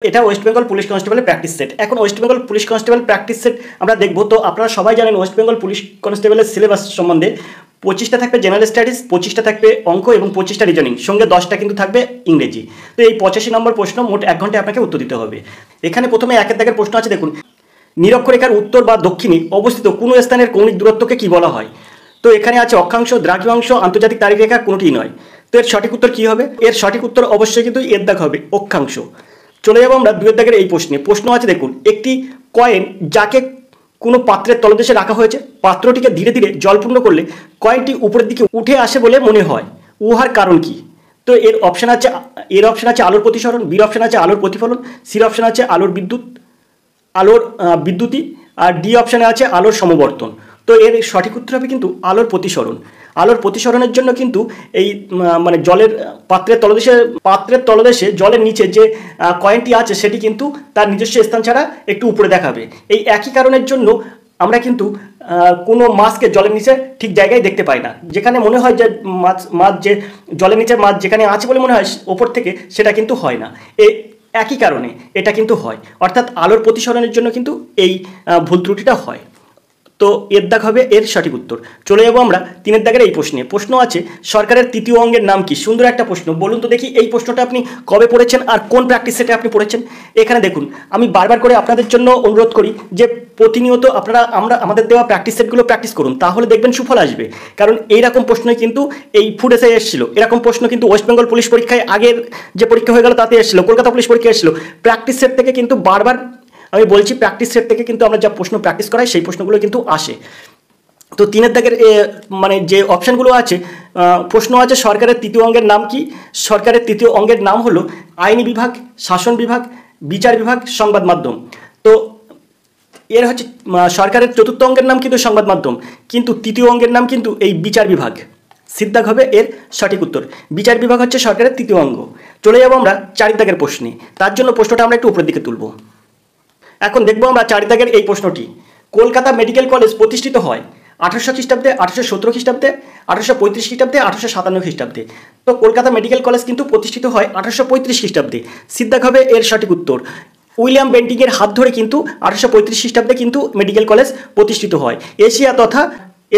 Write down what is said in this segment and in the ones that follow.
এটা West Bengal police কনস্টেবলের practice set. এখন West Bengal police constable practice set আমরা দেখব। তো আপনারা সবাই জানেন ওয়েস্ট বেঙ্গল পুলিশ কনস্টেবলের সিলেবাস সম্বন্ধে 25টা থাকবে জেনারেল স্টাডিজ, 25টা থাকবে অঙ্ক এবং 25টা রিজনিং, সঙ্গে 10টা কিন্তু থাকবে ইংরেজি। তো এই 85 নম্বর প্রশ্ন মোট 1 ঘন্টায় আপনাকে উত্তর দিতে হবে। এখানে প্রথমে একের দাগের প্রশ্ন আছে, দেখুন নিরক্ষরেখার উত্তর বা দক্ষিণে অবস্থিত কোনো স্থানের কৌণিক দূরত্বকে কি বলা হয়? তো এখানে আছে অক্ষাংশ, দ্রাঘিমাংশ, আন্তর্জাতিক তারিখ রেখা, কোনোটি নয়। তো এর সঠিক উত্তর কি হবে? এর সঠিক উত্তর অবশ্যই কিন্তু এর দাগ হবে, অক্ষাংশ। চলে যাবো আমরা 2 দাগের এই প্রশ্নে। প্রশ্ন আছে দেখুন, একটি কয়েন যাকে কোনো পাত্রের তলদেশে রাখা হয়েছে, পাত্রটিকে ধীরে ধীরে জলপূর্ণ করলে কয়েনটি উপরের দিকে উঠে আসে বলে মনে হয়, উহার কারণ কি? তো এর অপশান আছে আলোর প্রতিসরণ, বির অপশান আছে আলোর প্রতিফলন, সির অপশান আছে আলোর বিদ্যুতি, আর ডি অপশানে আছে আলোর সমবর্তন। তো এর সঠিক উত্তর হবে কিন্তু আলোর প্রতিসরণ। আলোর প্রতিসরণের জন্য কিন্তু এই মানে জলের পাত্রের তলদেশে জলের নিচে যে কয়েনটি আছে সেটি কিন্তু তার নিজস্ব স্থান ছাড়া একটু উপরে দেখাবে। এই একই কারণের জন্য আমরা কিন্তু কোনো মাছকে জলের নিচে ঠিক জায়গায় দেখতে পাই না। যেখানে মনে হয় যে মাছ যে জলের নিচে মাছ যেখানে আছে বলে মনে হয় ওপর থেকে, সেটা কিন্তু হয় না। এই একই কারণে এটা কিন্তু হয়, অর্থাৎ আলোর প্রতিসরণের জন্য কিন্তু এই ভুল ত্রুটিটা হয়। তো এর দাগ হবে এর সঠিক উত্তর। চলে যাবো আমরা 3 দাগের এই প্রশ্নে। প্রশ্ন আছে সরকারের তৃতীয় অঙ্গের নাম কি? সুন্দর একটা প্রশ্ন। বলুন তো দেখি এই প্রশ্নটা আপনি কবে পড়েছেন আর কোন প্র্যাকটিস সেটে আপনি পড়েছেন? এখানে দেখুন, আমি বারবার করে আপনাদের জন্য অনুরোধ করি যে প্রতিনিয়ত আপনারা আমাদের দেওয়া প্র্যাকটিস সেটগুলো প্র্যাকটিস করুন, তাহলে দেখবেন সুফল আসবে। কারণ এইরকম প্রশ্নই কিন্তু এই ফুড এসে এসেছিল, এরকম প্রশ্ন কিন্তু ওয়েস্ট বেঙ্গল পুলিশ পরীক্ষায় আগের যে পরীক্ষা হয়ে গেল তাতে এসেছিল, কলকাতা পুলিশ পরীক্ষা এসেছিল। প্র্যাকটিস সেট থেকে কিন্তু বারবার আমি বলছি, প্র্যাকটিস সেট থেকে কিন্তু আমরা যা প্রশ্ন প্র্যাকটিস করাই সেই প্রশ্নগুলো কিন্তু আসে। তো 3 দাগের মানে যে অপশানগুলো আছে, প্রশ্ন আছে সরকারের তৃতীয় অঙ্গের নাম কি? সরকারের তৃতীয় অঙ্গের নাম হলো আইনি বিভাগ, শাসন বিভাগ, বিচার বিভাগ, সংবাদ মাধ্যম। তো এর হচ্ছে সরকারের চতুর্থ অঙ্গের নাম কিন্তু সংবাদ মাধ্যম, কিন্তু তৃতীয় অঙ্গের নাম কিন্তু এই বিচার বিভাগ। সিদ্ধাগ হবে এর সঠিক উত্তর। বিচার বিভাগ হচ্ছে সরকারের তৃতীয় অঙ্গ। চলে যাবো আমরা 4 দাগের প্রশ্নে। তার জন্য প্রশ্নটা আমরা একটু উপরের দিকে তুলব। এখন দেখবো আমরা 4 দাগের এই প্রশ্নটি। কলকাতা মেডিকেল কলেজ প্রতিষ্ঠিত হয় 1800 খ্রিস্টাব্দে, 1817 খ্রিস্টাব্দে, 1835 খ্রিস্টাব্দে, 1857 খ্রিস্টাব্দে। তো কলকাতা মেডিকেল কলেজ কিন্তু প্রতিষ্ঠিত হয় 1835 খ্রিস্টাব্দে। সিদ্ধাগ হবে এর সঠিক উত্তর। উইলিয়াম বেন্টিংয়ের হাত ধরে কিন্তু 1835 খ্রিস্টাব্দে কিন্তু মেডিকেল কলেজ প্রতিষ্ঠিত হয়।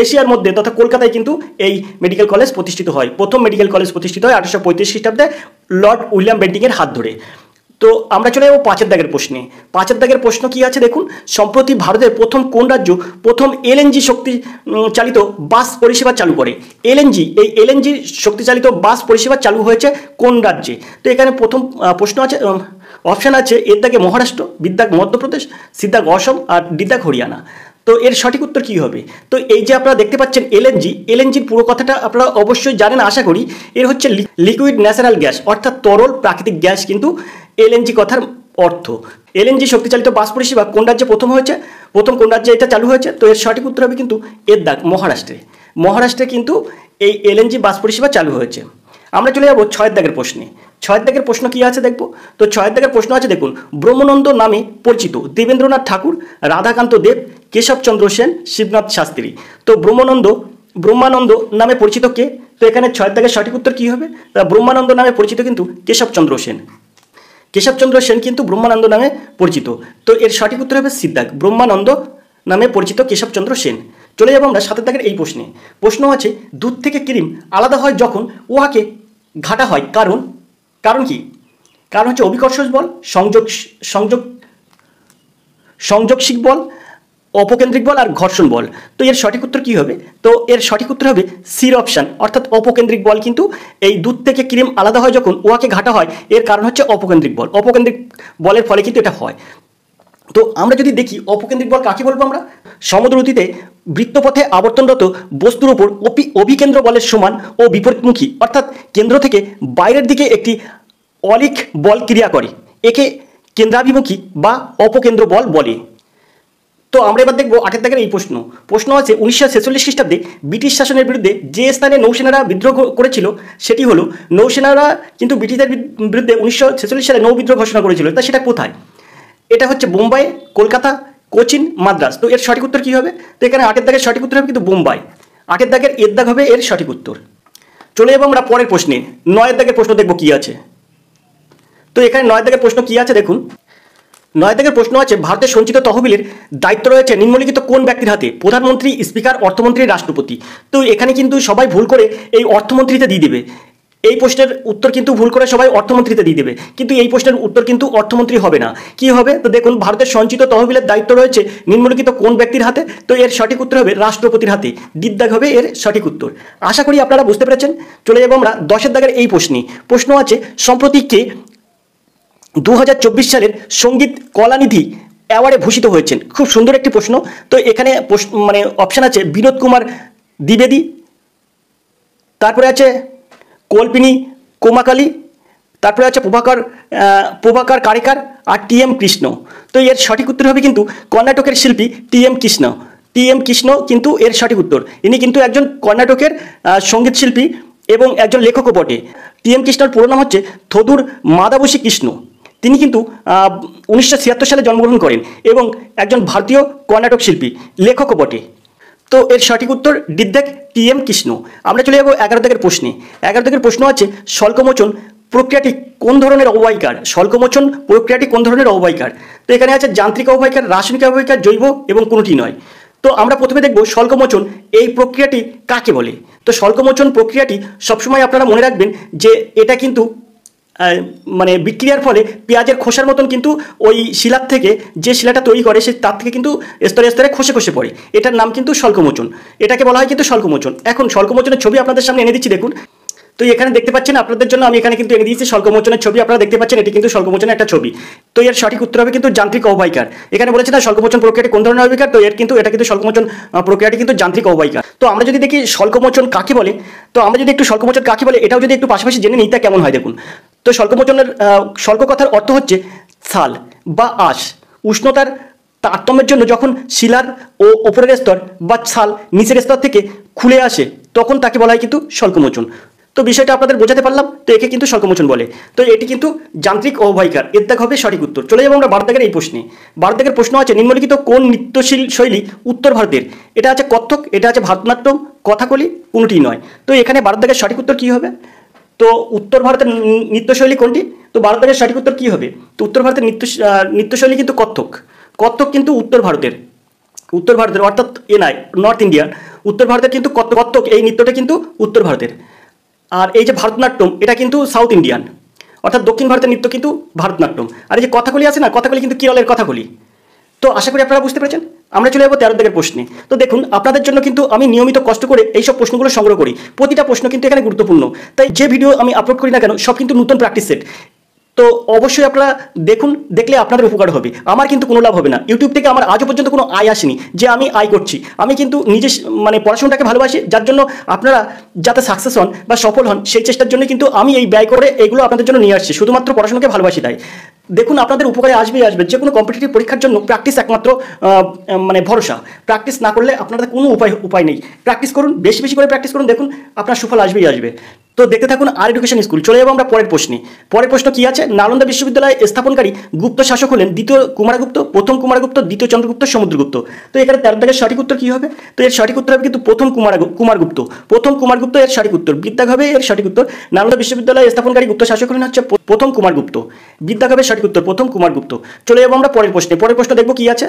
এশিয়ার মধ্যে তথা কলকাতায় কিন্তু এই মেডিকেল কলেজ প্রতিষ্ঠিত হয়। প্রথম মেডিকেল কলেজ প্রতিষ্ঠিত হয় 1835 খ্রিস্টাব্দে লর্ড উইলিয়াম বেন্টিংয়ের হাত ধরে। তো আমরা চলে যাবো 5 দাগের প্রশ্নে। 5 দাগের প্রশ্ন কি আছে দেখুন, সম্প্রতি ভারতের প্রথম কোন রাজ্য প্রথম এলএনজি শক্তি চালিত বাস পরিষেবা চালু করে? এই এলএনজি শক্তিচালিত বাস পরিষেবা চালু হয়েছে কোন রাজ্যে? তো এখানে প্রথম প্রশ্ন আছে, অপশান আছে এর দাগে মহারাষ্ট্র, বির দাগ মধ্যপ্রদেশ, সির দাগ অসম, আর ডি দাগ হরিয়ানা। তো এর সঠিক উত্তর কী হবে? তো এই যে আপনারা দেখতে পাচ্ছেন এলএনজির পুরো কথাটা আপনারা অবশ্যই জানেন আশা করি। এর হচ্ছে লিকুইড ন্যাচারাল গ্যাস, অর্থাৎ তরল প্রাকৃতিক গ্যাস কিন্তু এলএনজি কথার অর্থ। এলএনজি শক্তিচালিত বাস পরিষেবা কোন রাজ্যে প্রথম হয়েছে, কোন রাজ্যে এটা চালু হয়েছে? তো এর সঠিক উত্তর হবে কিন্তু এর দাগ মহারাষ্ট্রে কিন্তু এই এলএনজি বাস পরিষেবা চালু হয়েছে। আমরা চলে যাবো 6 দাগের প্রশ্নে। 6 দাগের প্রশ্ন কি আছে দেখবো। তো 6 দাগের প্রশ্ন আছে দেখুন, ব্রহ্মানন্দ নামে পরিচিত দেবেন্দ্রনাথ ঠাকুর, রাধাকান্ত দেব, কেশবচন্দ্র সেন, শিবনাথ শাস্ত্রী। তো ব্রহ্মানন্দ নামে পরিচিত কে? তো এখানে 6 দাগের সঠিক উত্তর কী হবে? ব্রহ্মানন্দ নামে পরিচিত কিন্তু কেশবচন্দ্র সেন কিন্তু ব্রহ্মানন্দ নামে পরিচিত। তো এর সঠিক উত্তর হবে সিদ্ধাগ, ব্রহ্মানন্দ নামে পরিচিত কেশবচন্দ্র সেন। চলে যাবো আমরা 7 দাগের এই প্রশ্নে। প্রশ্ন আছে দুধ থেকে ক্রিম আলাদা হয় যখন উহাকে ঘাটা হয়, কারণ কি? কারণ হচ্ছে অভিকর্ষজ বল, সংযোগশিক বল, অপকেন্দ্রিক বল আর ঘর্ষণ বল। তো এর সঠিক উত্তর কী হবে? তো এর সঠিক উত্তর হবে সির অপশান, অর্থাৎ অপকেন্দ্রিক বল কিন্তু এই দুধ থেকে ক্রিম আলাদা হয় যখন উহাকে ঘাটা হয়, এর কারণ হচ্ছে অপকেন্দ্রিক বলের ফলে কিন্তু এটা হয়। তো আমরা যদি দেখি অপকেন্দ্রিক বল কাকে বলবো আমরা? সমদ্রুতিতে বৃত্তপথে আবর্তনরত বস্তুর উপর অভিকেন্দ্র বলের সমান ও বিপরীতমুখী, অর্থাৎ কেন্দ্র থেকে বাইরের দিকে একটি অলিক বল ক্রিয়া করে, একে কেন্দ্রাভিমুখী বা অপকেন্দ্র বল বলে। তো আমরা এবার দেখবো 8 দাগের এই প্রশ্ন আছে 1946 খ্রিস্টাব্দে ব্রিটিশ শাসনের বিরুদ্ধে যে স্থানে নৌসেনারা বিদ্রোহ করেছিল সেটি হলো, নৌসেনারা কিন্তু ব্রিটিশদের বিরুদ্ধে 1946 সালে নৌ বিদ্রোহ ঘোষণা করেছিল, তা সেটা কোথায়? এটা হচ্ছে বোম্বাই, কলকাতা, কোচিন, মাদ্রাজ। তো এর সঠিক উত্তর কী হবে? তো এখানে 8 দাগের সঠিক উত্তর হবে কিন্তু বোম্বাই। 8 দাগের এর দাগ হবে এর সঠিক উত্তর। চলে যাবো আমরা পরের প্রশ্নে। 9 দাগের প্রশ্ন দেখবো কি আছে। তো এখানে 9 দাগের প্রশ্ন কি আছে দেখুন। 9 দাগের প্রশ্ন আছে, ভারতের সঞ্চিত তহবিলের দায়িত্ব রয়েছে নিম্নলিখিত কোন ব্যক্তির হাতে? প্রধানমন্ত্রী, স্পিকার, অর্থমন্ত্রী, রাষ্ট্রপতি। তো এখানে কিন্তু সবাই ভুল করে এই অর্থমন্ত্রীতে দিয়ে দেবে। এই প্রশ্নের উত্তর কিন্তু ভুল করে সবাই অর্থমন্ত্রীতে দিয়ে দেবে, কিন্তু এই প্রশ্নের উত্তর কিন্তু অর্থমন্ত্রী হবে না। কি হবে? তো দেখুন, ভারতের সঞ্চিত তহবিলের দায়িত্ব রয়েছে নিম্নলিখিত কোন ব্যক্তির হাতে? তো এর সঠিক উত্তর হবে রাষ্ট্রপতির হাতে। দিক হবে এর সঠিক উত্তর। আশা করি আপনারা বুঝতে পেরেছেন। চলে যাবো আমরা 10 দাগের এই প্রশ্নে। প্রশ্ন আছে, সম্প্রতি কে 2024 সালের সঙ্গীত কলানিধি অ্যাওয়ার্ডে ভূষিত হয়েছেন? খুব সুন্দর একটি প্রশ্ন। তো এখানে মানে অপশান আছে বিনোদ কুমার দ্বিবেদী, তারপরে আছে কল্পিনী কোমাকালী, তারপরে আছে প্রভাকর কারিকার আর টি.এম. কৃষ্ণ। তো এর সঠিক উত্তর হবে কিন্তু কর্ণাটকের শিল্পী টি.এম. কৃষ্ণ। টি.এম. কৃষ্ণ কিন্তু এর সঠিক উত্তর। ইনি কিন্তু একজন কর্ণাটকের সঙ্গীত শিল্পী এবং একজন লেখকও বটে। টি.এম. কৃষ্ণর পুরো নাম হচ্ছে থোদুর মাদাবশী কৃষ্ণ। তিনি কিন্তু 1976 সালে জন্মগ্রহণ করেন এবং একজন ভারতীয় কর্ণাটক শিল্পী, লেখকও বটে। তো এর সঠিক উত্তর ডিদ্যাক টি.এম. কৃষ্ণ। আমরা চলে যাবো 11 দাগের প্রশ্নে। 11 দাগের প্রশ্ন আছে, স্বল্পমোচন প্রক্রিয়াটি কোন ধরনের অববাহিকার? স্বল্পমোচন প্রক্রিয়াটি কোন ধরনের অববাহিকার? তো এখানে আছে যান্ত্রিক অববাহিকার, রাসায়নিক অববাহিকার, জৈব এবং কোনোটি নয়। তো আমরা প্রথমে দেখব স্বল্পমোচন এই প্রক্রিয়াটি কাকে বলে। তো স্বল্পমোচন প্রক্রিয়াটি সবসময় আপনারা মনে রাখবেন যে এটা কিন্তু মানে বিক্রিয়ার ফলে পেঁয়াজের খোসার মতন কিন্তু ওই শিলার থেকে যে শিলাটা তৈরি করে সে তার থেকে কিন্তু স্তরে স্তরে খসে খসে পড়ে। এটার নাম কিন্তু স্বল্পমোচন, এটাকে বলা হয় কিন্তু স্বল্পমোচন। এখন স্বল্পমোচনের ছবি আপনাদের সামনে এনে দিচ্ছি দেখুন। তো এখানে দেখতে পাচ্ছেন, আপনাদের জন্য আমি এখানে কিন্তু এনে দিয়েছি স্বল্পমোচনের ছবি। আপনারা দেখতে পাচ্ছেন এটি কিন্তু স্বল্পমোচনের একটা ছবি। তো এর সঠিক উত্তর হবে কিন্তু যান্ত্রিক অববাহিকার। এখানে বলেছে না স্বল্পমোচন প্রক্রিয়াটি কোন ধরনের অববাহিকার, তো এটা কিন্তু স্বল্পমোচন প্রক্রিয়াটি কিন্তু যান্ত্রিক অববাহিকার। তো আমরা যদি দেখি স্বল্পমোচন কাকে বলে, তো আমরা যদি একটু স্বল্পমোচন কাকে বলে এটাও যদি একটু পাশাপাশি জেনে নিই তা কেমন হয় দেখুন। তো স্বল্পমোচনের স্বল্প কথার অর্থ হচ্ছে ছাল বা আঁশ। উষ্ণতার তারতম্যের জন্য যখন শিলার ও ওপরের স্তর বা ছাল নিচের স্তর থেকে খুলে আসে তখন তাকে বলা হয় কিন্তু স্বল্পমোচন। তো বিষয়টা আপনাদের বোঝাতে পারলাম। তো একে কিন্তু স্বল্পমোচন বলে। তো এটি কিন্তু যান্ত্রিক অববাহিকার। এর দাগ হবে সঠিক উত্তর। চলে যাবো আমরা 12 দাগের এই প্রশ্নে। 12 দাগের প্রশ্ন আছে, নিম্নলিখিত কোন নৃত্যশীল শৈলী উত্তর ভারতের? এটা আছে কত্থক, এটা আছে ভারতনাট্যম, কথাকলি, কোনোটি নয়। তো এখানে 12 দাগের সঠিক উত্তর কী হবে? তো উত্তর ভারতের নৃত্যশৈলী কোনটি? তো 12 দাগের সঠিক উত্তর কী হবে? তো উত্তর ভারতের নৃত্যশৈলী কিন্তু কত্থক। কত্থক কিন্তু উত্তর ভারতের অর্থাৎ নাই নর্থ ইন্ডিয়ার। উত্তর ভারতের কিন্তু কত্থক এই নৃত্যটা কিন্তু উত্তর ভারতের। আর এই যে ভারতনাট্যম এটা কিন্তু সাউথ ইন্ডিয়ান, অর্থাৎ দক্ষিণ ভারতের নৃত্য কিন্তু ভারতনাট্যম। আর এই যে কথাকলি আছে না, কথাকলি কিন্তু কেরলের কথাকলি। তো আশা করি আপনারা বুঝতে পেরেছেন। আমরা চলে যাবো 13 দাগের প্রশ্নে। তো দেখুন, আপনাদের জন্য কিন্তু আমি নিয়মিত কষ্ট করে এইসব প্রশ্নগুলো সংগ্রহ করি। প্রতিটা প্রশ্ন কিন্তু এখানে গুরুত্বপূর্ণ। তাই যে ভিডিও আমি আপলোড করি না কেন সব কিন্তু নতুন প্র্যাকটিস সেট। তো অবশ্যই আপনারা দেখুন, দেখলে আপনাদের উপকার হবে। আমার কিন্তু কোনো লাভ হবে না। ইউটিউব থেকে আমার আজও পর্যন্ত কোনো আয় আসেনি যে আমি আয় করছি। আমি কিন্তু নিজে মানে পড়াশোনাটাকে ভালোবাসি, যার জন্য আপনারা যাতে সাকসেস হন বা সফল হন সেই চেষ্টার জন্য কিন্তু আমি এই ব্যয় করে এগুলো আপনাদের জন্য নিয়ে আসছি। শুধুমাত্র পড়াশোনাকে ভালোবাসি তাই। দেখুন, আপনাদের উপকারে আসবেই আসবে। যে কোনো কম্পিটিটিভ পরীক্ষার জন্য প্র্যাকটিস একমাত্র মানে ভরসা। প্র্যাকটিস না করলে আপনাদের কোনো উপায় নেই। প্র্যাকটিস করুন, বেশি বেশি করে প্র্যাকটিস করুন, দেখুন আপনার সুফল আসবেই আসবে। তো দেখতে থাকুন আর এডুকেশন স্কুল। চলে যাবো আমরা পরের প্রশ্নে। পরের প্রশ্ন কি আছে, নালন্দা বিশ্ববিদ্যালয় স্থাপনকারী গুপ্ত শাসক হলেন দ্বিতীয় কুমারগুপ্ত, প্রথম কুমারগুপ্ত, দ্বিতীয় চন্দ্রগুপ্ত, সমুদ্রগুপ্ত। তো এখানে 13 দাগের সঠিক উত্তর কি হবে? তো এর সঠিক উত্তর হবে কিন্তু প্রথম কুমারগুপ্ত। প্রথম কুমারগুপ্ত এর সঠিক উত্তর। বিদ্যাগ হবে এর সঠিক উত্তর। নালন্দা বিশ্ববিদ্যালয় স্থাপনকারী গুপ্ত শাসক হলেন হচ্ছে প্রথম কুমারগুপ্ত। বিদ্যাগ হবে সঠিক উত্তর, প্রথম কুমারগুপ্ত। চলে যাবো আমরা পরের প্রশ্নে। পরের প্রশ্ন দেখবো কি আছে।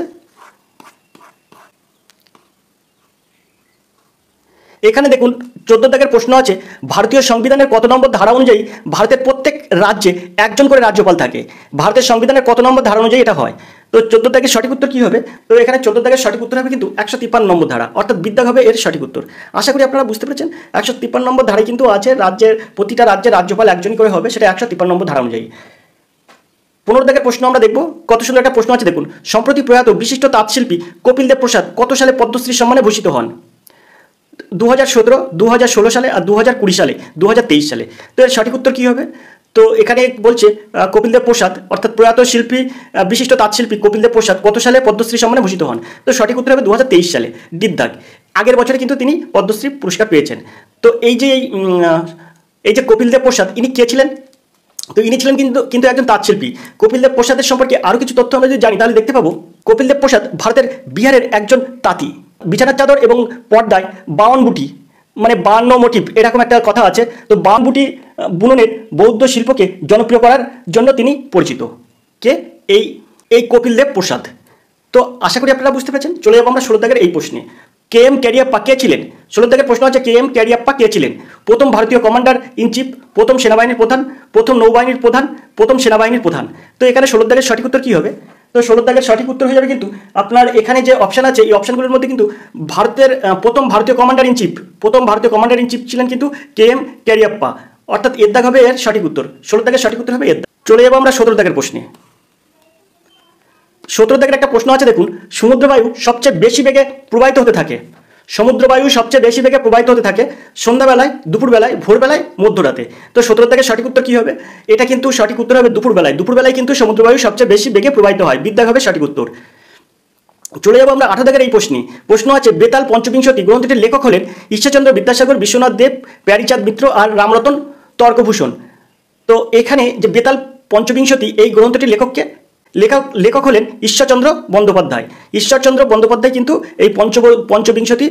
এখানে দেখুন 14 দাগের প্রশ্ন আছে, ভারতীয় সংবিধানের কত নম্বর ধারা অনুযায়ী ভারতের প্রত্যেক রাজ্যে একজন করে রাজ্যপাল থাকে? ভারতের সংবিধানের কত নম্বর ধারা অনুযায়ী এটা হয়? তো 14 দাগের সঠিক উত্তর কি হবে? তো এখানে 14 দাগের সঠিক উত্তর হবে কিন্তু 153 নম্বর ধারা, অর্থাৎ বিদ্যাগ হবে এর সঠিক উত্তর। আশা করি আপনারা বুঝতে পেরেছেন। 153 নম্বর ধারায় কিন্তু আছে প্রতিটা রাজ্যের রাজ্যপাল একজনই করে হবে, সেটা 153 নম্বর ধারা অনুযায়ী। 15 দাগের প্রশ্ন আমরা দেখব। কত সুন্দর একটা প্রশ্ন আছে দেখুন। সম্প্রতি প্রয়াত বিশিষ্ট তাঁতশিল্পী কপিল দেব প্রসাদ কত সালে পদ্মশ্রী সম্মানে ভূষিত হন? 2017, 2016 সালে, আর 2020 সালে, 2023 সালে। তো এর সঠিক উত্তর কী হবে? তো এখানে বলছে কপিল দেব প্রসাদ অর্থাৎ প্রয়াত শিল্পী বিশিষ্ট তাঁতশিল্পী কপিল দেব প্রসাদ কত সালে পদ্মশ্রী সম্মানে ভূষিত হন? তো সঠিক উত্তর হবে 2023 সালে। দিদ্দাগ আগের বছরে কিন্তু তিনি পদ্মশ্রী পুরস্কার পেয়েছেন। তো এই যে কপিল দেব প্রসাদ ইনি কে ছিলেন? তো ইনি ছিলেন কিন্তু একজন তাঁতশিল্পী। কপিল দেব প্রসাদের সম্পর্কে আরও কিছু তথ্য আমরা যদি জানি তাহলে দেখতে পাবো কপিল দেব প্রসাদ ভারতের বিহারের একজন তাঁতি। বিছানার চাদর এবং পর্দায় 52 বুটি মানে 52 মোটিভ এরকম একটা কথা আছে। তো 52 বুটি বুননের বৌদ্ধ শিল্পকে জনপ্রিয় করার জন্য তিনি পরিচিত। কে? এই কপিলদেব প্রসাদ। তো আশা করি আপনারা বুঝতে পেরেছেন। চলে যাবো আমরা 16 দাগের এই প্রশ্নে। কে এম ক্যারিয়াপ্পা কে ছিলেন? 16 দাগের প্রশ্ন আছে কে এম ক্যারিয়াপ্পা কে ছিলেন? প্রথম ভারতীয় কমান্ডার ইন চিফ, প্রথম সেনাবাহিনীর প্রধান, প্রথম নৌবাহিনীর প্রধান, প্রথম সেনাবাহিনীর প্রধান। তো এখানে 16 দাগের সঠিক উত্তর কী হবে? তো 16 দাগের সঠিক উত্তর হয়ে যাবে কিন্তু আপনার এখানে যে অপশান আছে এই অপশানগুলোর মধ্যে কিন্তু প্রথম ভারতীয় কমান্ডার ইন চিফ ছিলেন কিন্তু কে এম ক্যারিয়াপ্পা, অর্থাৎ এর দাগ হবে এর সঠিক উত্তর। 16 দাগের সঠিক উত্তর হবে এর দাগ। চলে যাবো আমরা 17 দাগের প্রশ্নে। 17 দাগের একটা প্রশ্ন আছে দেখুন, সমুদ্রবায়ু সবচেয়ে বেশি বেগে প্রবাহিত হতে থাকে। সমুদ্রবায়ু সবচেয়ে বেশি বেগে প্রবাহিত হতে থাকে সন্ধ্যাবেলায়, দুপুরবেলায়, ভোরবেলায়, মধ্যরাতে। তো 17 দাগের সঠিক উত্তর কী হবে? এটা কিন্তু সঠিক উত্তর হবে দুপুরবেলায় কিন্তু সমুদ্রবায়ু সবচেয়ে বেশি বেগে প্রবাহিত হয়। বিদ্যাগ হবে সঠিক উত্তর। চলে যাবো আমরা 18 দাগের এই প্রশ্নে। প্রশ্ন আছে বেতাল পঞ্চবিংশতি গ্রন্থটির লেখক হলেন ঈশ্বরচন্দ্র বিদ্যাসাগর, বিশ্বনাথ দেব, প্যারীচাঁদ মিত্র আর রামরতন তর্কভূষণ। তো এখানে যে বেতাল পঞ্চবিংশতি এই গ্রন্থটির লেখক হলেন ঈশ্বরচন্দ্র বন্দ্যোপাধ্যায়। ঈশ্বরচন্দ্র বন্দ্যোপাধ্যায় কিন্তু এই পঞ্চবিংশতি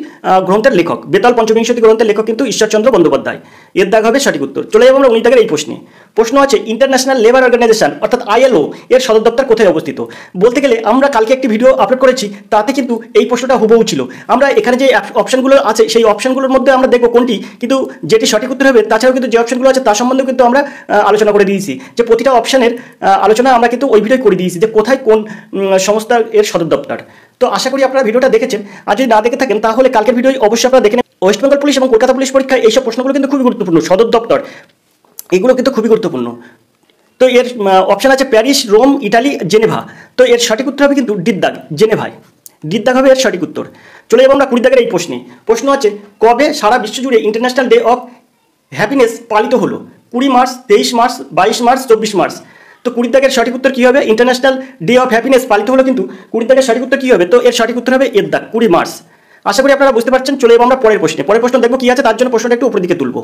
গ্রন্থের লেখক। বেতাল পঞ্চবিংশতি গ্রন্থের লেখক কিন্তু ঈশ্বরচন্দ্র বন্দ্যোপাধ্যায়। এর দাগ হবে সঠিক উত্তর। চলে যাবো আমরা 19 দাগের এই প্রশ্নে। প্রশ্ন আছে ইন্টারন্যাশনাল লেবার অর্গানাইজেশন অর্থাৎ ILO এর সদর দপ্তর কোথায় অবস্থিত? বলতে গেলে আমরা কালকে একটি ভিডিও আপলোড করেছি, তাতে কিন্তু এই প্রশ্নটা হুবহু ছিল। আমরা এখানে যে অপশনগুলো আছে সেই অপশনগুলোর মধ্যে আমরা দেখবো কোনটি, কিন্তু যেটি সঠিক উত্তর হবে তাছাড়াও কিন্তু যে অপশনগুলো আছে তার সম্বন্ধেও কিন্তু আমরা আলোচনা করে দিয়েছি, যে প্রতিটা অপশনের আলোচনা আমরা কিন্তু ওই ভিডিও করে দিয়েছি যে কোথায় কোন সংস্থার এর সদর দপ্তর। তো আশা করি আপনারা ভিডিওটা দেখেছেন, আর যদি না দেখে থাকেন তাহলে কালকের ভিডিও অবশ্যই আপনারা দেখে নেন। ওয়েস্ট বেঙ্গল পুলিশ এবং কলকাতা পুলিশ পরীক্ষায় এইসব প্রশ্নগুলো কিন্তু খুবই গুরুত্বপূর্ণ, সদর দপ্তর এগুলো কিন্তু খুবই গুরুত্বপূর্ণ। তো এর অপশান আছে প্যারিস, রোম, ইটালি, জেনেভা। তো এর সঠিক উত্তর হবে কিন্তু ডিদ্দাগ, জেনেভায়। ডিদ্দাগ হবে এর সঠিক উত্তর। চলে যাবো আমরা 20 দাগের এই প্রশ্নে। প্রশ্ন আছে কবে সারা বিশ্বজুড়ে ইন্টারন্যাশনাল ডে অফ হ্যাপিনেস পালিত হলো? 20 মার্চ, 23 মার্চ, 22 মার্চ, 24 মার্চ। তো 20 দাগের সঠিক উত্তর কী হবে? ইন্টারন্যাশনাল ডে অফ হ্যাপিনেস পালিত হলো কিন্তু 20 দাগের সঠিক উত্তর কী হবে? তো এর সঠিক উত্তর হবে এর দাগ 20 মার্চ। আশা করি আপনারা বুঝতে পারছেন। চলে যাবো আমরা পরের প্রশ্ন দেখবো কী আছে, তার জন্য প্রশ্নটা একটু উপর দিকে তুলবো।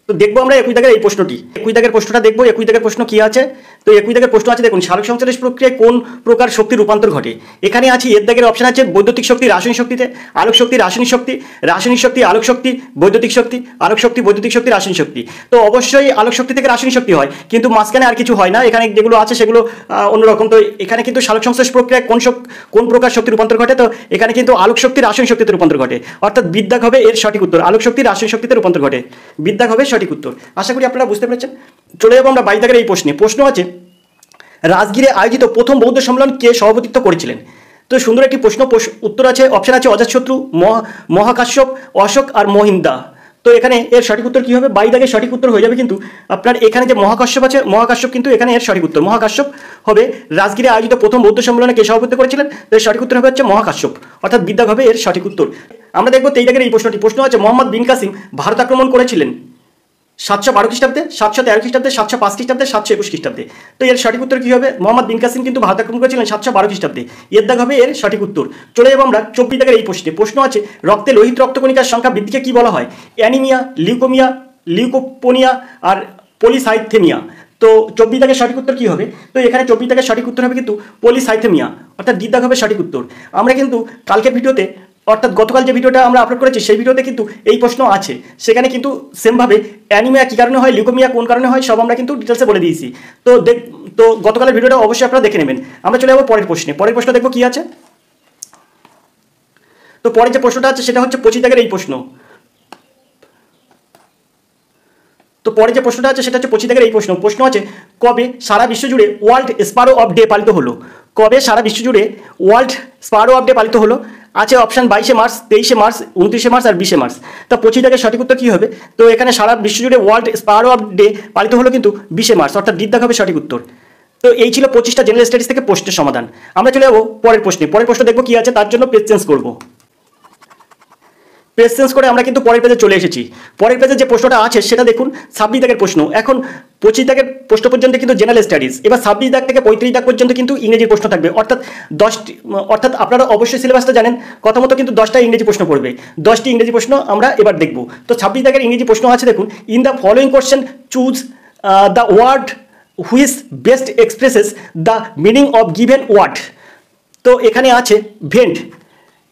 তো দেখবো আমরা 21 দাগের এই প্রশ্নটি। 21 দাগের প্রশ্নটা দেখবো। 21 দাগের প্রশ্ন কী আছে? তো 21 দাগের প্রশ্ন আছে দেখুন, সালোক সংশ্লেষ প্রক্রিয়ায় কোন প্রকার শক্তির রূপান্তর ঘটে? এখানে আছে এর দাগের অপশন আছে বৈদ্যুতিক শক্তি রাসায়নিক শক্তিতে, আলোক শক্তি রাসায়নিক শক্তি, রাসায়নিক শক্তি আলোক শক্তি, বৈদ্যুতিক শক্তি, আলোক শক্তি বৈদ্যুতিক শক্তি, রাসায়নিক শক্তি। তো অবশ্যই আলোক শক্তি থেকে রাসায়নিক শক্তি হয়, কিন্তু মাঝখানে আর কিছু হয় না। এখানে যেগুলো আছে সেগুলো অন্যরকম। তো এখানে কিন্তু সালোক সংশ্লেষ প্রক্রিয়ায় কোন প্রকার শক্তি রূপান্তর ঘটে? তো এখানে কিন্তু আলোক শক্তি রাসায়নিক শক্তিতে রূপান্তর ঘটে, অর্থাৎ বিদ্যাগ হবে এর সঠিক উত্তর। আলোক শক্তি রাসায়নিক শক্তিতে রূপান্তর ঘটে, বিদ্যাগ হবে সঠিক উত্তর। আশা করি আপনারা বুঝতে পেরেছেন। চলে যাবো আমরা 22 দাগের এই প্রশ্নে। প্রশ্ন আছে রাজগিরে আয়োজিত প্রথম বৌদ্ধ সম্মেলন কে সভাপতিত্ব করেছিলেন? তো সুন্দর একটি প্রশ্ন। উত্তর আছে অপশন আছে অজাতশত্রু, মহাকাশ্যপ, অশোক আর মহিন্দা। তো এখানে এর সঠিক উত্তর কী হবে? 22 দাগের সঠিক উত্তর হয়ে যাবে কিন্তু আপনার এখানে যে মহাকাশ্যপ আছে, মহাকাশ্যপ কিন্তু এখানে এর সঠিক উত্তর। মহাকাশ্যপ হবে রাজগিরে আয়োজিত প্রথম বৌদ্ধ সম্মেলনে কে সভাপতিত্ব করেছিলেন? তো এর সঠিক উত্তর হবে হচ্ছে মহাকাশ্যপ, অর্থাৎ বিদ্যাগ হবে এর সঠিক উত্তর। আমরা দেখবো 23 দাগের এই প্রশ্নটি। প্রশ্ন আছে মোহাম্মদ বিন কাসিম ভারত আক্রমণ করেছিলেন 712 খ্রিস্টাব্দে, 713 খ্রিস্টাব্দে, 705 খ্রিস্টাব্দে, 721 খ্রিস্টাব্দে। তো এর সঠিক উত্তর কী হবে? মোহাম্মদ বিন কাসিম কিন্তু ভারত আক্রমণ করেছিলেন 712 খ্রিস্টাব্দে। এর দাগ হবে এর সঠিক উত্তর। চলে যাবো আমরা 24 দাগের এই প্রশ্নে। প্রশ্ন আছে রক্তে লোহিত রক্তকণিকার সংখ্যা বৃদ্ধিকে কী বলা হয়? অ্যানিমিয়া, লিউকোমিয়া, লিউকোপোনিয়া আর পলিসাইথেমিয়া। তো 24 দাগের সঠিক উত্তর কী হবে? তো এখানে 24 দাগের সঠিক উত্তর হবে কিন্তু পলিসাইথেমিয়া, অর্থাৎ দ্বিদাগ হবে সঠিক উত্তর। আমরা কিন্তু কালকের ভিডিওতে, অর্থাৎ গতকাল যে ভিডিওটা আমরা আপলোড করেছি সেই ভিডিওতে কিন্তু এই প্রশ্ন আছে, সেখানে কিন্তু সেমভাবে অ্যানিমিয়া কী কারণে হয়, লিউকোমিয়া কোন কারণে হয়, সব আমরা কিন্তু ডিটেলসে বলে দিয়েছি। তো গতকালের ভিডিওটা অবশ্যই আপনারা দেখে নেবেন। আমরা চলে যাবো পরের প্রশ্নে। পরের প্রশ্ন দেখবো কী আছে। তো পরের যে প্রশ্নটা আছে সেটা হচ্ছে 25 দাগের এই প্রশ্ন। তো পরে যে প্রশ্নটা আছে সেটা হচ্ছে 25 দাগের এই প্রশ্ন। প্রশ্ন আছে কবে সারা বিশ্বজুড়ে ওয়ার্ল্ড স্পারো অফ ডে পালিত হলো? কবে সারা বিশ্বজুড়ে ওয়ার্ল্ড স্পারো অফ ডে পালিত হলো? আছে অপশান 22 মার্চ, 23 মার্চ, 29 মার্চ আর 20 মার্চ। তো 25 দাগের সঠিক উত্তর কী হবে? তো এখানে সারা বিশ্বজুড়ে ওয়ার্ল্ড স্পারো অফ ডে পালিত হলো কিন্তু 20 মার্চ, অর্থাৎ ডিদ্দাগ হবে সঠিক উত্তর। তো এই ছিল 25টা জেনারেল স্টাডিজ থেকে প্রশ্নের সমাধান। আমরা চলে যাবো পরের প্রশ্নে। পরের প্রশ্ন দেখবো কী আছে, তার জন্য পেজ চেঞ্জ করবো। পেজ চেঞ্জ করে আমরা কিন্তু পরের পেজে চলে এসেছি। পরের পেজে যে প্রশ্নটা আছে সেটা দেখুন 26 দাগের প্রশ্ন। এখন 25 দাগের প্রশ্ন পর্যন্ত কিন্তু জেনারেল স্টাডিজ, এবার 26 দাগ থেকে 35 দাগ পর্যন্ত কিন্তু ইংরেজির প্রশ্ন থাকবে, অর্থাৎ আপনারা অবশ্যই সিলেবাসটা জানেন, কথা মতো কিন্তু 10টা ইংরেজি প্রশ্ন পড়বে। 10টি ইংরেজি প্রশ্ন আমরা এবার দেখব। তো 26 দাগের ইংরেজি প্রশ্ন আছে দেখুন, in the following question choose the word which best expresses the meaning of given word. তো এখানে আছে ভেন্ট।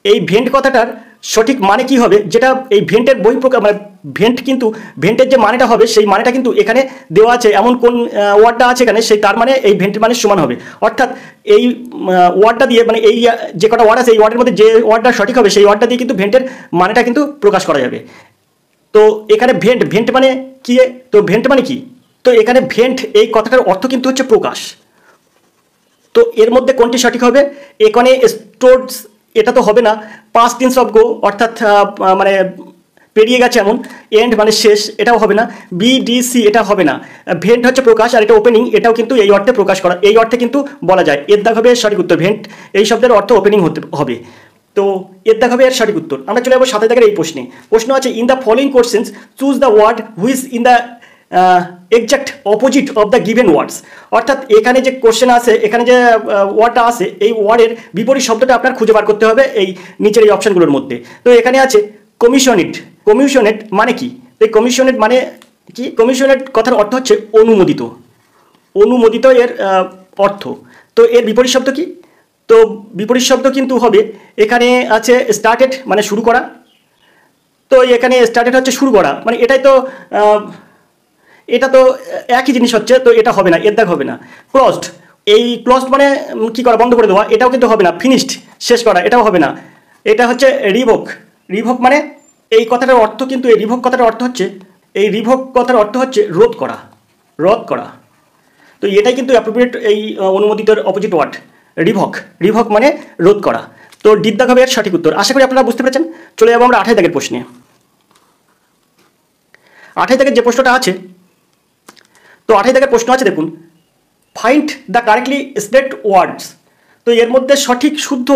এই ভেন্ট কথাটার সঠিক মানে কি হবে, যেটা এই ভেন্টের বহিঃপ্রকাশ মানে ভেন্ট কিন্তু ভেন্টের যে মানেটা হবে সেই মানেটা কিন্তু এখানে দেওয়া আছে, এমন কোন ওয়ার্ডটা আছে এখানে সেই তার মানে এই ভেন্টের মানে সমান হবে। অর্থাৎ এই ওয়ার্ডটা দিয়ে মানে এই যে কটা ওয়ার্ড আছে এই ওয়ার্ডের মধ্যে যে ওয়ার্ডটা সঠিক হবে সেই ওয়ার্ডটা দিয়ে কিন্তু ভেন্টের মানেটা কিন্তু প্রকাশ করা যাবে। তো এখানে ভেন্ট ভেন্ট মানে কি, তো ভেন্ট মানে কি, তো এখানে ভেন্ট এই কথাটার অর্থ কিন্তু হচ্ছে প্রকাশ। তো এর মধ্যে কোনটি সঠিক হবে, এখানে স্টোরস এটা তো হবে না, পাস্ট টেন্স অফ গো অর্থাৎ মানে পেরিয়ে গেছে এমন, এন্ড মানে শেষ এটাও হবে না, বিডিসি এটা হবে না। ভেন্ট হচ্ছে প্রকাশ আর এটা ওপেনিং, এটাও কিন্তু এই অর্থে প্রকাশ করা, এই অর্থে কিন্তু বলা যায়। এর দাগ হবে সঠিক উত্তর, ভেন্ট এই শব্দের অর্থ ওপেনিং হতে হবে। তো এর দাগ হবে এর সঠিক উত্তর। আমরা চলে যাবো 7 দাগের এই প্রশ্নে। প্রশ্ন আছে in the following questions choose the word which in the exact opposite of the given words. অর্থাৎ এখানে যে কোশ্চেন আছে, এখানে যে ওয়ার্ডটা আছে এই ওয়ার্ডের বিপরীত শব্দটা আপনার খুঁজে বার করতে হবে এই নিচের এই অপশনগুলোর মধ্যে। তো এখানে আছে কমিশনেট, কমিশনেট মানে কি, এই কমিশনেট মানে কি, কমিশনেট কথার অর্থ হচ্ছে অনুমোদিত, অনুমোদিত এর অর্থ। তো এর বিপরীত শব্দ কি, তো বিপরীত শব্দ কিন্তু হবে এখানে আছে স্টার্টেড মানে শুরু করা। তো এখানে স্টার্টেড হচ্ছে শুরু করা, মানে এটাই তো এটা তো একই জিনিস হচ্ছে, তো এটা হবে না, এর দাগ হবে না। ক্লোজড, এই ক্লোজড মানে কি করা, বন্ধ করে দেওয়া, এটাও কিন্তু হবে না। ফিনিশড শেষ করা, এটাও হবে না। এটা হচ্ছে রিভোক, রিভোক মানে এই কথাটার অর্থ কিন্তু এই রিভোক কথাটার অর্থ হচ্ছে, এই রিভোক কথার অর্থ হচ্ছে রোধ করা, রদ করা। তো এটাই কিন্তু অ্যাপ্রোপ্রিয়েট এই অনুমোদিতর অপোজিট ওয়ার্ড রিভক, রিভক মানে রোধ করা। তো ডির দাগ হবে এর সঠিক উত্তর। আশা করি আপনারা বুঝতে পেরেছেন। চলে যাবো আমরা 28 দাগের প্রশ্নে। 28 দাগের যে প্রশ্নটা আছে, তো 28 দাগের প্রশ্ন আছে দেখুন, ফাইন্ড দ্য কারেক্টলি স্পেলড ওয়ার্ডস। তো এর মধ্যে সঠিক শুদ্ধ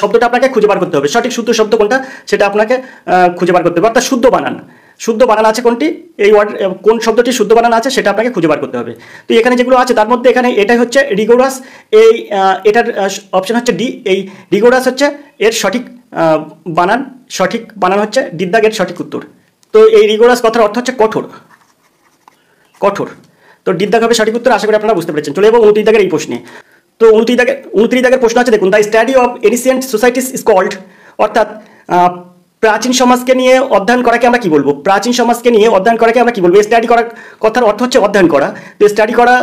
শব্দটা আপনাকে খুঁজে বার করতে হবে। সঠিক শুদ্ধ শব্দ কোনটা সেটা আপনাকে খুঁজে বার করতে হবে, অর্থাৎ শুদ্ধ বানান, শুদ্ধ বানান আছে কোনটি, এই ওয়ার্ড কোন শব্দটি শুদ্ধ বানান আছে সেটা আপনাকে খুঁজে বার করতে হবে। তো এখানে যেগুলো আছে তার মধ্যে এখানে এটাই হচ্ছে রিগোরাস, এই এটার অপশন হচ্ছে ডি, এই রিগোরাস হচ্ছে এর সঠিক বানান, সঠিক বানান হচ্ছে ডির দাগের সঠিক উত্তর। তো এই রিগোরাস কথার অর্থ হচ্ছে কঠোর, কঠোর। তো ডির দাগ হবে সঠিক উত্তর। আশা করি আপনারা বুঝতে পেরেছেন। চলে যাবো 29 দাগের এই প্রশ্নে। তো 29 দাগের প্রশ্ন আছে দেখুন, the study of ancient societies is called, অর্থাৎ প্রাচীন সমাজকে নিয়ে অধ্যয়ন করাকে আমরা কি বলবো, প্রাচীন সমাজকে নিয়ে অধ্যয়ন করাকে আমরা কি বলবো, স্টাডি করার কথার অর্থ হচ্ছে অধ্যয়ন করা। তো স্টাডি করা,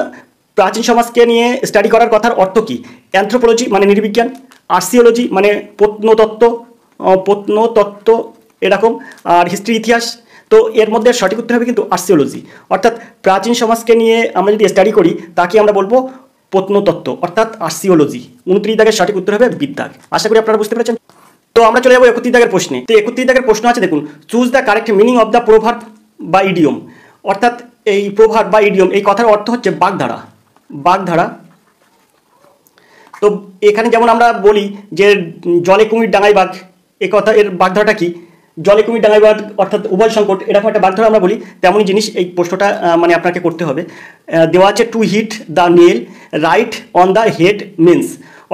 প্রাচীন সমাজকে নিয়ে স্টাডি করার কথার অর্থ কি, অ্যানথ্রোপোলজি মানে নৃবিজ্ঞান, আর্সিওলজি মানে প্রত্নতত্ত্ব, প্রত্নতত্ত্ব এরকম, আর হিস্ট্রি ইতিহাস। তো এর মধ্যে সঠিক উত্তর হবে কিন্তু আর্সিওলজি, অর্থাৎ প্রাচীন সমাজকে নিয়ে আমরা যদি স্টাডি করি তাকে আমরা বলবো প্রত্নতত্ত্ব অর্থাৎ আর্সিওলজি। 29 দাগের সঠিক উত্তর হবে বিদ্যাগ। আশা করি আপনারা বুঝতে পেরেছেন। তো আমরা চলে যাবো 31 দাগের প্রশ্নে। তো 31 দাগের প্রশ্ন আছে দেখুন, choose the correct meaning of the proverb বা ইডিয়ম। অর্থাৎ এই প্রোভার্ব বা ইডিয়ম এই কথার অর্থ হচ্ছে বাগধারা, বাগধারা। তো এখানে যেমন আমরা বলি যে জলে কুমির ডাঙায় বাঘ, এ কথা এর বাগধারাটা কি, জলে কুমির ডাঙায় বাঘ অর্থাৎ উভয় সংকট, এরকম একটা বাগধারা আমরা বলি, তেমনই জিনিস এই প্রশ্নটা মানে আপনাকে করতে হবে। দেওয়া আছে to hit the nail right on the head means,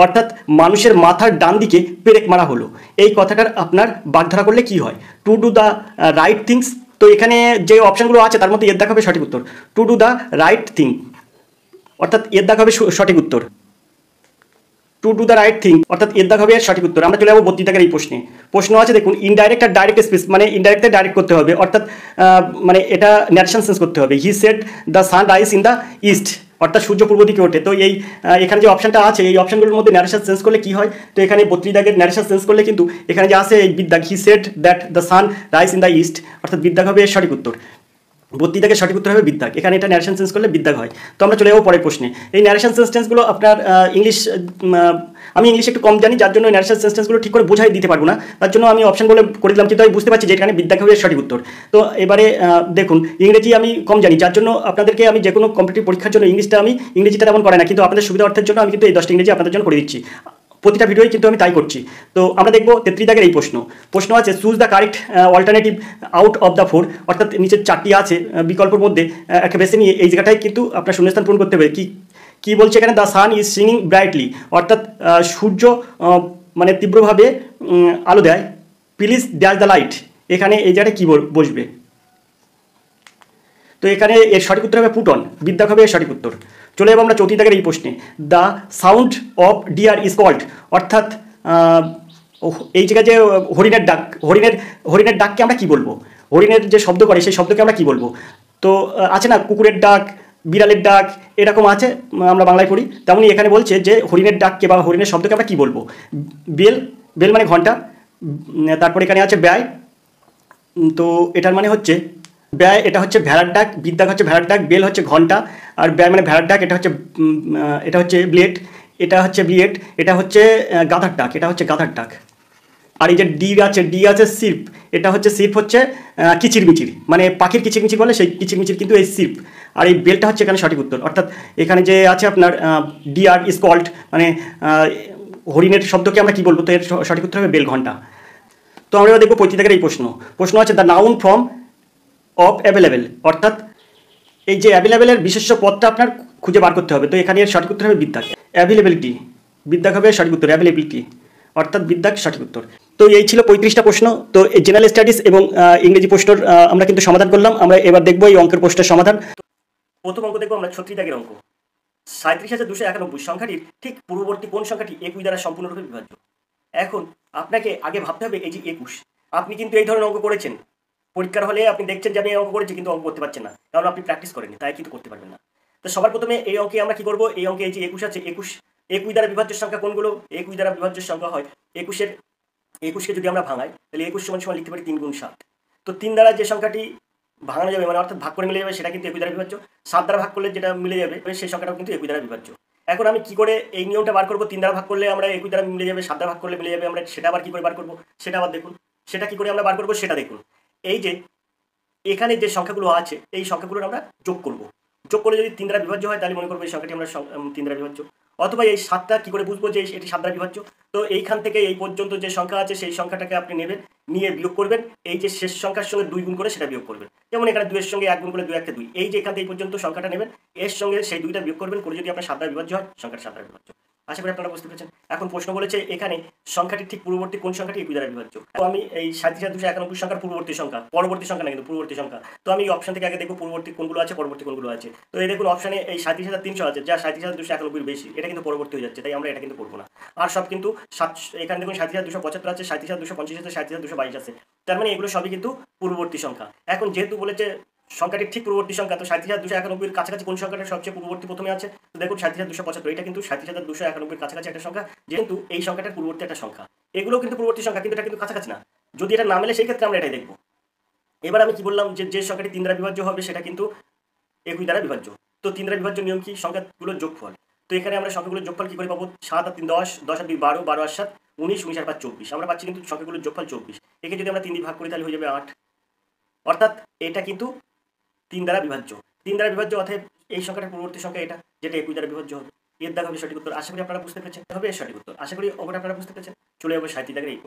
অর্থাৎ মানুষের মাথার ডান দিকে পেরেক মারা হলো, এই কথাটার আপনার বাগধারা করলে কি হয়, to do the right things. তো এখানে যে অপশানগুলো আছে তার মধ্যে এর দাগ হবে সঠিক উত্তর, to do the right thing, অর্থাৎ এর দাগ হবে সঠিক উত্তর, to do the right thing, অর্থাৎ এর দাগ হবে সঠিক উত্তর। আমরা চলে যাবো 32 দাগের এই প্রশ্নে। প্রশ্ন আছে দেখুন, ইনডাইরেক্ট আর ডাইরেক্ট স্পিচ, মানে ইনডাইরেক্টে ডাইরেক্ট করতে হবে, অর্থাৎ মানে এটা ন্যারেশন সেন্স করতে হবে। He said the sun rise in the east, অর্থাৎ সূর্য পূর্ব দিকে ওঠে। তো এই এখানে যে অপশনটা আছে এই অপশনগুলোর মধ্যে ন্যারেশন সেন্স করলে কি হয়, তো এখানে 32 দাগের ন্যারেশন সেন্স করলে কিন্তু এখানে যে আছে এই বিদ্যাগ, he said that the sun rise in the east, অর্থাৎ বিদ্যাগ হবে সঠিক উত্তর। 32 দাগের সঠিক উত্তর হবে বিদ্যাগ, এখানে এটা ন্যারেশন সেন্স করলে বিদ্যাগ হয়। তো আমরা চলে যাবো পরের প্রশ্নে। এই ন্যারেশন সেন্সগুলো আপনার ইংলিশ, আমি ইংলিশ একটু কম জানি যার জন্য ন্যারেশন সেন্সগুলো ঠিক করে বোঝাই দিতে পারবো না, তার জন্য আমি অপশন বলে করে দিলাম, কিন্তু আমি বুঝতে পারছি যে এখানে বিদ্যাগ হবে সঠিক উত্তর। তো এবারে দেখুন, ইংরেজি আমি কম জানি যার জন্য আপনাদেরকে আমি যে কোনো কম্পিটিটিভ পরীক্ষার জন্য ইংরেজিটা তেমন করে না, কিন্তু আপনাদের সুবিধা অর্থের জন্য আমি কিন্তু এই 10টা ইংরেজি আপনাদের জন্য করে দিচ্ছি, প্রতিটা ভিডিওই কিন্তু আমি তাই করছি। তো আমরা দেখবো 33 দাগের এই প্রশ্ন আছে, choose the correct alternative out of the 4, অর্থাৎ নিচের 4টি আছে বিকল্পের মধ্যে একটা বেছে নিয়ে এই জায়গাটায় কিন্তু আপনার শূন্যস্থান পূরণ করতে হবে। কি বলছে এখানে, দ্য সান ইজ শিনিং ব্রাইটলি, অর্থাৎ সূর্য মানে তীব্রভাবে আলো দেয়, প্লিজ ড্যাশ দ্য লাইট, এখানে এই জায়গাটায় কী বসবে, তো এখানে এর সঠিক উত্তর হবে পুট অন, বিদ্যাগ হবে এর সঠিক উত্তর। চলে যাবো আমরা 34 দাগের এই প্রশ্নে। The sound of deer is called, অর্থাৎ ও এই জায়গায় যে হরিণের ডাক, হরিণের ডাককে আমরা কি বলবো? হরিণের যে শব্দ করে সেই শব্দকে আমরা কি বলবো? তো আছে না কুকুরের ডাক, বিড়ালের ডাক, এরকম আছে, আমরা বাংলায় পড়ি। তেমনি এখানে বলছে যে হরিণের ডাককে বা হরিণের শব্দকে আমরা কি বলবো? বেল, বেল মানে ঘন্টা। তারপরে এখানে আছে ব্যয়, তো এটার মানে হচ্ছে ব্যয়, এটা হচ্ছে ভেড়ার ডাক, বিদ্যাক হচ্ছে ভেড়ার ডাক, বেল হচ্ছে ঘন্টা, আর ব্যয় মানে ভেড়ার ডাক, এটা হচ্ছে ব্লেড, এটা হচ্ছে ব্লেড, এটা হচ্ছে গাধার ডাক, এটা হচ্ছে গাধার ডাক। আর এই যে ডি আছে সির্প, এটা হচ্ছে সির্প হচ্ছে কিচিরমিচির, মানে পাখির কিচিরমিচির বলে সেই কিচিরমিচির কিন্তু এই সির্প। আর এই বেলটা হচ্ছে এখানে সঠিক উত্তর, অর্থাৎ এখানে যে আছে আপনার ডিয়ার ইজ কল্ড, মানে হরিণের শব্দকে আমরা কি বলবো? তো এর সঠিক উত্তর হবে বেল ঘন্টা। তো আমরা এবার দেখবো 35 দাগের এই প্রশ্ন আছে the noun form of available, অর্থাৎ এই যে অ্যাভেলেবেলের বিশেষ্য পদটা আপনার খুঁজে বার করতে হবে। তো এখানে এর সঠিক উত্তর হবে বিদ্যাক, অ্যাভেলেবিলিটি, বিদ্যাক হবে সঠিক উত্তর, অ্যাভেলেবিলিটি অর্থাৎ বিদ্যাক সঠিক উত্তর। তো এই ছিল 35টা প্রশ্ন। তো এই জেনারেল স্টাডিজ এবং ইংরেজি প্রশ্নের আমরা কিন্তু সমাধান করলাম। আমরা এবার দেখবো এই অঙ্কের প্রশ্নের সমাধান। প্রথম অঙ্ক দেখবো আমরা 36 দাগের অঙ্ক। 37,291 সংখ্যাটির ঠিক পূর্ববর্তী কোন সংখ্যাটি 21 দ্বারা সম্পূর্ণরূপে বিভাজ্য? এখন আপনাকে আগে ভাবতে হবে এই যে 21, আপনি কিন্তু এই ধরনের অঙ্ক করেছেন পরীক্ষার হলে, আপনি দেখছেন যে আমি এই অঙ্ক করেছি কিন্তু অঙ্ক করতে পারছেন না, কারণ আপনি প্র্যাকটিস করেননি, তাই কিন্তু করতে পারবেন না। তো সবার প্রথমে এই অঙ্কে আমরা কি করবো? এই অঙ্কে এই যে 21 আছে, 21 দ্বারা বিভাজ্য সংখ্যা কোনগুলো? 21 দ্বারা বিভাজ্য সংখ্যা হয় 21কে যদি আমরা ভাঙাই তাহলে 21 সমান লিখতে পারি 3 গুণ 7। তো 3 দ্বারা যে সংখ্যাটি ভাঙানো যাবে, মানে অর্থাৎ ভাগ করে মিলে যাবে, সেটা কিন্তু 21 দ্বারা বিভাজ্য। 7 দ্বারা ভাগ করলে যেটা মিলে যাবে সেই সংখ্যাটাও কিন্তু 21 দ্বারা বিভাজ্য। এখন আমি কি করে এই নিয়মটা বার করবো? 3 দ্বারা ভাগ করলে আমরা 21 দ্বারা মিলে যাবে, 7 দ্বারা ভাগ করলে মিলে যাবে, আমরা সেটা আবার কি করে বার করবো সেটা আবার দেখুন। সেটা কি করে আমরা বার করবো সেটা দেখুন। এই যে এখানে যে সংখ্যাগুলো আছে এই সংখ্যাগুলোর আমরা যোগ করব। যোগ করলে যদি 3 দ্বারা বিভাজ্য হয় তাহলে মনে করবো এই সংখ্যাটি আমরা 3 দ্বারা বিভাজ্য। অথবা এই 7টা কি করে বুঝবো যে এটি 7 দ্বারা বিভাজ্য? তো এইখান থেকে এই পর্যন্ত যে সংখ্যা আছে সেই সংখ্যাটাকে আপনি নেবেন, নিয়ে বিয়োগ করবেন, এই যে শেষ সংখ্যার সঙ্গে 2 গুণ করে সেটা বিয়োগ করবেন। যেমন এখানে 2 এর সঙ্গে 1 গুণ করলে 2 1 2, এই যে এখান থেকে এই পর্যন্ত সংখ্যাটা নেবেন, এর সঙ্গে সেই 2টা বিয়োগ করবেন, করে যদি আপনার 7 দ্বারা বিভাজ্য হয় সংখ্যাটা 7 দ্বারা বিভাজ্য। আশা করি আপনারা বুঝতে পেরেছেন। এখন প্রশ্ন বলেছে এখানে সংখ্যাটি ঠিক পূর্ববর্তী কোন সংখ্যাটি 21 দ্বারা বিভাজ্য? তো আমি এই 37,291 সংখ্যার পূর্ববর্তী সংখ্যা, পরবর্তী সংখ্যা না কিন্তু পূর্ববর্তী সংখ্যা। তো আমি এই অপশন থেকে আগে দেখব পূর্ববর্তী কোনগুলো আছে, পরবর্তী কোনগুলো আছে। তো এই দেখুন অপশনে এই 37,300 আছে, যা 37,291 বেশি, এটা কিন্তু পরবর্তী হয়ে যাচ্ছে, তাই আমরা এটা কিন্তু করবো না। আর সব কিন্তু এখানে দেখুন 37,275 আছে, 37,225 আছে, 37,222 আছে, তার মানে এগুলো সবই কিন্তু পূর্ববর্তী সংখ্যা। এখন যেহেতু বলেছে সংখ্যাটি ঠিক পূর্ববর্তী সংখ্যা, তো 37,291 কাছাকাছি কোন সংখ্যাটা সবচেয়ে পূর্ববর্তী প্রথমে আছে? তো দেখুন 37,275, এটা কিন্তু 37,291 কাছাকাছি একটা সংখ্যা, যেহেতু এই সংখ্যাটার পূর্ববর্তী একটা সংখ্যা। এগুলো কিন্তু পূর্ববর্তী সংখ্যা, কিন্তু এটা কিন্তু কাছাকাছি না। যদি এটা না মেলে সেই ক্ষেত্রে আমরা এটাই দেখবো। এবার আমি কি বললাম যে সংখ্যাটি 3 দ্বারা বিভাজ্য হবে সেটা কিন্তু 21 দ্বারা বিভাজ্য। তো 3 দ্বারা বিভাজ্য নিয়ম কি? সংখ্যাগুলোর যোগফল। তো এখানে আমরা সংখ্যাগুলোর যোগফল কি করে পাবো? 7 আর 3 10, 10 আর 2 12, 12 আর 7 19, 19 আর 5 24, আমরা পাচ্ছি কিন্তু সংখ্যাগুলোর যোগফল 24। একে যদি আমরা 3 দিয়ে ভাগ করি তাহলে হয়ে যাবে 8, অর্থাৎ এটা কিন্তু 3 দ্বারা বিভাজ্য। 3 দ্বারা বিভাজ্য অতএব এই সংখ্যাটার পূর্ববর্তী সংখ্যা এটা, যেটা 21 দ্বারা বিভাজ্য হবে। এর দাগ হবে সঠিক উত্তর। আশা করি আপনারা বুঝতে পেরেছেন, হবে এর সঠিক উত্তর। আশা করি অঙ্কটা আপনারা বুঝতে পেরেছেন। চলে যাবো 37 দাগের এই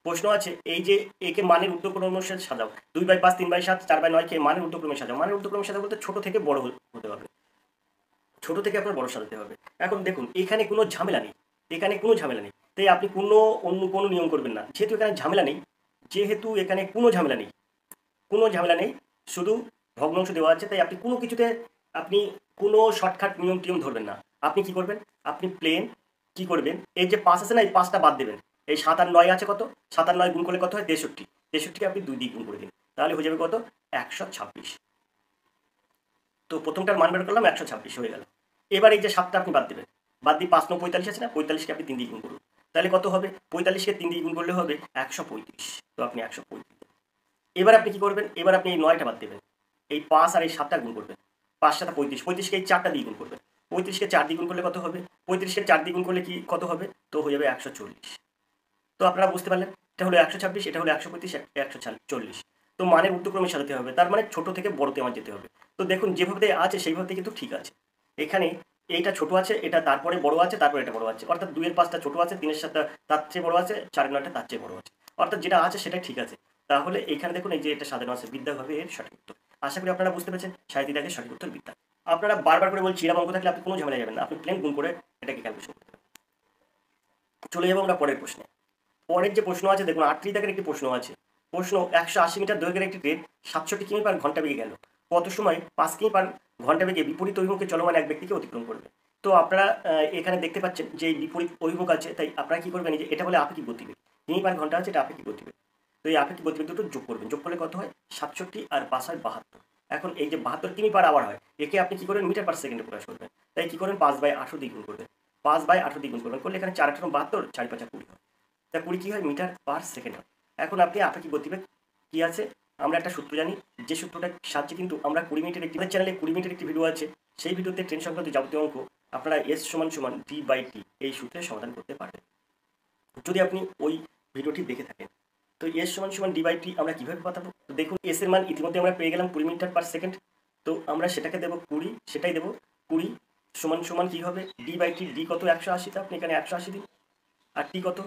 প্রশ্ন আছে এই যে একে মানের ঊর্ধ্বক্রম অনুসারে সাজাও। 2/5, 3/7, 4/9 কে মানের ঊর্ধ্বক্রমে সাজাও। মানের ঊর্ধ্বক্রমে সাজাও বলতে ছোট থেকে বড় হতে হবে, ছোট থেকে আপনার বড় সাজাতে হবে। এখন দেখুন এখানে কোনো ঝামেলা নেই, এখানে কোনো ঝামেলা নেই, তাই আপনি অন্য কোনো নিয়ম করবেন না। যেহেতু এখানে ঝামেলা নেই, কোনো ঝামেলা নেই, শুধু ভগ্নাংশ দেওয়া আছে, তাই আপনি কোনো কিছুতে আপনি কোনো শর্টকাট নিয়ম ধরবেন না। আপনি কি করবেন? আপনি প্লেন কি করবেন, এই যে 5 আছে না, এই 5টা বাদ দেবেন। এই 7 আর 9 আছে, কত? 7 আর 9 গুণ করলে কত হয়? 63। 63কে আপনি 2 দিয়ে গুণ করে দিন, তাহলে হয়ে যাবে কত? 126। তো প্রথমটার মান বের করলাম, 126 হয়ে গেল। এবার এই যে 7টা আপনি বাদ দেবেন, বাদ দিয়ে 5 9 45 আছে না, 45কে আপনি 3 দিয়ে গুণ করুন, তাহলে কত হবে? 45কে 3 দিয়ে গুণ করলে হবে 135। তো আপনি 135। এবার আপনি কি করবেন? এবার আপনি এই 9টা বাদ দেবেন, এই 5 আর এই 7টা গুণ করবেন, 5 7 35, 35কে এই 4টা দিয়ে গুণ করবেন, 35কে 4 দিয়ে গুণ করলে কত হবে? 35কে 4 দিয়ে গুণ করলে কি কত হবে? তো হয়ে যাবে 140। তো আপনারা বুঝতে পারলেন, এটা হলো 126, এটা হলো 135, 140। তো মানের ঊর্ধ্বক্রমে সাজাতে হবে, তার মানে ছোট থেকে বড়তে আমার যেতে হবে। তো দেখুন যেভাবে আছে সেইভাবে কিন্তু ঠিক আছে। এখানে এইটা ছোট আছে, এটা তারপরে বড় আছে, তারপরে এটা বড় আছে, অর্থাৎ 2 এর 5টা ছোট আছে, 3 এর 7টা তার চেয়ে বড় আছে, 4 এর 9টা তার চেয়ে বড় আছে, অর্থাৎ যেটা আছে সেটা ঠিক আছে। তাহলে এখানে দেখুন এই যে এটা সাজানো আছে, বিদ্যা হবে এর সঠিক উত্তর। আশা করি আপনারা বুঝতে পেরেছেন, 37 দাগের সঠিক উত্তর বিদ্যা। আপনারা বারবার করে বলছি এরকম অঙ্ক থাকলে আপনি কোনো ঝামেলা যাবেন না, আপনি প্লেন গুণ করে এটাকে ক্যালকুলেশন করতে পারেন। চলে যাবো আমরা পরের প্রশ্নে। পরের যে প্রশ্ন আছে দেখুন 38 দাগের একটি প্রশ্ন আছে। প্রশ্ন 180 মিটার দৈর্ঘ্যের একটি ট্রেন 67 কিমি পার ঘন্টা বেগে গেল, কত সময় 5 কিমি পার ঘন্টা বেগে বিপরীত অভিমুখে চলমান এক ব্যক্তিকে অতিক্রম করবে? তো আপনারা এখানে দেখতে পাচ্ছেন যে বিপরীত অভিমুখ আছে, তাই আপনারা কি করবেন, যে এটা বলে আপেক্ষিক গতিবেগ। কিমি পার ঘন্টা আছে, এটা আপেক্ষিক গতিবেগ। তো এই আপেক্ষিক গতিবেগ দুটো যোগ করবেন, যোগ করলে কত হয় 67 আর 5 হয় 72। এখন এই যে 72 কিমি পার আওয়ার হয়, একে আপনি কি করবেন মিটার পার সেকেন্ডে প্রকাশ করবেন। তাই কি করবেন 5/18 দ্বিগুণ করবেন, 5/18 দ্বিগুণ করবেন, করলে এখানে 4 8 72, 4 5 20 হয়। তা 20 কি হয় মিটার পার সেকেন্ড হয়। এখন আপনি আপেক্ষিক গতিবেগ কি আছে, আমরা একটা সূত্র জানি, যে সূত্রটার সাহায্যে কিন্তু আমরা 20 মিনিটের একটি চ্যানেলে 20 মিনিটের একটি ভিডিও আছে, সেই ভিডিওতে ট্রেন সংক্রান্ত যাবতীয় অঙ্ক আপনারা এস সমান সমান ডি/টি এই সূত্রে সমাধান করতে পারবেন যদি আপনি ওই ভিডিওটি দেখে থাকেন। তো এস সমান সমান ডি/টি আমরা কীভাবে পাঠাবো? তো দেখুন এস এর মান ইতিমধ্যে আমরা পেয়ে গেলাম 20 মিটার পার সেকেন্ড। তো আমরা সেটাকে দেবো 20, সেটাই দেবো 20 সমান সমান কী হবে ডি/টি। ডি কত 180, তা আপনি এখানে 180 দিন। আর টি কত,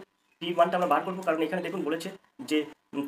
টির মানটা আমরা বার করবো, কারণ এখানে দেখুন বলেছে যে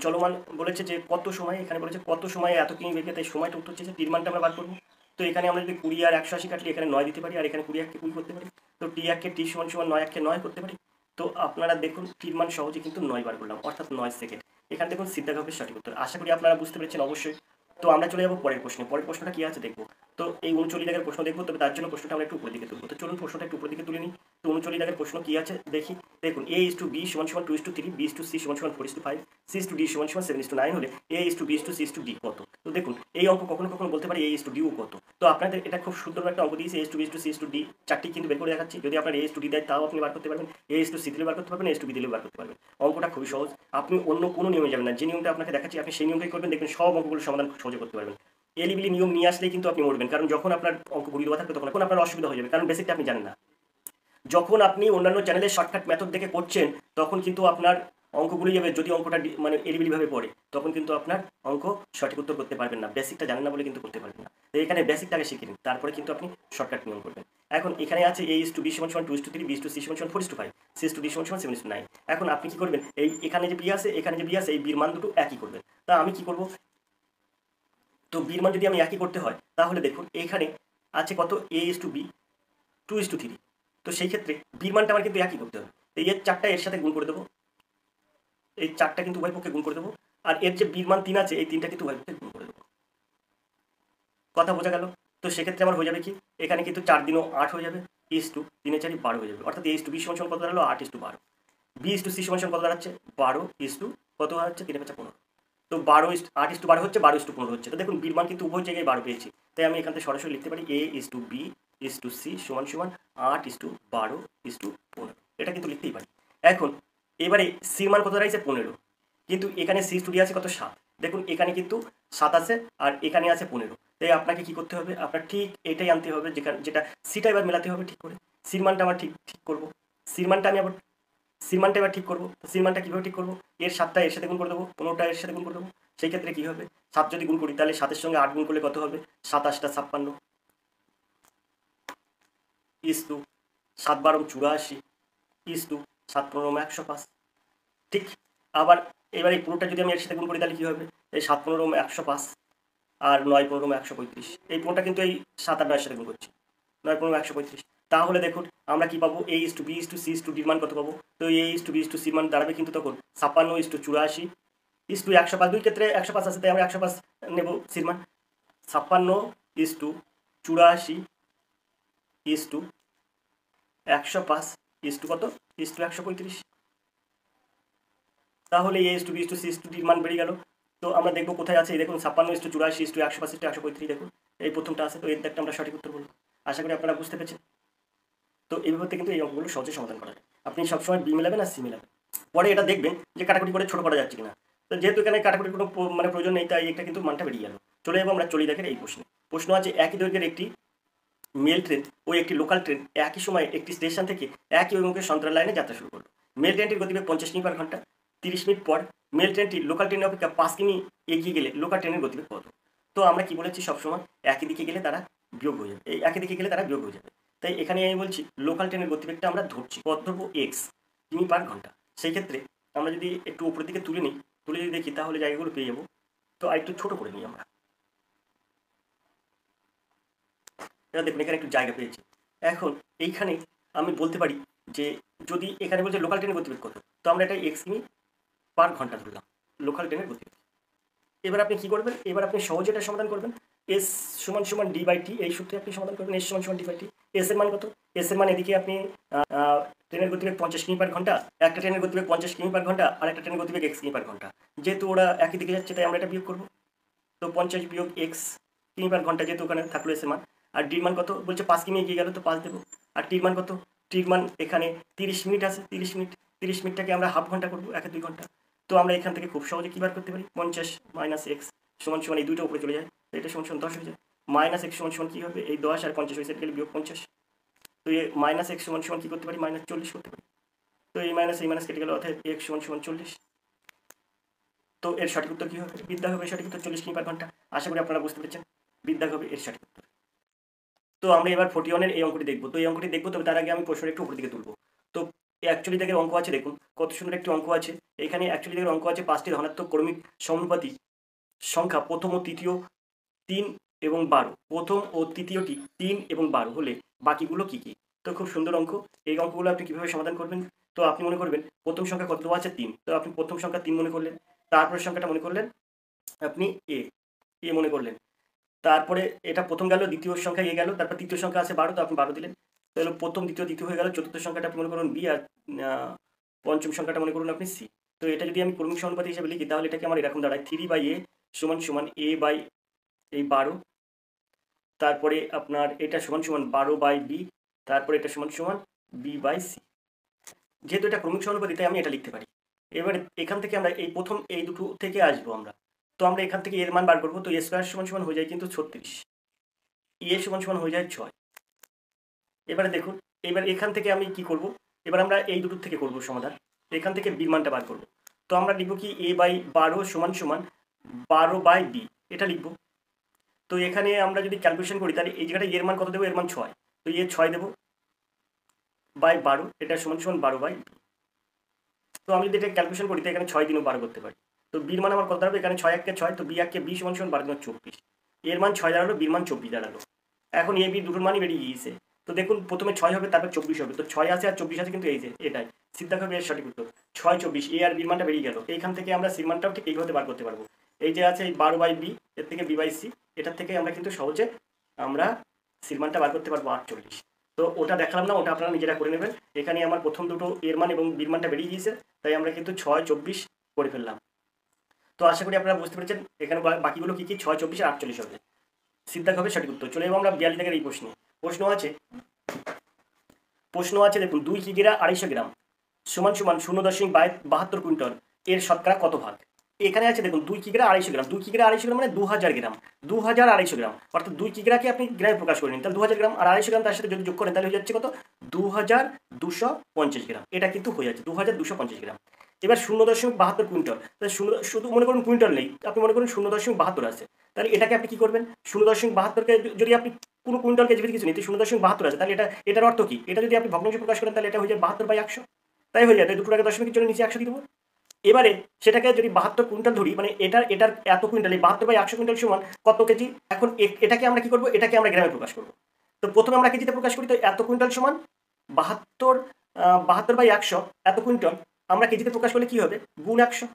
চলমান, বলেছে যে কত সময়, এখানে বলেছে কত সময়ে এত কিমি বেগে, তাই সময়টা উত্তর চেয়েছে, টির মানটা আমরা বার করবো। তো এখানে আমরা যদি 20 আর 180 কাটলে এখানে 9 দিতে পারি, আর এখানে 20 1 কে 20 করতে পারি। তো টি 1 কে টি সমান সমান 9 1 কে 9 করতে পারি। তো আপনারা দেখুন টির মান সহজে কিন্তু 9 বার করলাম, অর্থাৎ 9 সেকেন্ড। এখানে দেখুন সিদ্ধাগবের সঠিক উত্তর। আশা করি আপনারা বুঝতে পেরেছেন অবশ্যই। তো আমরা চলে যাবো পরের প্রশ্নে। পরের প্রশ্নটা কি আছে দেখবো। তো এই 39 দাগের প্রশ্ন দেখবো, তবে তার জন্য প্রশ্নটা আমরা একটু উপর দিকে তুলবো। তো চলুন প্রশ্নটা একটু উপর দিকে তুলে নিই। তো 39 দাগের প্রশ্ন কি আছে দেখি। দেখুন a/b সমান সমান 2:3, b/c সমান সমান 4:5, c/d সমান সমান 7:9 হলে a/b c/d কত? তো দেখুন এই অঙ্ক কখনো কখনো বলতে পারি a/d ও কত। তো আপনাদের এটা খুব সুন্দর একটা অঙ্ক দিয়েছে, a/b c/d চারটি কিন্তু বের করে দেখাচ্ছি। যদি আপনার a/d দেয় তাও আপনি বার করতে পারবেন, a/c দিলে বার করতে পারবেন, a/b দিলেও বার করতে পারবেন। অঙ্কটা খুবই সহজ, আপনি অন্য কোনো নিয়মে যাবেন না, যে নিয়মটা আপনাকে দেখাচ্ছি আপনি সেই নিয়মটাই করবেন, দেখবেন সব অঙ্কগুলো সমাধান খুব সহজে করতে পারবেন। এলিবিলি নিয়ম নিয়ে আসলেই কিন্তু আপনি মরবেন, কারণ যখন আপনার অঙ্ক ঘুরিয়ে দেওয়া থাকবে তখন আপনার অসুবিধা হয়ে যাবে, কারণ বেসিকটা আপনি জানেন না। যখন আপনি অন্যান্য চ্যানেলের শর্টকাট মেথড দেখে করছেন তখন কিন্তু আপনার অঙ্ক ঘুরে যাবে। যদি অঙ্কটা মানে এলিবিলিভাবে পড়ে তখন কিন্তু আপনার অঙ্ক সঠিক উত্তর করতে পারবেন না, বেসিকটা জানেন না বলে কিন্তু করতে পারবেন না। তো এখানে বেসিকটাকে শিখে নিন, তারপরে কিন্তু আপনি শর্টকাট নিয়ম করবেন। এখন এখানে আছে a/b সমান সমান 2:3, b/c সমান সমান 4:5, c/d সমান সমান 7:9। এখন আপনি কি করবেন, এই এখানে যে b আছে, এখানে যে b আছে, এই বির মান দুটো একই করবেন। তা আমি কি করব, তো বির মান যদি আমি একই করতে হয় তাহলে দেখুন এখানে আছে কত a/b 2:3। তো সেই ক্ষেত্রে বির মানটা আমার কিন্তু একই করতে হবে। এই এর 4টা এর সাথে গুণ করে দেবো, এই 4টা কিন্তু উভয় পক্ষে গুণ করে দেবো। আর এর যে বির মান 3 আছে, এই 3টা কিন্তু উভয় পক্ষে গুণ করে দেবো। কথা বোঝা গেল? তো সেক্ষেত্রে আমার হয়ে যাবে কি, এখানে কিন্তু 4 দিনও 8 হয়ে যাবে, ইস টু 3 4 12 হয়ে যাবে, অর্থাৎ a/b সমান সমান কত দাঁড়ালো 8:12, b/c সমান সমান কত দাঁড়াচ্ছে 12 কত হচ্ছে 3 5 15। তো 8:12 হচ্ছে, 12:15 হচ্ছে। তো দেখুন বির মান কিন্তু উভয় জায়গায় 12 পেয়েছি, তাই আমি এখান থেকে সরাসরি লিখতে পারি a/b/c সমান সমান 8:12:15। এটা কিন্তু লিখতেই পারি। এখন এবারে সির মান কত দাঁড়িয়েছে 15, কিন্তু এখানে c/d আছে কত 7। দেখুন এখানে কিন্তু 7 আছে আর এখানে আছে 15। তাই আপনাকে কি করতে হবে, আপনার ঠিক এটাই আনতে হবে, যেটা সিটা এবার মেলাতে হবে ঠিক করে। সির মানটা আমার ঠিক ঠিক করবো, সির মানটা আমি আবার সির মানটা এবার ঠিক করবো। সির মানটা কীভাবে ঠিক করবো, এর 7টা এর সাথে গুণ করে দেবো, 15টা এর সাথে গুণ করে দেবো। সেই ক্ষেত্রে কী হবে, 7 যদি গুণ করি তাহলে 7-এর সঙ্গে 8 গুণ করলে কত হবে 7 8 56 ইস টু 7 12 84 ইস টু 7 15 105। ঠিক, আবার এবার এই পুরোটা যদি আমি এর সাথে গুণ করি তাহলে কী হবে, এই 7 15 105 আর 9 15 135। এই পুরোটা কিন্তু এই 7 আর 9-এর সাথে গুণ করছি, 9 15 135। তাহলে দেখুন আমরা কি পাবো, a/b/c/d মান কত পাবো। তো a/b/c মান দাঁড়াবে কিন্তু তখন 56:84 105। দুই ক্ষেত্রে 105 আছে, তাই আমরা 105 নেব সির মান। 56:84 105 কত 135। তাহলে a/b/c/d মান বেরিয়ে গেল। তো আমরা দেখবো কোথায় আছে, এই দেখুন 56:84 105 135। দেখুন এই প্রথমটা আছে, তো এর একটা আমরা সঠিক উত্তর বলবো। আশা করি আপনারা বুঝতে পেরেছেন। তো এইভাবে কিন্তু এই অঙ্কগুলো সহজে সমাধান করা যায়। আপনি সবসময় বি মেলাবেন আর সি মেলাবেন, পরে এটা দেখবেন যে কাটাকুটি করে ছোটো করা যাচ্ছে কিনা। তো যেহেতু এখানে কাটাকুটির কোনো মানে প্রয়োজন নেই, তাই একটা কিন্তু মানটা বেরিয়ে গেল। চলে যাবো আমরা চলি দেখেন এই প্রশ্নে। প্রশ্ন আছে একই দৈর্ঘ্যের একটি মেল ট্রেন ও একটি লোকাল ট্রেন একই সময়ে একটি স্টেশন থেকে একই অভিমুখে সন্ত্রাল লাইনে যাত্রা শুরু করলো। মেল ট্রেনটির গতিবেগ 50 কিমি পার ঘন্টা। 30 মিনিট পর মেল ট্রেনটি লোকাল ট্রেনের অপেক্ষা 5 কিমি এগিয়ে গেলে লোকাল ট্রেনের গতিবেগ কত? তো আমরা কি বলেছি সবসময় একই দিকে গেলে তারা বিয়োগ হয়ে যাবে, এই একই দিকে গেলে তারা বিয়োগ হয়ে যাবে। তাই এখানে আমি বলছি লোকাল ট্রেনের গতিবেগটা আমরা ধরছি, কত ধরবো এক্স কিমি পার ঘন্টা। সেই ক্ষেত্রে আমরা যদি একটু উপরের দিকে তুলে নিই, তুলে যদি দেখি তাহলে জায়গাগুলো পেয়ে যাবো। তো আর একটু ছোটো করে নিই আমরা, এটা দেখুন এখানে একটু জায়গা পেয়েছি। এখন এইখানে আমি বলতে পারি যে যদি এখানে বলছে লোকাল ট্রেনের গতিবেগ কত, তো আমরা এটা এক্স কিমি পার ঘন্টা ধরলাম লোকাল ট্রেনের গতিবেগ। এবার আপনি কী করবেন, এবার আপনি সহজে এটা সমাধান করবেন। এস সমান সমান ডি বাই টি, এই সূত্রে আপনি সমাধান করবেন। এস সমান সমান ডি বাই টি। এস এর মান কত? এস এর মান এদিকে আপনি ট্রেনের গতিবেগ 50 কিমি পার ঘন্টা, একটা ট্রেনের গতিবেগ 50 কিমি পার ঘন্টা আর একটা ট্রেনের গতিবেগ x কিমি পার ঘন্টা, যেহেতু ওরা একই দিকে যাচ্ছে তাই আমরা এটা বিয়োগ করবো। তো 50 বিয়োগ x কিমি পার ঘন্টা, যেহেতু ওখানে থাকলো এস এর মান। আর ডির মান কত বলছে? 5 কিমি এগিয়ে গেল তো 5 দেবো। আর টির মান কত? টির মান এখানে 30 মিনিট আছে, 30 মিনিটটাকে আমরা হাফ ঘন্টা করবো, 1-2 ঘন্টা। তো আমরা এখান থেকে খুব সহজে কী বার করতে পারি? 50 মাইনাস এক্স সমান সমান এই দুইটা উপরে চলে যায়, তো এটা সমান সমান 10 হয়ে যায়। মাইনাস এক্স সমান সমান কী হবে? এই 10 আর 50 হয়েছে গেলে বিয়োগ 50। তো এই মাইনাস এক্স সমান সমান কী করতে পারি? মাইনাস 40 করতে পারি। তো এই মাইনাস কেটে গেল, অর্থাৎ এক্স সমান সমান 40। তো এর সঠিক উত্তর কী হবে? বিদ্যা হবে সঠিক উত্তর, 40 কিমি পার ঘন্টা। আশা করি আপনারা বুঝতে পেরেছেন, বিদ্যা হবে এর সঠিক উত্তর। তো আমরা এবার 41-এর এই অঙ্কটি দেখবো। তো এই অঙ্কটি দেখবো, তবে তার আগে আমি প্রশ্নটা একটু উপর দিকে তুলবো। তো অ্যাকচুয়ালি দেখে অঙ্ক আছে, দেখুন কত সুন্দর একটি অঙ্ক আছে। এখানে অ্যাকচুয়ালি দেখে অঙ্ক আছে 5টি ধনাত্মক ক্রমিক সমানুপাতিক সংখ্যা প্রথম ও তৃতীয় 3 এবং 12, প্রথম ও তৃতীয়টি 3 এবং 12 হলে বাকিগুলো কী কী? তো খুব সুন্দর অঙ্ক। এই অঙ্কগুলো আপনি কীভাবে সমাধান করবেন? তো আপনি মনে করবেন প্রথম সংখ্যা কত দেওয়া আছে? 3। তো আপনি প্রথম সংখ্যা 3 মনে করলেন, তারপরের সংখ্যাটা মনে করলেন আপনি এ মনে করলেন। তারপরে এটা প্রথম গেল, দ্বিতীয় সংখ্যা এ গেল, তারপর তৃতীয় সংখ্যা আছে 12, তো আপনি 12 দিলেন। তাহলে প্রথম দ্বিতীয় হয়ে গেল। চতুর্থ সংখ্যাটা আপনি মনে করুন বি, আর পঞ্চম সংখ্যাটা মনে করুন আপনি সি। তো এটা যদি আমি ক্রমিক সমানুপাতি হিসেবে লিখি তাহলে এটাকে আমার এরকম দাঁড়ায় 3/a সমান সমান a বাই এই 12, তারপরে আপনার এটা সমান সমান 12/b, তারপরে এটা সমান সমান b/c। যেহেতু এটা ক্রমিক সমানুপাতি তাই আমি এটা লিখতে পারি। এবারে এখান থেকে আমরা এই প্রথম এই দুটো থেকে আসবো আমরা। তো আমরা এখান থেকে এর মান বার করবো। তো এ স্কোয়ার সমান সমান হয়ে যায় কিন্তু 36, এ সমান সমান হয়ে যায় 6। এবারে দেখুন, এবার এখান থেকে আমি কি করব? এবার আমরা এই দুটোর থেকে করব সমাধান। এখান থেকে বির মানটা বার করব। তো আমরা লিখব কি a/12 সমান সমান 12/b, এটা লিখব। তো এখানে আমরা যদি ক্যালকুলেশন করি তাহলে এই জায়গাটা এর মান কত দেবো? এর মান 6, তো 6 দেবো বাই 12, এটা সমান সমান 12/b। তো আমি যদি এটা ক্যালকুলেশন করি তো এখানে 6 দিনও 12 করতে পারি। তো বির মান আমার কত দাঁড়াবে? এখানে 6 1 6, তো বি 1 বি সমান সমান 12 24, এর মান 6 দাঁড়ালো, বির মান 24 দাঁড়ালো। এখন এ বি দুটোর মানই বেরিয়ে গিয়েছে। তো দেখুন প্রথমে 6 হবে, তারপর 24 হবে। তো 6 আছে আর 24 আছে, কিন্তু এই যে এটাই সিদ্ধা হবে এর সঠিক উত্তর। 6 24, এ আর বির মানটা বেরিয়ে গেল। এইখান থেকে আমরা সির মানটাও ঠিক এইভাবে বার করতে পারবো। এই যে আছে এই 12/b, এর থেকে b/c, এটার থেকে আমরা কিন্তু সহজে আমরা সির মানটা বার করতে পারবো 48। তো ওটা দেখালাম না, ওটা আপনারা নিজেরা করে নেবেন। এখানে আমার প্রথম দুটো এর মান এবং বির মানটা বেরিয়ে গিয়েছে, তাই আমরা কিন্তু 6 24 করে ফেললাম। তো আশা করি আপনারা বুঝতে পেরেছেন এখানে বাকিগুলো কি কি 6 24 আর 48 হবে। সিদ্ধা হবে সঠিক উত্তর। চলে যাবো আমরা 42 দাগের এই প্রশ্নে। প্রশ্ন আছে দেখুন, 2 কিগ্রা 250 গ্রাম সমান সমান 0.72 কুইন্টাল এর শতকরা কত ভাগ? এখানে আছে দেখুন 2 কিগ্রা 250 গ্রাম, 2 কিগ্রা 250 গ্রাম মানে 2000 গ্রাম, 2250 গ্রাম, অর্থাৎ 2 কিগ্রাকে আপনি গ্রামে প্রকাশ করে নিন। তাহলে 2000 গ্রাম আর 250 গ্রাম তার সাথে যদি যোগ করেন তাহলে হয়ে যাচ্ছে কত? 2250 গ্রাম। এটা কিন্তু হয়ে যাচ্ছে 2250 গ্রাম। এবার 0.72 কুইন্টাল, তাহলে শুধু মনে করুন কুইন্টাল নেই, আপনি মনে করুন 0.72 আছে। তাহলে এটাকে আপনি কি করবেন? 0.72কে যদি আপনি কোনো কুইন্টালকে যদি কিছু নেই, 0.72 আছে, তাহলে এটার অর্থ কি? এটা যদি আপনি ভগ্নাংশে প্রকাশ করেন তাহলে এটা হয়ে যায় 72/100, তাই হয়ে যায়। তাই দুটোটাকে দশমিকের জন্য নিচে 100 দিয়ে দেবো। এবারে সেটাকে যদি 72 কুইন্টাল ধরি, মানে এটার এত কুইন্টাল, এই 72/100 কুইন্টাল সমান কত কেজি? এখন এটাকে আমরা কি করবো? এটাকে আমরা গ্রামে প্রকাশ করবো। তো প্রথমে আমরা কেজিতে প্রকাশ করি, তো এত কুইন্টাল সমান 72/100, এত কুইন্টাল আমরা কেজিতে প্রকাশ করলে কি হবে? গুণ 100।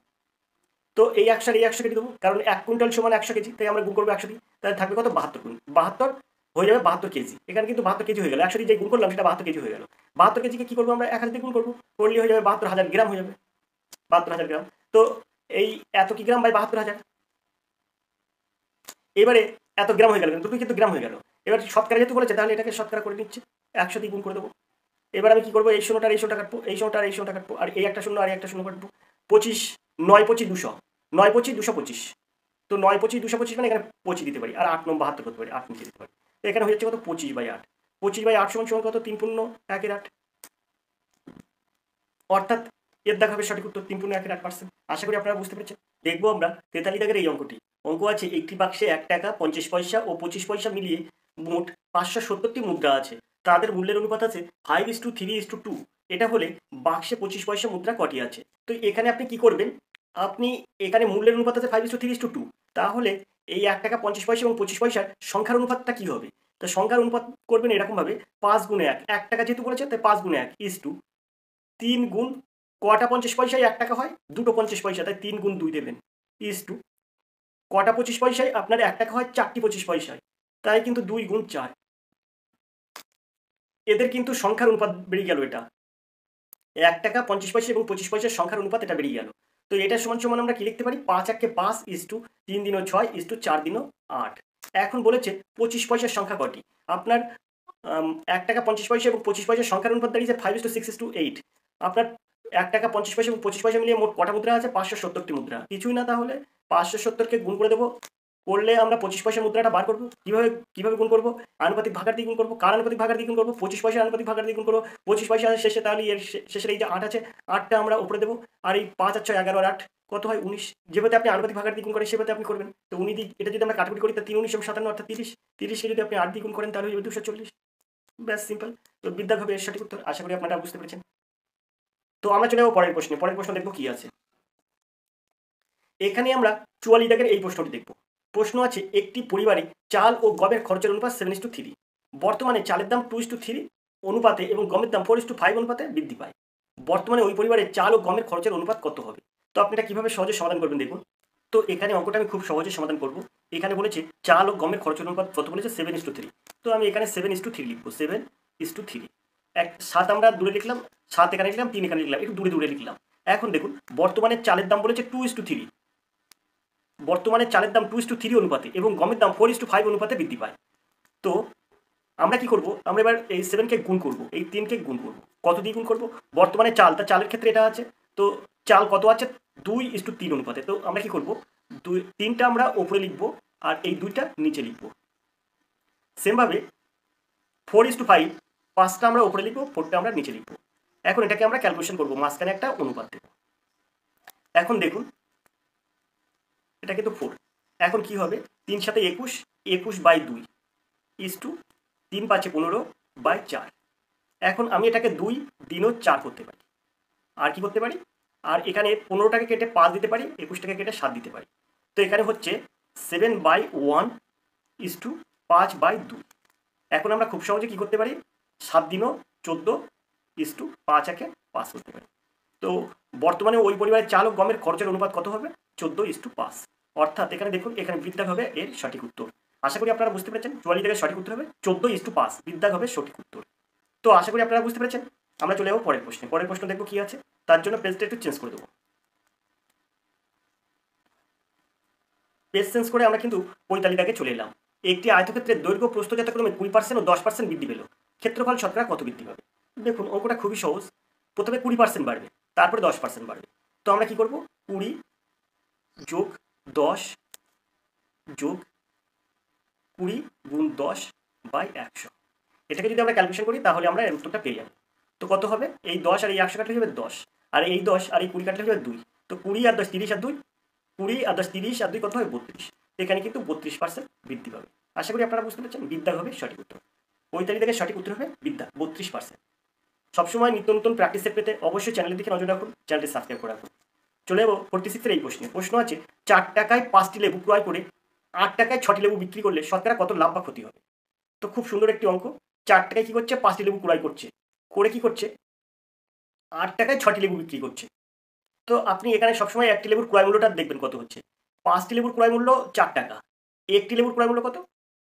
তো এই 100 আর এই 100 কেটে দেবো, কারণ 1 কুইন্টাল সমান 100 কেজি, তাই আমরা গুণ করবো 100 দিয়ে। তাহলে থাকবে কত? 72 হয়ে যাবে 72 কেজি। এখানে কিন্তু 72 কেজি হয়ে গেল, 100 দিয়ে যে গুণ করলাম সেটা 72 কেজি হয়ে গেল। 72 কেজিকে কি করবো? আমরা 1000 দিয়ে গুণ করবো, করলে হয়ে যাবে 72,000 গ্রাম হয়ে যাবে, 72,000 গ্রাম। তো এই এত কি গ্রাম বাই 72,000, এবারে এত গ্রাম হয়ে গেল, দুটোই কিন্তু গ্রাম হয়ে গেল। এবার শতকরা যেহেতু বলেছে তাহলে এটাকে শতকরা করে নিচ্ছে, 100 দিয়ে গুণ করে দেবো। এবার আমি কি করবো? এই শূন্যটা আর এই শূন্যটা কাটবো, এই শূন্যটা আর এই শূন্যটা কাটবো, আর এই একটা শূন্য আর একটা শূন্য কাটবো। 25 9 25 200, 9 25 225। তো 9 25 225 মানে এখানে 25 দিতে পারি, আর 8 9 72 করতে পারি, 8 নিচে দিতে পারি। তো এখানে হয়ে যাচ্ছে কত? 25/8। 25/8 সমান সমান কত? 3 পূর্ণ 1 8, অর্থাৎ এর দেখা হবে সঠিক উত্তর 3 পূর্ণ 1 8%। আশা করি আপনারা বুঝতে পেরেছেন। দেখবো আমরা 43 দাগের এই অঙ্কটি। অঙ্ক আছে একটি বাক্সে 1 টাকা 50 পয়সা ও 25 পয়সা মিলিয়ে মোট 570টি মুদ্রা আছে। তাদের মূল্যের অনুপাত আছে 5:3:2। এটা হলে বাক্সে 25 পয়সা মুদ্রা কটি আছে? তো এখানে আপনি কি করবেন? আপনি এখানে মূল্যের অনুপাত আছে 5:3:2, তাহলে এই 1 টাকা 50 পয়সা এবং 25 পয়সার সংখ্যার অনুপাতটা কি হবে? তো সংখ্যার অনুপাত করবেন এরকমভাবে, 5 গুণে 1, 1 টাকা যেহেতু বলেছে তাই 5 গুণে 1 ইস টু 3 গুণ কটা 50 পয়সায় 1 টাকা হয়? দুটো 50 পয়সা, তাই 3 গুণ 2 দেবেন ইস টু কটা 25 পয়সায় আপনার 1 টাকা হয় 4টি 25 পয়সায়, তাই কিন্তু 2 গুণ 4, এদের কিন্তু সংখ্যার অনুপাত বেরিয়ে গেল। এটা 1 টাকা 50 পয়সা এবং 25 পয়সার সংখ্যার অনুপাত এটা বেরিয়ে গেল। তো এটা সমান সমান আমরা কি লিখতে পারি, 5 একে 5 ইস্টু 3 দিনও 6 ইস্টু 4 দিনও 8। এখন বলেছে 25 পয়সার সংখ্যা কটি। আপনার 1 টাকা 50 পয়সা এবং 25 পয়সার সংখ্যার অনুপাত দাঁড়িয়েছে 5:6:8। আপনার 1 টাকা 50 পয়সা এবং 25 পয়সা মিলিয়ে মোট কটা মুদ্রা আছে, 570টি মুদ্রা। কিছুই না, তাহলে 570কে গুণ করে দেবো, করলে আমরা 25 পয়সার মুদ্রাটা বার করবো। কিভাবে গুণ করবো, আনুপাতিক ভাগার দিয়ে গুণ করবো। কার আনুপাতিক ভাগার দিয়ে গুণ করবো, 25 পয়সার আনুপাতিক ভাগার দিয়ে গুণ করবো। 25 পয়সা শেষে, তাহলে এর শেষের এই যে 8 আছে, 8টা আমরা উপরে দেবো, আর এই 5 আর 6 11 আর 8 কত হয় 19। যেভাবে আপনি আনুপাতিক ভাগার দিয়ে গুণ করেন সেভাবে আপনি করবেন। তো 19 দিয়ে এটা যদি আমরা কাটাকুটি করি, তা 3 19 57 অর্থাৎ 30। 30কে যদি আপনি 8 দিয়ে গুণ করেন তাহলে হবে 240। ব্যাস, সিম্পল। তো বিদ্যাভাবে এর সঠিক উত্তর। আশা করি আপনারা বুঝতে পেরেছেন। তো আমরা চলে যাবো পরের প্রশ্নে। পরের প্রশ্ন দেখবো কি আছে। এখানে আমরা 44 দাগের এই প্রশ্নটি দেখব। প্রশ্ন আছে, একটি পরিবারে চাল ও গমের খরচের অনুপাত 7:3। বর্তমানে চালের দাম 2:3 অনুপাতে এবং গমের দাম 4:5 অনুপাতে বৃদ্ধি পায়। বর্তমানে ওই পরিবারে চাল ও গমের খরচের অনুপাত কত হবে? তো আপনি এটা কিভাবে সহজে সমাধান করবেন দেখুন। তো এখানে অঙ্কটা আমি খুব সহজে সমাধান করব। এখানে বলেছে চাল ও গমের খরচের অনুপাত কত বলেছে, 7:3। তো আমি এখানে 7:3 লিখবো, 7:3। 7 আমরা দূরে লিখলাম, 7 এখানে লিখলাম, 3 এখানে লিখলাম, একটু দূরে দূরে লিখলাম। এখন দেখুন, বর্তমানে চালের দাম বলেছে 2:3। বর্তমানে চালের দাম 2:3 অনুপাতে এবং গমের দাম 4:5 অনুপাতে বৃদ্ধি পায়। তো আমরা কি করব, আমরা এবার এই 7কে গুণ করব, এই 3কে গুণ করব। কত দিয়ে গুণ করব, বর্তমানে চালের ক্ষেত্রে এটা আছে, তো চাল কত আছে, 2:3 অনুপাতে। তো আমরা কি করব, 3টা আমরা উপরে লিখব আর এই 2টা নিচে লিখব। সেমভাবে 4:5, 5টা আমরা উপরে লিখব, 4টা আমরা নিচে লিখব। এখন এটাকে আমরা ক্যালকুলেশন করব, মাঝখানে একটা অনুপাত দেব। এখন দেখুন, এটা কিন্তু 4। এখন কি হবে, 3 সাথে 21, 21/2 ইস্টু 3 5 15/4। এখন আমি এটাকে 2 দিনও 4 করতে পারি। আর কি করতে পারি, আর এখানে 15টাকে কেটে 5 দিতে পারি, 21টাকে কেটে 7 দিতে পারি। তো এখানে হচ্ছে 7/1 ইস্টু 5/2। এখন আমরা খুব সহজে কি করতে পারি, 7 দিনও 14 ইস্টু 5 একে 5 করতে পারি। তো বর্তমানে ওই পরিবারের চাল ও গমের খরচের অনুপাত কত হবে, 14:5। অর্থাৎ এখানে দেখুন, এখানে বৃদ্ধাগ হবে এর সঠিক উত্তর। আশা করি আপনারা বুঝতে পেরেছেন। 44 থেকে সঠিক উত্তর হবে 14:5, বৃদ্ধাগ হবে সঠিক উত্তর। তো আশা করি আপনারা বুঝতে পেরেছেন। আমরা চলে যাবো পরের প্রশ্নে। পরের প্রশ্ন দেখবো কি আছে। তার জন্য পেজটা একটু চেঞ্জ করে দেবো। পেজ চেঞ্জ করে আমরা কিন্তু 45 দাগে চলে এলাম। একটি আয়তক্ষেত্রের দৈর্ঘ্য প্রস্থ যথাক্রমে 20% ও 10% বৃদ্ধি পেল, ক্ষেত্রফল শতকরা কত বৃদ্ধি পাবে? দেখুন, অঙ্কটা খুবই সহজ। প্রথমে 20% বাড়বে, তারপরে 10% বাড়বে। তো আমরা কি করব, 20 যোগ 10 যোগ 20 গুণ 10/100। এটাকে যদি আমরা ক্যালকুলেশন করি তাহলে আমরা এর উত্তরটা পেয়ে যাব। তো কত হবে, এই 10 আর এই 100 কাটলে হবে 10, আর এই 10 আর এই 20 কাটলে হবে 2। তো 20 আর 10 30 আর 2, 20 আর 10 30 আর 2 কত হয় 32। এখানে কিন্তু 32% বৃদ্ধি পাবে। আশা করি আপনারা বুঝতে পেরেছেন। বিদ্যা হবে সঠিক উত্তর। 45 থেকে সঠিক উত্তর হবে বিদ্যা, 32%। সবসময় নিত্য নতুন প্র্যাকটিস সেট পেতে অবশ্যই চ্যানেলের দিকে নজর রাখুন, চ্যানেলটি সাবস্ক্রাইব করে রাখুন। চলে যাবো 46 এর এই প্রশ্নে। প্রশ্ন আছে, 4 টাকায় 5টি লেবু ক্রয় করে 8 টাকায় 6টি লেবু বিক্রি করলে শতকরা কত লাভ বা ক্ষতি হবে? তো খুব সুন্দর একটি অঙ্ক। 4 টাকায় কি করছে, 5টি লেবু ক্রয় করছে, করে কি করছে, 8 টাকায় 6টি লেবু বিক্রি করছে। তো আপনি এখানে সবসময় একটি লেবুর ক্রয় মূল্যটা দেখবেন কত হচ্ছে। 5টি লেবুর ক্রয় মূল্য 4 টাকা, একটি লেবুর ক্রয় মূল্য কত,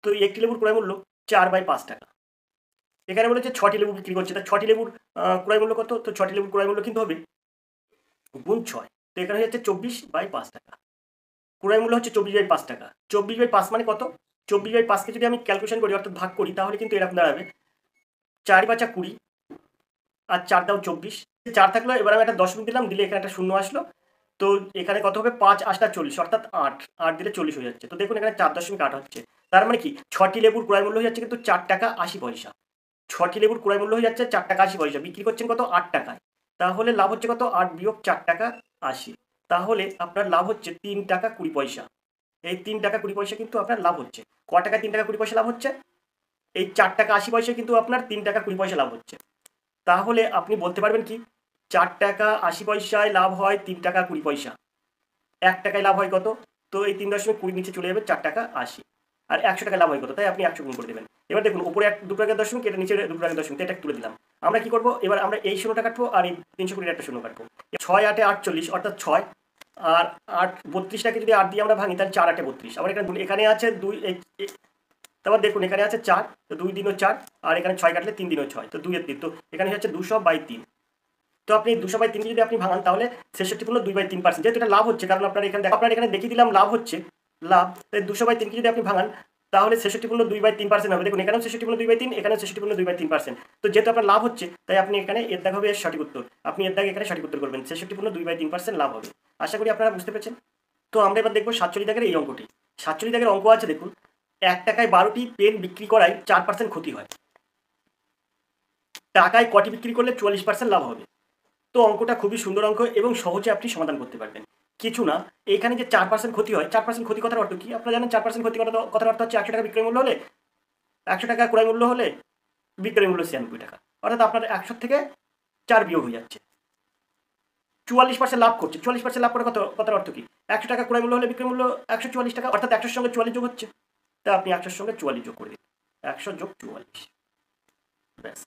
তো একটি লেবুর ক্রয় মূল্য 4/5 টাকা। এখানে বলেছে 6টি লেবু বিক্রি করছে, তা 6টি লেবুর ক্রয় মূল্য কত, তো 6টি লেবুর ক্রয় মূল্য কিন্তু হবে গুণ 6। তো এখানে হচ্ছে 24/5 টাকা। ক্রয় মূল্য হচ্ছে 24/5 টাকা। 24/5 মানে কত, 24/5কে যদি আমি ক্যালকুলেশন করি অর্থাৎ ভাগ করি, তাহলে কিন্তু এরকম দাঁড়াবে 4 × 5 = 20 আর 4 দাও 24। 4 থাকলো, এবার আমি একটা 10 দিলাম, দিলে এখানে একটা শূন্য আসলো। তো এখানে কত হবে, 5 × 8 = 40, অর্থাৎ 8 দিলে 40 হয়ে যাচ্ছে। তো দেখুন এখানে 4.8 হচ্ছে। তার মানে কি, 6টি লেবুর ক্রয় মূল্য হয়ে যাচ্ছে কিন্তু 4 টাকা 80 পয়সা। 6টি লেবুর ক্রয় মূল্য হয়ে যাচ্ছে 4 টাকা 80 পয়সা, বিক্রি করছেন কত, 8 টাকায়। তাহলে লাভ হচ্ছে কত, 8 - 4 টাকা 80। তাহলে আপনার লাভ হচ্ছে 3 টাকা 20 পয়সা। এই 3 টাকা 20 পয়সা কিন্তু আপনার লাভ হচ্ছে। ক টাকা 3 টাকা 20 পয়সা লাভ হচ্ছে, এই 4 টাকা 80 পয়সা কিন্তু আপনার 3 টাকা 20 পয়সা লাভ হচ্ছে। তাহলে আপনি বলতে পারবেন কি, 4 টাকা 80 পয়সায় লাভ হয় 3 টাকা 20 পয়সা, 1 টাকায় লাভ হয় কত, তো এই 3.20 নিচে চলে যাবে 4 টাকা 80, আর 100 টাকা লাভ হয় কত, তাই আপনি 100 গুণ করে দেবেন। এবার দেখুন, উপরে 2 টাকার দশমিক, এটা নিচে 2 টাকার দশমিক, এটা তুলে দিলাম। আমরা কি করবো, এবার আমরা এই 16টা কাটবো আর এই 320 একটা শূন্য কাটবো। 6 × 8 = 48, অর্থাৎ 6 আর 32টাকে যদি 8 দিয়ে আমরা ভাঙি তাহলে 4 8 32। আবার এখানে আছে 2, তারপর দেখুন এখানে আছে 4, তো 2 দিনও 4, আর এখানে 6 কাটলে 3 দিনও 6, তো 2 এর 3, তো এখানে হচ্ছে 200/3। তো আপনি 200/3 যদি আপনি ভাঙান তাহলে 66.2/3%, যেহেতু এটা লাভ হচ্ছে, কারণ আপনার এখানে দেখিয়ে দিলাম লাভ হচ্ছে, লাভ, তাই 200/3 যদি আপনি ভাঙান তাহলে 66.2/3% হবে। দেখুন এখানেও 66.2/3, এখানেও 66.2/3%। তো যেহেতু আপনার লাভ হচ্ছে তাই আপনি এখানে এর দাগ হবে সঠিক উত্তর, আপনি এর দাগ এখানে সঠিক উত্তর করবেন, 66.2/3% লাভ হবে। আশা করি আপনারা বুঝতে পেরেছেন। তো আমরা এবার দেখবো 47 দাগের এই অঙ্কটি। 47 দাগের অঙ্ক আছে, দেখুন 1 টাকায় 12টি পেন বিক্রি করায় 4% ক্ষতি হয়, টাকায় কটি বিক্রি করলে 44% লাভ হবে। তো অঙ্কটা খুবই সুন্দর অঙ্ক এবং সহজে আপনি সমাধান করতে পারবেন। কিছু না, এখানে যে 4% ক্ষতি হয়, 4% ক্ষতি কথার অর্থ কি আপনারা জানেন? 4% ক্ষতি কথার অর্থ হচ্ছে 100 টাকা বিক্রয় মূল্য হলে, 100 টাকা ক্রয় মূল্য হলে বিক্রয় মূল্য 96 টাকা, অর্থাৎ আপনার 100 থেকে 4 বিয়োগ হয়ে যাচ্ছে, 44% লাভ করছে। 44% লাভ করার কথার অর্থ কি? 100 টাকা ক্রয় মূল্য হলে বিক্রয় মূল্য 144 টাকা, অর্থাৎ 100 সঙ্গে 44 যোগ হচ্ছে, তা আপনি 100 সঙ্গে 44 যোগ করে দিন, 100 যোগ 44, ব্যাস।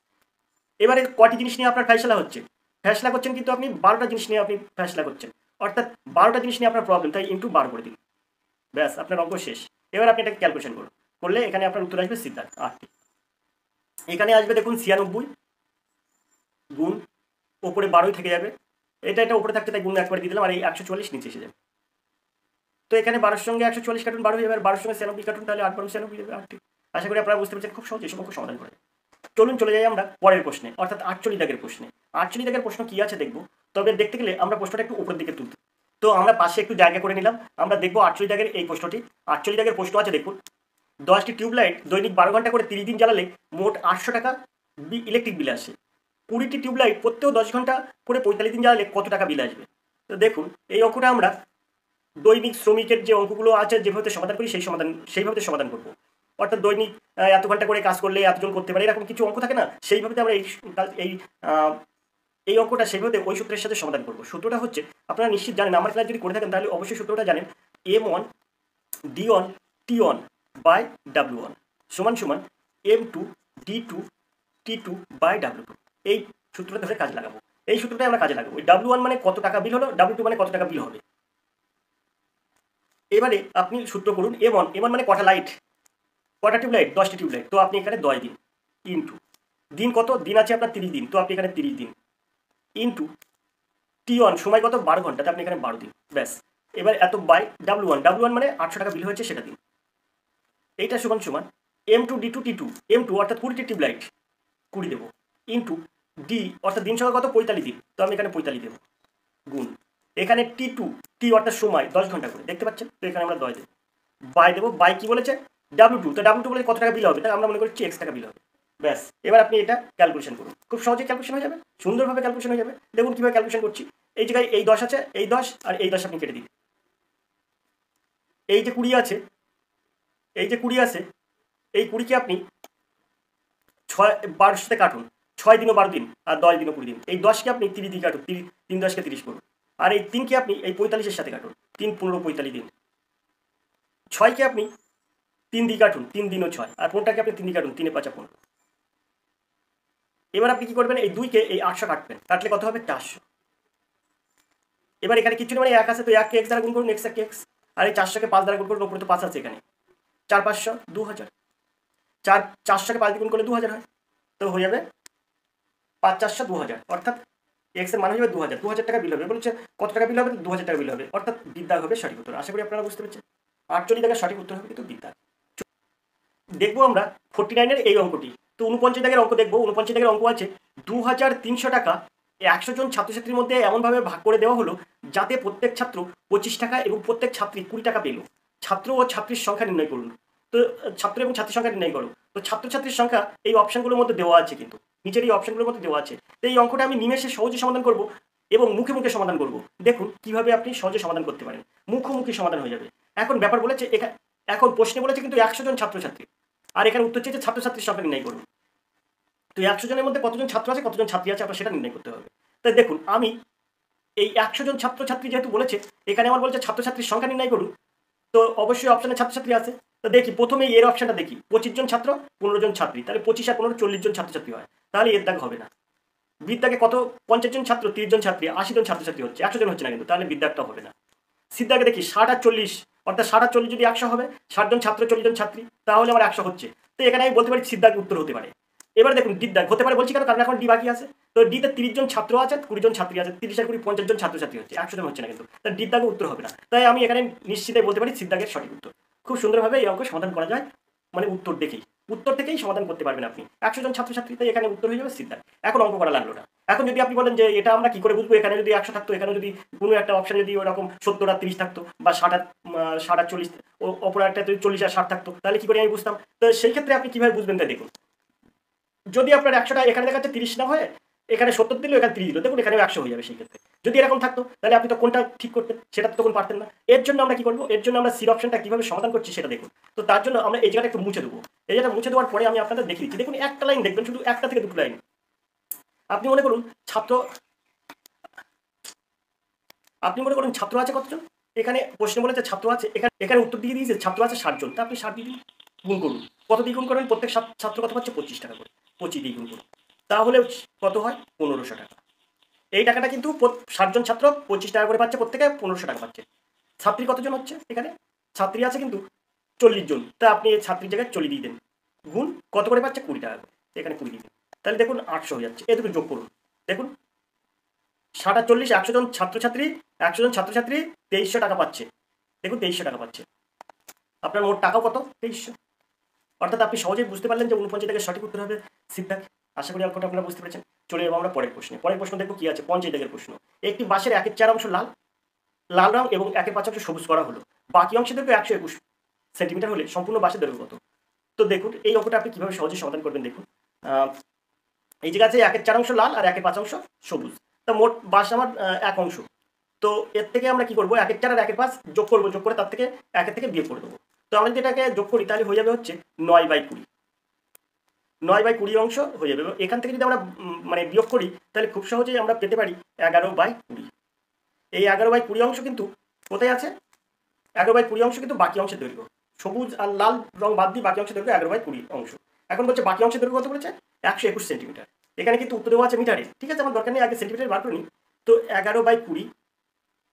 এবারে কটি জিনিস নিয়ে আপনার ফয়সালা হচ্ছে, ফয়সালা করছেন কিন্তু আপনি 12টা জিনিস নিয়ে আপনি ফয়সালা করছেন, অর্থাৎ 12টা জিনিস নিয়ে আপনার প্রবলেম, তাই ইন্টু 12 করে দিন, ব্যাস আপনার অঙ্ক শেষ। এবার আপনি এটাকে ক্যালকুলেশন করুন, করলে এখানে আপনার উত্তর আসবে সিদ্ধার্থ 8টি। এখানে আসবে দেখুন 96 গুণ ওপরে 12 থেকে যাবে, এটা উপরে থাকতে তাই গুণ একবার দিয়ে দিলাম, আর এই 144 নিচে এসে যাবে। তো এখানে 12 সঙ্গে 144 কাটুন, 12 হয়ে যাবে, 12 সঙ্গে 96 কাটুন, তাহলে 8 12 96 যাবে 8টি। আশা করি আপনারা বুঝতে পেরেছেন, খুব সহজ এসব অঙ্ক সমাধান করে। চলুন চলে যাই আমরা পরের প্রশ্নে, অর্থাৎ 48 দাগের প্রশ্নে। 48 দাগের প্রশ্ন কি আছে দেখবো, তবে দেখতে গেলে আমরা প্রশ্নটা একটু উপরের দিকে তুলতে, তো আমরা পাশে একটু জায়গা করে নিলাম, আমরা দেখবো 48 দাগের এই প্রশ্নটি। 48 দাগের প্রশ্ন আছে দেখুন, 10টি টিউবলাইট দৈনিক 12 ঘন্টা করে 30 দিন জ্বালালে মোট 800 টাকা ইলেকট্রিক বিল আসে। 20টি টিউবলাইট প্রত্যেক 10 ঘন্টা করে 45 দিন জ্বালালে কত টাকা বিল আসবে? তো দেখুন এই অঙ্কটা আমরা দৈনিক শ্রমিকের যে অঙ্কগুলো আছে যেভাবে সমাধান করি সেইভাবে সমাধান করবো, অর্থাৎ দৈনিক এত ঘন্টা করে কাজ করলে এতজন করতে পারে, এরকম কিছু অঙ্ক থাকে না, সেইভাবে আমরা এই অঙ্কটা সেইভাবে ওই সূত্রের সাথে সমাধান করবো। সূত্রটা হচ্ছে, আপনারা নিশ্চিত জানেন, আমার ক্লাস যদি করে থাকেন তাহলে অবশ্যই সূত্রটা জানেন, M1 D1 T1 by W1 সমান সমান M2 D2 T2 by W2। এই সূত্রটা ধরে কাজে লাগাবো, এই সূত্রটাই আমরা কাজে লাগাবো। W1 মানে কত টাকা বিল হলো, W2 মানে কত টাকা বিল হবে। এবারে আপনি সূত্র করুন, M1 মানে কটা লাইট, কটা টিউবলাইট, 10টি টিউবলাইট, তো আপনি এখানে 10 দিন, ইন্টু দিন কত, দিন আছে আপনার 30 দিন, তো আপনি এখানে 30 দিন, ইন্টু T1 সময় কত 12 ঘন্টাতে আপনি এখানে 12 দিন, ব্যাস। এবার এত বাই W1 মানে 800 টাকা বিল হয়েছে সেটা দিন। এইটা সমান সমান M2 D2 T2, M2 অর্থাৎ 20টি টিউবলাইট 20 দেবো, ইন্টু D অর্থাৎ দিন সংখ্যা কত 45 দিন, তো আমি এখানে 45 দেবো, গুণ এখানে T2 T অর্থাৎ সময় 10 ঘন্টা করে, দেখতে পাচ্ছেন, তো এখানে আমরা 10 দেবো, বাই দেবো, বাই কি বলেছে W2, তো W2 বলে কত টাকা বিল হবে, তাই আমরা মনে করছি X টাকা বিল হবে, ব্যাস। এবার আপনি এটা ক্যালকুলেশন করুন, খুব সহজেই ক্যালকুলেশন হয়ে যাবে, সুন্দরভাবে ক্যালকুলেশন হয়ে যাবে। দেখুন কীভাবে ক্যালকুলেশন করছি, এই জায়গায় এই 10 আছে, এই 10 আর এই 10 আপনি কেটে দিন, এই যে 20 আছে, এই যে 20 আছে, এই 20কে আপনি 12 সাথে কাটুন, 6 দিনও 12 দিন আর 10 দিনও 20 দিন, এই 10কে আপনি 30 দিয়ে কাটুন, 3 10কে 30 করুন, আর এই 3কে আপনি এই 45-এর সাথে কাটুন, 3 15 45 দিন, 6কে আপনি 3 দিয়ে কাটুন, 3 দিনও 6, আর 15টাকে আপনি 3 দিয়ে কাটুন, 3 5 15। এবার আপনি কি করবেন, এই 2কে এই 800 কাটবেন, কাটলে কত হবে 400। এবার এখানে কিছু নেই, মানে 1 আছে, তো 1কে x দ্বারা গুণ করুন, x কে x, আর এই 400কে 5 দ্বারা গুণ করুন, উপরে তো 5 আছে, এখানে 4 500 2000, 400কে 5 দিয়ে গুণ করলে 2000 হয়, তো হয়ে যাবে 5 400 2000, অর্থাৎ x এর মান হয়ে যাবে 2000 টাকা বিল হবে। বলছে কত টাকা বিল হবে, 2000 টাকা বিল হবে, অর্থাৎ বিদ্যা হবে সঠিক উত্তর। আশা করি আপনারা বুঝতে পেরেছেন, 48 টাকা সঠিক উত্তর হবে কিন্তু বিদ্যা। দেখবো আমরা 49-এর এই অঙ্কটি, তো 49 দাগের অঙ্ক দেখবো। 49 দাগের অঙ্ক আছে 2300 টাকা 100 জন ছাত্রছাত্রীর মধ্যে এমনভাবে ভাগ করে দেওয়া হলো যাতে প্রত্যেক ছাত্র 25 টাকা এবং প্রত্যেক ছাত্রী 20 টাকা পেল। ছাত্র ও ছাত্রীর সংখ্যা নির্ণয় করুন। তো ছাত্র এবং ছাত্রীর সংখ্যা নির্ণয় করো, তো ছাত্রছাত্রীর সংখ্যা এই অপশনগুলোর মধ্যে দেওয়া আছে, কিন্তু নিচের এই অপশনগুলোর মধ্যে দেওয়া আছে। তো এই অঙ্কটা আমি নিমেষে সহজে সমাধান করব এবং মুখে মুখে সমাধান করব। দেখুন কিভাবে আপনি সহজে সমাধান করতে পারেন, মুখোমুখি সমাধান হয়ে যাবে। এখন ব্যাপার বলেছে, এখন প্রশ্নে বলেছে কিন্তু 100 জন ছাত্রছাত্রী, আর এখানে উত্তর চেয়েছে ছাত্রছাত্রীর সংখ্যা নির্ণয় করুন। তো 100 জনের মধ্যে কতজন ছাত্র আছে কতজন ছাত্রী আছে আপনার সেটা নির্ণয় করতে হবে। তাই দেখুন আমি এই 100 জন ছাত্রছাত্রী যেহেতু বলেছে, এখানে আমার বলছে ছাত্রছাত্রীর সংখ্যা নির্ণয় করুন, তো অবশ্যই অপশানে ছাত্রছাত্রী আছে। তো দেখি প্রথমে এর অপশানটা দেখি, 25 জন ছাত্র 15 জন ছাত্রী, তাহলে 25 আর 15 40 জন ছাত্রছাত্রী হয়, তাহলে এর দাগ হবে না। বিদ্যাকে কত 50 জন ছাত্র 30 জন ছাত্রী 80 জন ছাত্রছাত্রী হচ্ছে, 100 জন হচ্ছে না কিন্তু, তাহলে বিদ্যাটা হবে না। সিদ্ধাকে দেখি 60 আর 40, অর্থাৎ 60 আর 40 যদি 100 হবে, 60 জন ছাত্র 40 জন ছাত্রী, তাহলে আমার 100 হচ্ছে। তো এখানে আমি বলতে পারি সিদ্ধাকে উত্তর হতে পারে। এবার দেখুন ডি দাগ হতে পারে বলছি কেন, কারণ এখন ডি বাকি আছে। তো ডিতে 30 জন ছাত্র আছে, 20 জন ছাত্রী আছে, 30 আর 20 50 জন ছাত্রছাত্রী হচ্ছে, 100 জন হচ্ছে না কিন্তু, তার ডি দাগে উত্তর হবে না। তাই আমি এখানে নিশ্চিতই বলতে পারি সিদ্ধাকের সঠিক উত্তর। খুব সুন্দরভাবে এই অঙ্ক সমাধান করা যায়, মানে উত্তর থেকেই সমাধান করতে পারবেন আপনি। 100 জন ছাত্রছাত্রী, তাই এখানে উত্তর হয়ে যাবে সিদ্ধাক। এখন অঙ্ক করা লাগলো না। এখন যদি আপনি বলেন যে এটা আমরা কি করে বুঝবো, এখানে যদি 100 থাকতো, এখানে যদি কোনো একটা অপশন যদি ওরকম 70 আর 30 থাকতো, বা 60 আর 40, অপর একটা যদি 40 আর 60 থাকতো, তাহলে কি করে আমি বুঝতাম? তো সেই ক্ষেত্রে আপনি কিভাবে বুঝবেন তাই দেখুন। যদি আপনার 100টা এখানে দেখাচ্ছে 30 না হয়ে এখানে 70 দিল, এখানে 30 দিল, দেখুন এখানে 100 হয়ে যাবে। সেই ক্ষেত্রে যদি এরকম থাকতো, তাহলে আপনি তো কোনটা ঠিক করতেন, সেটা তো তখন পারতেন না। এর জন্য আমরা কি করবো, এর জন্য আমরা সির অপশনটা কিভাবে সমাধান করছি সেটা দেখুন। তো তার জন্য আমরা এই জায়গাটা একটু মুছে দেবো। এই জায়গাটা মুছে দেওয়ার পরে আমি আপনাদের দেখিয়ে দিচ্ছি। দেখুন একটা লাইন দেখবেন, শুধু একটা থেকে দুটো লাইন। আপনি মনে করুন ছাত্র আছে কতজন, এখানে প্রশ্ন বলেছে ছাত্র আছে, এখানে উত্তর দিয়ে দিয়েছে ছাত্র আছে 60 জন। তা আপনি 60 দিয়ে গুণ করুন। কত দিয়ে গুণ করবেন? প্রত্যেক ছাত্র কত পাচ্ছে? 25 টাকা করে। 25 দিয়ে গুণ করুন, তাহলে কত হয়? 1500 টাকা। এই টাকাটা কিন্তু 60 জন ছাত্র 25 টাকা করে পাচ্ছে, প্রত্যেকে 1500 টাকা পাচ্ছে। ছাত্রী কতজন হচ্ছে? এখানে ছাত্রী আছে কিন্তু 40 জন। তা আপনি এই ছাত্রীর জায়গায় 40 দিয়ে দেন, গুণ কত করে পাচ্ছে? 20 টাকা করে। এখানে 20 দিয়ে দেন, তাহলে দেখুন 800 হয়ে যাচ্ছে। এই দুটো যোগ করুন, দেখুন 60 আর 40, 100 জন ছাত্রছাত্রী 2300 টাকা পাচ্ছে। দেখুন 2300 টাকা পাচ্ছে। আপনার মোট টাকা কত? 2300। অর্থাৎ আপনি সহজেই বুঝতে পারলেন যে 49 দাগের সঠিক উত্তর হবে সিদ্ধাক। আশা করি অঙ্কটা আপনারা বুঝতে পেরেছেন। চলে যাবো আমরা পরের প্রশ্ন দেখবো কি আছে। 50 দাগের প্রশ্ন। একটি বাঁশের 1/4 অংশ লাল রং এবং 1/5 অংশ সবুজ করা হলো। বাকি অংশের দৈর্ঘ্য 121 সেন্টিমিটার হলে সম্পূর্ণ বাঁশের দৈর্ঘ্য কত? তো দেখুন এই অঙ্কটা আপনি কিভাবে সহজে সমাধান করবেন দেখুন। এই জায়গা আছে 1/4 অংশ লাল আর 1/5 অংশ সবুজ। তো মোট বাঁশ আমার 1 অংশ। তো এর থেকে আমরা কি করবো, 1/4 আর 1/5 যোগ করবো, যোগ করে তার থেকে 1 থেকে বিয়োগ করে দেবো। তো আমরা যদি এটাকে যোগ করি তাহলে হয়ে যাবে হচ্ছে 9/20। 9/20 অংশ হয়ে যাবে। এখান থেকে যদি আমরা মানে বিয়োগ করি তাহলে খুব সহজেই আমরা পেতে পারি 11/20। এই 11/20 অংশ কিন্তু কোথায় আছে? 11/20 অংশ কিন্তু বাকি অংশের দৈর্ঘ্য। সবুজ আর লাল রং বাদ দিয়ে বাকি অংশের দৈর্ঘ্য 11/20 অংশ। এখন বলছে বাকি অংশের দৈর্ঘ্য কত বলেছে? 121 সেন্টিমিটার। এখানে কিন্তু উত্তর দেওয়া আছে মিটারে, ঠিক আছে, আমার দরকার নেই, আগে সেন্টিমিটার বার করে নিই। তো 11/20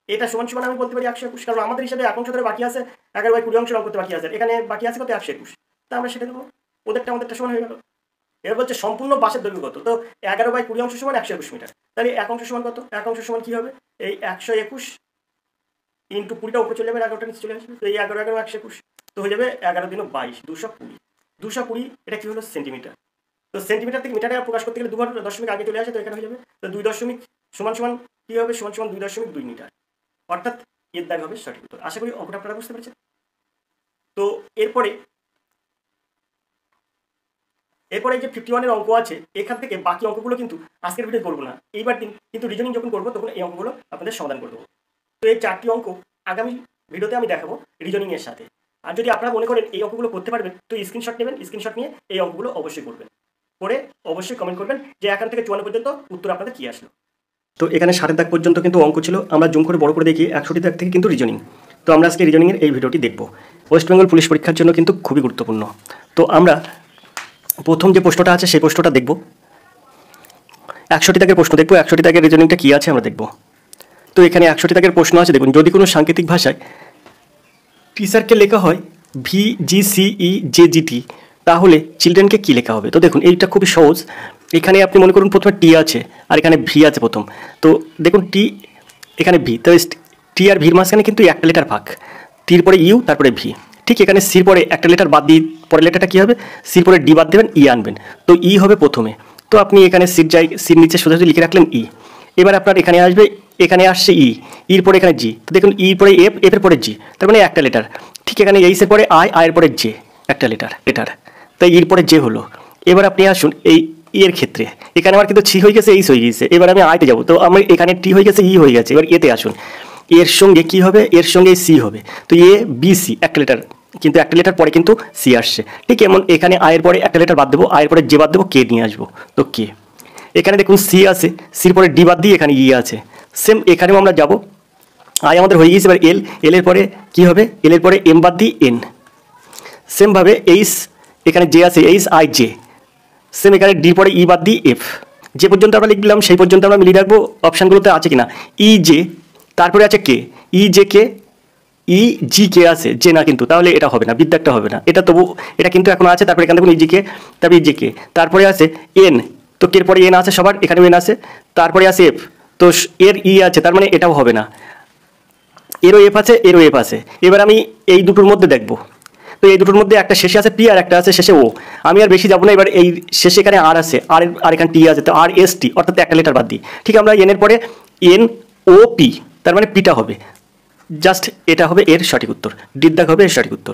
এটা সমান আমি বলতে পারি 121, কারণ আমাদের হিসাবে 1 অংশ ধরে বাকি আছে 11/20 অংশ রং করতে বাকি আছে, এখানে বাকি আছে কত? 121। তা আমরা সেটা দেবো, আমাদেরটা সমান হয়ে গেল। এবার বলছে সম্পূর্ণ বাঁশের দৈর্ঘ্য কত? তো 11/20 অংশ সমান 121 মিটার। তাহলে 1 অংশ সমান কত? 1 অংশ সমান কি হবে? এই 121 ইন্টু 20টা উপরে চলে যাবে, 11টা নিচে চলে আসবে। তো এই 11 11 121, তো হয়ে যাবে 11 × 22 220। 220 এটা কি হলো? সেন্টিমিটার। তো সেন্টিমিটার থেকে মিটারে প্রকাশ করতে গেলে 2 দশমিক আগে চলে আসে, তো এখানে হয়ে যাবে। তো 2 দশমিক সমান কি হবে? সমান 2.2 মিটার। অর্থাৎ এর দাগ হবে সঠিক উত্তর। আশা করি অঙ্কটা আপনারা বুঝতে পেরেছেন। তো এরপরে যে 51-এর অঙ্ক আছে, এখান থেকে বাকি অঙ্কগুলো কিন্তু আজকের ভিডিও করবো না, এইবার দিন কিন্তু রিজনিং যখন করবো তখন এই অঙ্কগুলো আপনাদের সমাধান করে দেবো। তো এই 4টি অঙ্ক আগামী ভিডিওতে আমি দেখাবো রিজনিং এর সাথে। আর যদি আপনারা মনে করেন এই অঙ্কগুলো করতে পারবেন, তো স্ক্রিনশট নেবেন, স্ক্রিনশট নিয়ে এই অঙ্কগুলো অবশ্যই করবেন, করে অবশ্যই কমেন্ট করবেন যে এখান থেকে 54 পর্যন্ত উত্তর আপনাদের কি আসলো। তো এখানে 60 দাগ পর্যন্ত কিন্তু অঙ্ক ছিল, আমরা জুম করে বড় করে দেখি 100টি দাগ থেকে কিন্তু রিজনিং। তো আমরা আজকে রিজনিংয়ের এই ভিডিওটি দেখব। ওয়েস্ট বেঙ্গল পুলিশ পরীক্ষার জন্য কিন্তু খুবই গুরুত্বপূর্ণ। তো আমরা প্রথম যে প্রশ্নটা আছে সেই প্রশ্নটা দেখব। 100টি দাগের প্রশ্ন দেখব, 100টি দাগের রিজনিংটা কী আছে আমরা দেখব। তো এখানে 100টি দাগের প্রশ্ন আছে, দেখুন যদি কোনো সাংকেতিক ভাষায় টিচারকে লেখা হয় VGCEJGT, তাহলে চিলড্রেনকে কী লেখা হবে? তো দেখুন এইটা খুবই সহজ। এখানে আপনি মনে করুন প্রথমে টি আছে আর এখানে ভি আছে প্রথম। তো দেখুন টি এখানে ভি, তো টি আর ভির মাঝখানে কিন্তু একটা লেটার ভাগ, টির পরে ইউ তারপরে ভি। ঠিক এখানে সির পরে একটা লেটার বাদ দিয়ে পরের লেটারটা কী হবে? সির পরে ডি বাদ দেবেন, ই আনবেন, তো ই হবে প্রথমে। তো আপনি এখানে সির নিচে সোজাসুজি লিখে রাখলেন ই। এবার আপনার এখানে আসবে, এখানে আসছে ই, ইর পরে এখানে জি। তো দেখুন ইর পরে এফ, এফের পরে জি, তার মানে একটা লেটার। ঠিক এখানে এইসের পরে আই, আয়ের পরে জে, একটা লেটার। তাই ইর পরে জে হলো। এবার আপনি আসুন এই এর ক্ষেত্রে, এখানে আমার কিন্তু ছি হয়ে গেছে, এইস হয়ে গেছে। এবার আমি আইতে যাবো, তো আমি এখানে টি হয়ে গেছে, ই হয়ে গেছে। এবার এতে আসুন, এর সঙ্গে কি হবে? এর সঙ্গে সি হবে। তো এ বি সি একটা লেটার, কিন্তু একটা লেটার পরে কিন্তু সি আসছে। ঠিক এমন এখানে আয়ের পরে একটা লেটার বাদ দেবো, আয়ের পরে যে বাদ দেবো, কে নিয়ে আসবো। তো কে, এখানে দেখুন সি আছে, সির পরে ডি বাদ দিয়ে এখানে ই আছে। সেম এখানেও আমরা যাব, আই আমাদের হয়ে গিয়েছে। এবার এল, এলের পরে কি হবে? এলের পরে এম বাদ দিয়ে এন। সেমভাবে এইস, এখানে জে আছে, এইস আই জে। সেম এখানে ডি পরে ই বাদ দিয়ে এফ। যে পর্যন্ত আমরা লিখলাম সেই পর্যন্ত আমরা মিলিয়ে রাখবো অপশানগুলোতে আছে কিনা। ই জে, তারপরে আছে কে, ই জে কে, ই জি কে আছে যে না, কিন্তু তাহলে এটা হবে না, বিদ্যাকটা হবে না, এটা তবু এটা কিন্তু এখন আছে। তারপরে এখানে দেখুন ই জি কে, তারপরে ই জি কে, তারপরে আছে এন, তো কের পরে এন আছে সবার, এখানেও এন আছে, তারপরে আছে এফ, তো এর ই আছে, তার মানে এটাও হবে না, এরও এফ আছে, এরও এফ আছে। এবার আমি এই দুটোর মধ্যে দেখব, তো এই দুটোর মধ্যে একটা শেষে আছে পি আর একটা আছে শেষে ও। আমি আর বেশি যাবো না, এবার এই শেষে এখানে আর আছে, আর এখানে টি আছে, তো আর এস টি, অর্থাৎ একটা লেটার বাদ দিই। ঠিক, আমরা এন এর পরে এন ও পি, তার মানে পিটা হবে, জাস্ট এটা হবে এর সঠিক উত্তর, ডিদ্দাগ হবে এর সঠিক উত্তর।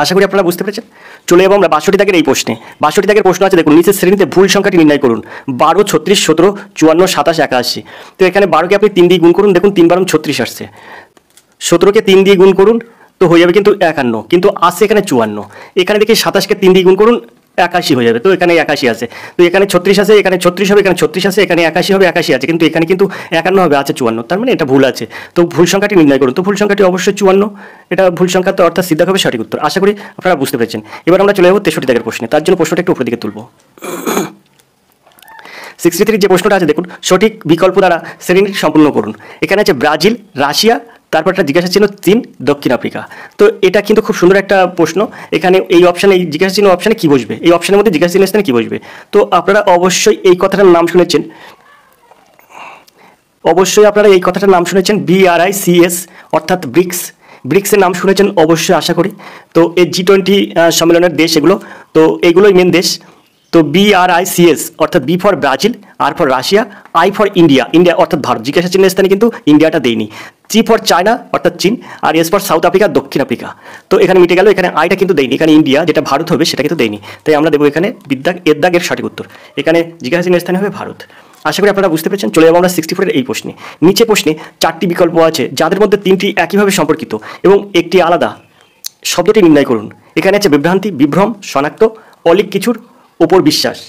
আশা করি আপনারা বুঝতে পেরেছেন। চলে যাবো আমরা 62 দাগের এই প্রশ্নে। 62 দাগের প্রশ্ন আছে, দেখুন নিচের শ্রেণীতে ভুল সংখ্যাটি নির্ণয় করুন। 12, 36, 17, 54, 27, 81। তো এখানে 12কে আপনি 3 দিয়ে গুণ করুন, দেখুন 3 12 36 আসছে। 17কে 3 দিয়ে গুণ করুন, তো হয়ে যাবে কিন্তু 51, কিন্তু আসছে এখানে 54। এখানে দেখি 27কে 3 দিয়ে গুণ করুন, 81 হয়ে যাবে, তো এখানে 81 আছে। তো এখানে 36 আছে, এখানে 36 হবে, এখানে 36 আছে, এখানে 81 হবে, 81 আছে, কিন্তু এখানে কিন্তু 51 হবে, আছে 54, তার মানে এটা ভুল আছে। তো ভুল সংখ্যাটি নির্ণয় করুন, তো ভুল সংখ্যাটি অবশ্যই 54, এটা ভুল সংখ্যা, তো অর্থাৎ সিদ্ধা হবে সঠিক উত্তর। আশা করি আপনারা বুঝতে পেরেছেন। এবার আমরা চলে যাবো 63 দাগের প্রশ্নে, তার জন্য প্রশ্নটা একটু উপরের দিকে তুলব। 63 যে প্রশ্নটা আছে, দেখুন সঠিক বিকল্প দ্বারা শ্রেণীটি সম্পূর্ণ করুন। এখানে আছে ব্রাজিল, রাশিয়া, তারপর একটা জিজ্ঞাসা চিহ্ন চীন, দক্ষিণ আফ্রিকা। তো এটা কিন্তু খুব সুন্দর একটা প্রশ্ন। এখানে এই অপশানে, এই জিজ্ঞাসা চিহ্ন অপশানে কী বসবে, এই অপশানের মধ্যে জিজ্ঞাসা চিহ্ন স্থানে কী বসবে। তো আপনারা অবশ্যই এই কথাটার নাম শুনেছেন, অবশ্যই আপনারা এই কথাটার নাম শুনেছেন, BRICS, অর্থাৎ ব্রিক্স। ব্রিক্সের নাম শুনেছেন অবশ্যই আশা করি। তো এই G20 সম্মেলনের দেশ এগুলো, তো এগুলোই মেন দেশ। তো BRICS অর্থাৎ B for Brazil, R for Russia, I for India, India অর্থাৎ ভারত, জিজ্ঞাসা চিহ্নের স্থানে কিন্তু ইন্ডিয়াটা দেয়নি। চি ফর চায়না অর্থাৎ চীন, আর এস ফর সাউথ আফ্রিকা, দক্ষিণ আফ্রিকা। তো এখানে মিটে গেল, এখানে আইটা কিন্তু দেয়নি, এখানে ইন্ডিয়া যেটা ভারত হবে সেটা কিন্তু দেয়নি। তাই আমরা দেবো এখানে এর দাগের সঠিক উত্তর, এখানে জিজ্ঞাসা চিহ্নের স্থানে হবে ভারত। আশা করি আপনারা বুঝতে পেরেছেন। চলে যাবো আমরা 64 এই প্রশ্নে। নিচে প্রশ্নে 4টি বিকল্প আছে, যাদের মধ্যে 3টি একইভাবে সম্পর্কিত এবং একটি আলাদা। শব্দটি নির্ণয় করুন। এখানে আছে বিভ্রান্তি, বিভ্রম, শনাক্ত, অলিক কিছুর ওপর বিশ্বাস।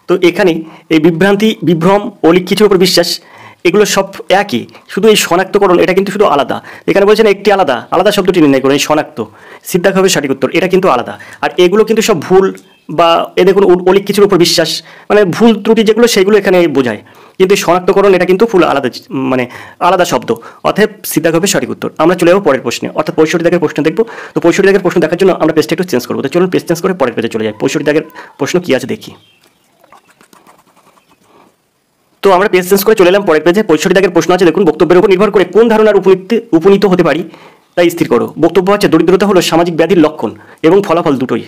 তো এখানে এই বিভ্রান্তি, বিভ্রম, অলিক কিছুর ওপর বিশ্বাস এগুলো সব একই, শুধু এই শনাক্তকরণ এটা কিন্তু শুধু আলাদা। এখানে বলছেন একটি আলাদা, আলাদা শব্দটি নির্ণয় করুন, এই শনাক্ত, সিদ্ধাক হবে সঠিক উত্তর, এটা কিন্তু আলাদা। আর এগুলো কিন্তু সব ভুল, বা এ দেখুন অলিক কিছুর উপর বিশ্বাস, মানে ভুল ত্রুটি যেগুলো সেগুলো এখানে বোঝায়, কিন্তু শনাক্তকরণ এটা কিন্তু ফুল আলাদা, মানে আলাদা শব্দ, অতএব সিদ্ধাক হবে সঠিক উত্তর। আমরা চলে যাবো পরের প্রশ্নে, অর্থাৎ 65 দাগের প্রশ্ন দেখবো। তো 65 দাগের প্রশ্ন দেখার জন্য আমরা পেজটা একটু চেঞ্জ করবো। তো চলুন পেজ চেঞ্জ করে পরের পেজে চলে যাই। 65 দাগের প্রশ্ন কী আছে দেখি। তো আমরা পেজ চেঞ্জ করে চলে এলাম পরের পেজে। 65 দাগের প্রশ্ন আছে, দেখুন বক্তব্যের উপর নির্ভর করে কোন ধারণার উপনীত হতে পারি তাই স্থির করো। বক্তব্য আছে দরিদ্রতা হলো সামাজিক ব্যাধির লক্ষণ এবং ফলাফল দুটোই।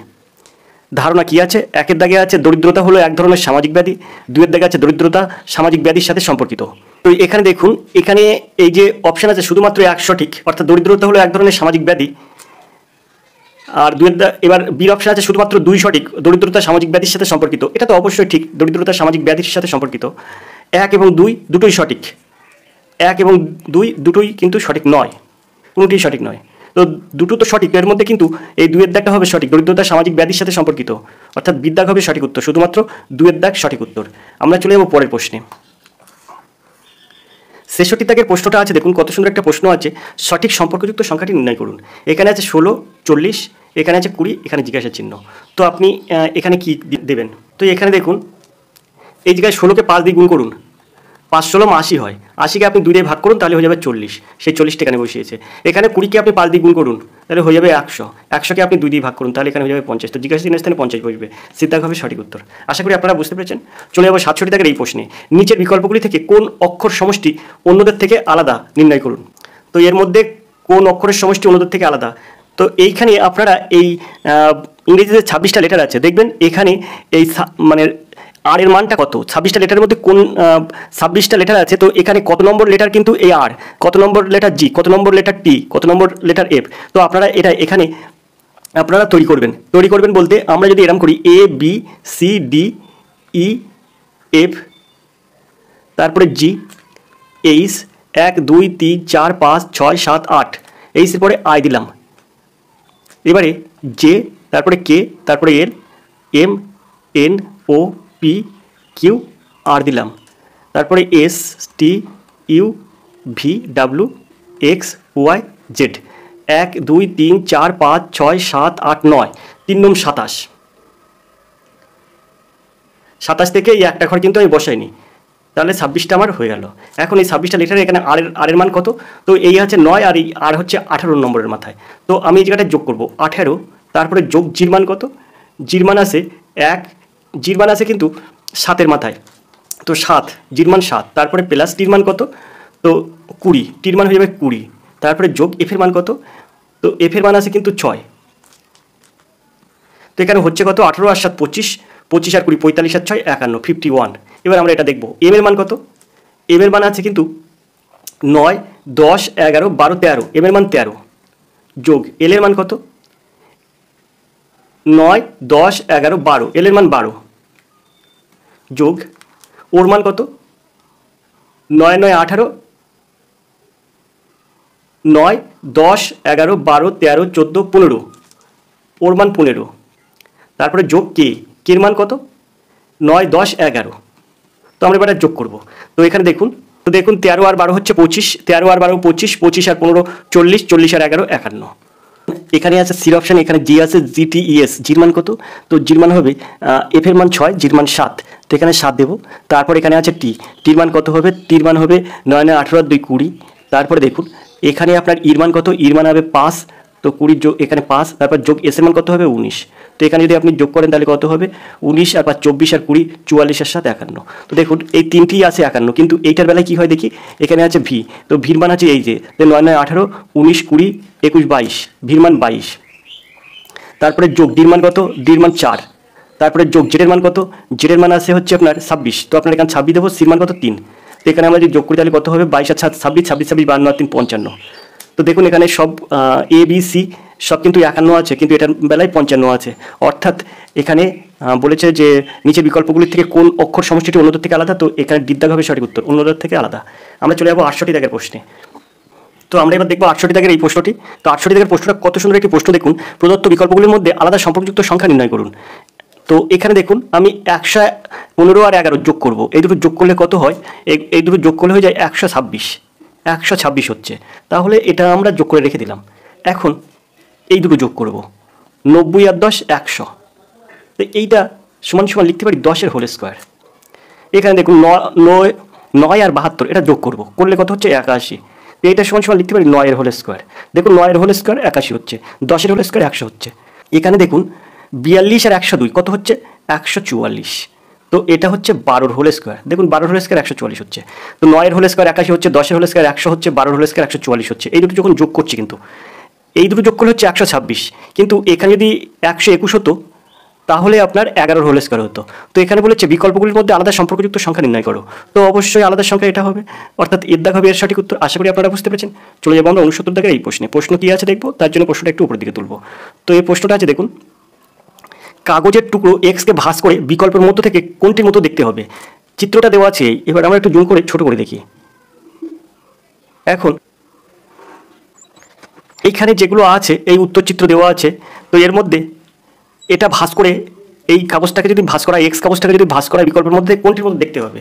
ধারণা কি আছে? 1-এর দাগে আছে দরিদ্রতা হলো এক ধরনের সামাজিক ব্যাধি, 2-এর দাগে আছে দরিদ্রতা সামাজিক ব্যাধির সাথে সম্পর্কিত। তো এখানে দেখুন, এখানে এই যে অপশান আছে শুধুমাত্র এক সঠিক, অর্থাৎ দরিদ্রতা হলো এক ধরনের সামাজিক ব্যাধি। আর এবার বির অপশন আছে শুধুমাত্র 2 সঠিক, দরিদ্রতা সামাজিক ব্যাধির সাথে সম্পর্কিত। এটা তো অবশ্যই ঠিক, দরিদ্রতা সামাজিক ব্যাধির সাথে সম্পর্কিত। 1 এবং 2 দুটোই সঠিক, 1 এবং 2 দুটোই কিন্তু সঠিক নয়, কোনোটিই সঠিক নয়। তো দুটো তো সঠিক, এর মধ্যে কিন্তু এই 2-এর দাগটা হবে সঠিক, দরিদ্রতা সামাজিক ব্যাধির সাথে সম্পর্কিত, অর্থাৎ বিদ্যাগ হবে সঠিক উত্তর, শুধুমাত্র 2-এর দাগ সঠিক উত্তর। আমরা চলে যাবো পরের প্রশ্নে। 66 দাগের প্রশ্নটা আছে, দেখুন কত সুন্দর একটা প্রশ্ন আছে, সঠিক সম্পর্কযুক্ত সংখ্যাটি নির্ণয় করুন। এখানে আছে 16, 40, এখানে আছে 20, এখানে জিজ্ঞাসা চিহ্ন। তো আপনি এখানে কি দেবেন? তো এখানে দেখুন, এই জায়গায় 16কে 5 দিয়ে গুণ করুন, 5 16 80 হয়, 80কে আপনি 2 দিয়ে ভাগ করুন, তাহলে হয়ে যাবে 40, সেই 40টা এখানে বসিয়েছে। এখানে 20কে আপনি 5 দিয়ে গুণ করুন, তাহলে হয়ে যাবে 100, 100কে আপনি 2 দিয়ে ভাগ করুন, তাহলে এখানে হয়ে যাবে 50। তো জিজ্ঞাসা চিহ্নের স্থানে 50 বসবে, সিদ্ধাক হবে সঠিক উত্তর। আশা করি আপনারা বুঝতে পেরেছেন। চলে যাবো 67 দাগের এই প্রশ্নে। নিচের বিকল্পগুলি থেকে কোন অক্ষর সমষ্টি অন্যদের থেকে আলাদা নির্ণয় করুন। তো এর মধ্যে কোন অক্ষরের সমষ্টি অন্যদের থেকে আলাদা? তো এইখানে আপনারা এই ইংরেজিতে 26টা লেটার আছে, দেখবেন এখানে এই মানে আর এর মানটা কত, 26টা লেটারের মধ্যে কোন 26টা লেটার আছে, তো এখানে কত নম্বর লেটার কিন্তু এই আর, কত নম্বর লেটার জি, কত নম্বর লেটার টি, কত নম্বর লেটার এফ। তো আপনারা এটা এখানে আপনারা তৈরি করবেন বলতে আমরা যদি এরকম করি A B C D E F, তারপরে জি, এইচ 1 2 3 4 5 6 7 8, এইচের পরে আই দিলাম, এবারে জে, তারপরে কে, তারপরে L, M N O P Q R দিলাম, তারপরে S T U V W X Y Z. 1 2 3 4 5 6 7 8 9, 3 9 27 থেকে এই একটা ঘর কিন্তু আমি বসাইনি, তাহলে 26টা আমার হয়ে গেল। এখন এই 26টা লিটারে এখানে আর এর মান কত? তো এই হচ্ছে 9 আর এই আর হচ্ছে 18 নম্বরের মাথায়। তো আমি এই জায়গাটায় যোগ করব 18, তারপরে যোগ জির মান কত? জির মান আছে 1, জির মান আছে কিন্তু 7-এর মাথায়, তো 7, জির মান 7, তারপরে প্লাস টির মান কত? তো 20, টির মান হয়ে যাবে 20, তারপরে যোগ এফের মান কত? তো এফের মান আছে কিন্তু 6। তো এখানে হচ্ছে কত? 18 আর 7 25, 25 আর 20 45 আর 6 51, 51। এবার আমরা এটা দেখব এম এর মান কত? এম এর মান আছে কিন্তু 9 10 11 12 13, এম এর মান 13, যোগ এল এর মান কত? 9 10 11 12, এল এর মান 12, যোগ ওর মান কত? 9 9 18, 9 10 11 12 13 14 15, ওর মান 15, তারপরে যোগ কের মান কত? 9 10 11। তো আমরা এবার যোগ করব। তো এখানে দেখুন 13 আর 12 হচ্ছে 25, 13 আর 12 25, 25 আর 15 40, 40 আর 11 51। এখানে আছে সির অপশান, এখানে জি আছে জিটিইএস, জির মান কত? তো জির মান হবে এফ এর মান 6, জির মান 7, তো এখানে 7 দেবো। তারপর এখানে আছে টির মান কত হবে? টির মান হবে 9 9 18 2 20। তারপরে দেখুন এখানে আপনার ইর মান কত? ইর মান হবে 5, তো 20 যোগ এখানে 5, তারপর যোগ এস এর মান কত হবে? 19। তো এখানে যদি আপনি যোগ করেন তাহলে কত হবে? 19 আর 5 24 আর 20 44 আর 7 51। তো দেখুন এই তিনটিই আছে 51, কিন্তু এইটার বেলায় কী হয় দেখি, এখানে আছে ভি, তো ভির মান আছে এই যে 9 9 18 19 20 21 22, ভির মান 22। তারপরে যোগ ডির মান কত? ডির মান 4, তারপরে যোগ জেডের মান কত? জেডের মান আছে হচ্ছে আপনার 26, তো আপনার এখানে 26 দেবো, সির মান কত? 3। তো এখানে আমরা যদি যোগ করি তাহলে কত হবে? 22 আর 7 26, 26 26 52 আর 3 55। তো দেখুন এখানে সব এ বি সি সব কিন্তু 51 আছে, কিন্তু এটার বেলায় 55 আছে। অর্থাৎ এখানে বলেছে যে নিচের বিকল্পগুলির থেকে কোন অক্ষর সমষ্টিটি অন্যদের থেকে আলাদা, তো এখানে দিকদাগ হবে সঠিক উত্তর, অন্যদের থেকে আলাদা। আমরা চলে যাবো 68 দাগের প্রশ্নে। তো আমরা এবার দেখবো 68 দাগের এই প্রশ্নটি। তো 68 দাগের প্রশ্নটা কত সুন্দর একটি প্রশ্ন দেখুন। প্রদত্ত বিকল্পগুলির মধ্যে আলাদা সম্পর্কযুক্ত সংখ্যা নির্ণয় করুন। তো এখানে দেখুন আমি 115 আর 11 যোগ করব, এই দুটো যোগ করলে কত হয়? এই দুটো যোগ করলে হয়ে যায় 126, 126 হচ্ছে। তাহলে এটা আমরা যোগ করে রেখে দিলাম। এখন এই দুটো যোগ করব, 90 আর 10 100, তো এইটা সমান সমান লিখতে পারি 10-এর হোল স্কোয়ার। এখানে দেখুন 9 আর 72 এটা যোগ করব, করলে কত হচ্ছে? 81। এইটা সমান সমান লিখতে পারি 9-এর হোল স্কোয়ার। দেখুন 9-এর হোল স্কোয়ার 81 হচ্ছে, 10-এর হোল স্কোয়ার 100 হচ্ছে। এখানে দেখুন 42 আর 102 কত হচ্ছে? 144। তো এটা হচ্ছে 12-এর হোল স্কোয়ার। দেখুন 12-এর হোল স্কোয়ার 144 হচ্ছে, তো 9-এর হোল স্কোয়ার 81 হচ্ছে, 10-এর হোল স্কোয়ার 100 হচ্ছে, 12-এর হোল স্কোয়ার 144 হচ্ছে। এই দুটো যখন যোগ করছি, কিন্তু এই দুটো যোগ করলে হচ্ছে 126, কিন্তু এখানে যদি 121 হতো তাহলে আপনার 11-এর হোল স্কোয়ার হতো। তো এখানে বলেছে বিকল্পগুলির মধ্যে আলাদা সম্পর্কযুক্ত সংখ্যা নির্ণয় করো, তো অবশ্যই আলাদা সংখ্যা এটা হবে, অর্থাৎ এর দাগ হবে এর সঠিক উত্তর। আশা করি আপনারা বুঝতে পেরেছেন। চলে যাবো আমরা 69 দাগের এই প্রশ্নে। প্রশ্ন কী আছে দেখবো, তার জন্য প্রশ্নটা একটু উপরের দিকে তুলবো। তো এই প্রশ্নটা আছে দেখুন, কাগজের টুকরো এক্সকে ভাঁজ করে বিকল্পের মধ্য থেকে কোনটির মতো দেখতে হবে। চিত্রটা দেওয়া আছে, এবার আমরা একটু জুম করে ছোট করে দেখি। এখন এইখানে যেগুলো আছে এই উত্তর চিত্র দেওয়া আছে, তো এর মধ্যে এটা ভাঁজ করে, এই কাগজটাকে যদি ভাঁজ করা, এক্স কাগজটাকে যদি ভাঁজ করা বিকল্পের মধ্যে কোনটির মধ্যে দেখতে হবে।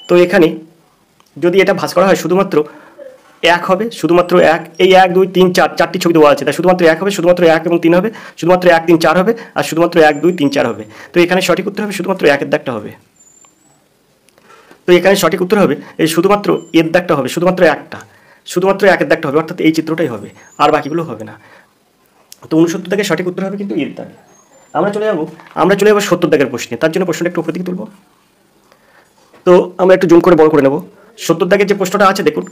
তো এখানে যদি এটা ভাঁজ করা হয় শুধুমাত্র 1 হবে, শুধুমাত্র 1, এই 1 2 3 4 চারটি ছবি দেওয়া আছে, তাই শুধুমাত্র 1 হবে, শুধুমাত্র 1 এবং 3 হবে, শুধুমাত্র 1 3 4 হবে, আর শুধুমাত্র 1 2 3 4 হবে। তো এখানে সঠিক উত্তর হবে শুধুমাত্র 1-এর দাগটা হবে। তো এখানে সঠিক উত্তর হবে এই শুধুমাত্র এর দাগটা হবে, শুধুমাত্র একটা, শুধুমাত্র 1-এর দাগটা হবে, অর্থাৎ এই চিত্রটাই হবে, আর বাকিগুলো হবে না। তো 69 দাগের সঠিক উত্তর হবে কিন্তু এর দাগ। আমরা চলে যাবো 70 দাগের প্রশ্নে। তার জন্য প্রশ্নটা একটু উপর দিকে তুলব। তো আমরা একটু জুম করে বড় করে নেব। 70 দাগের যে প্রশ্নটা আছে দেখুন,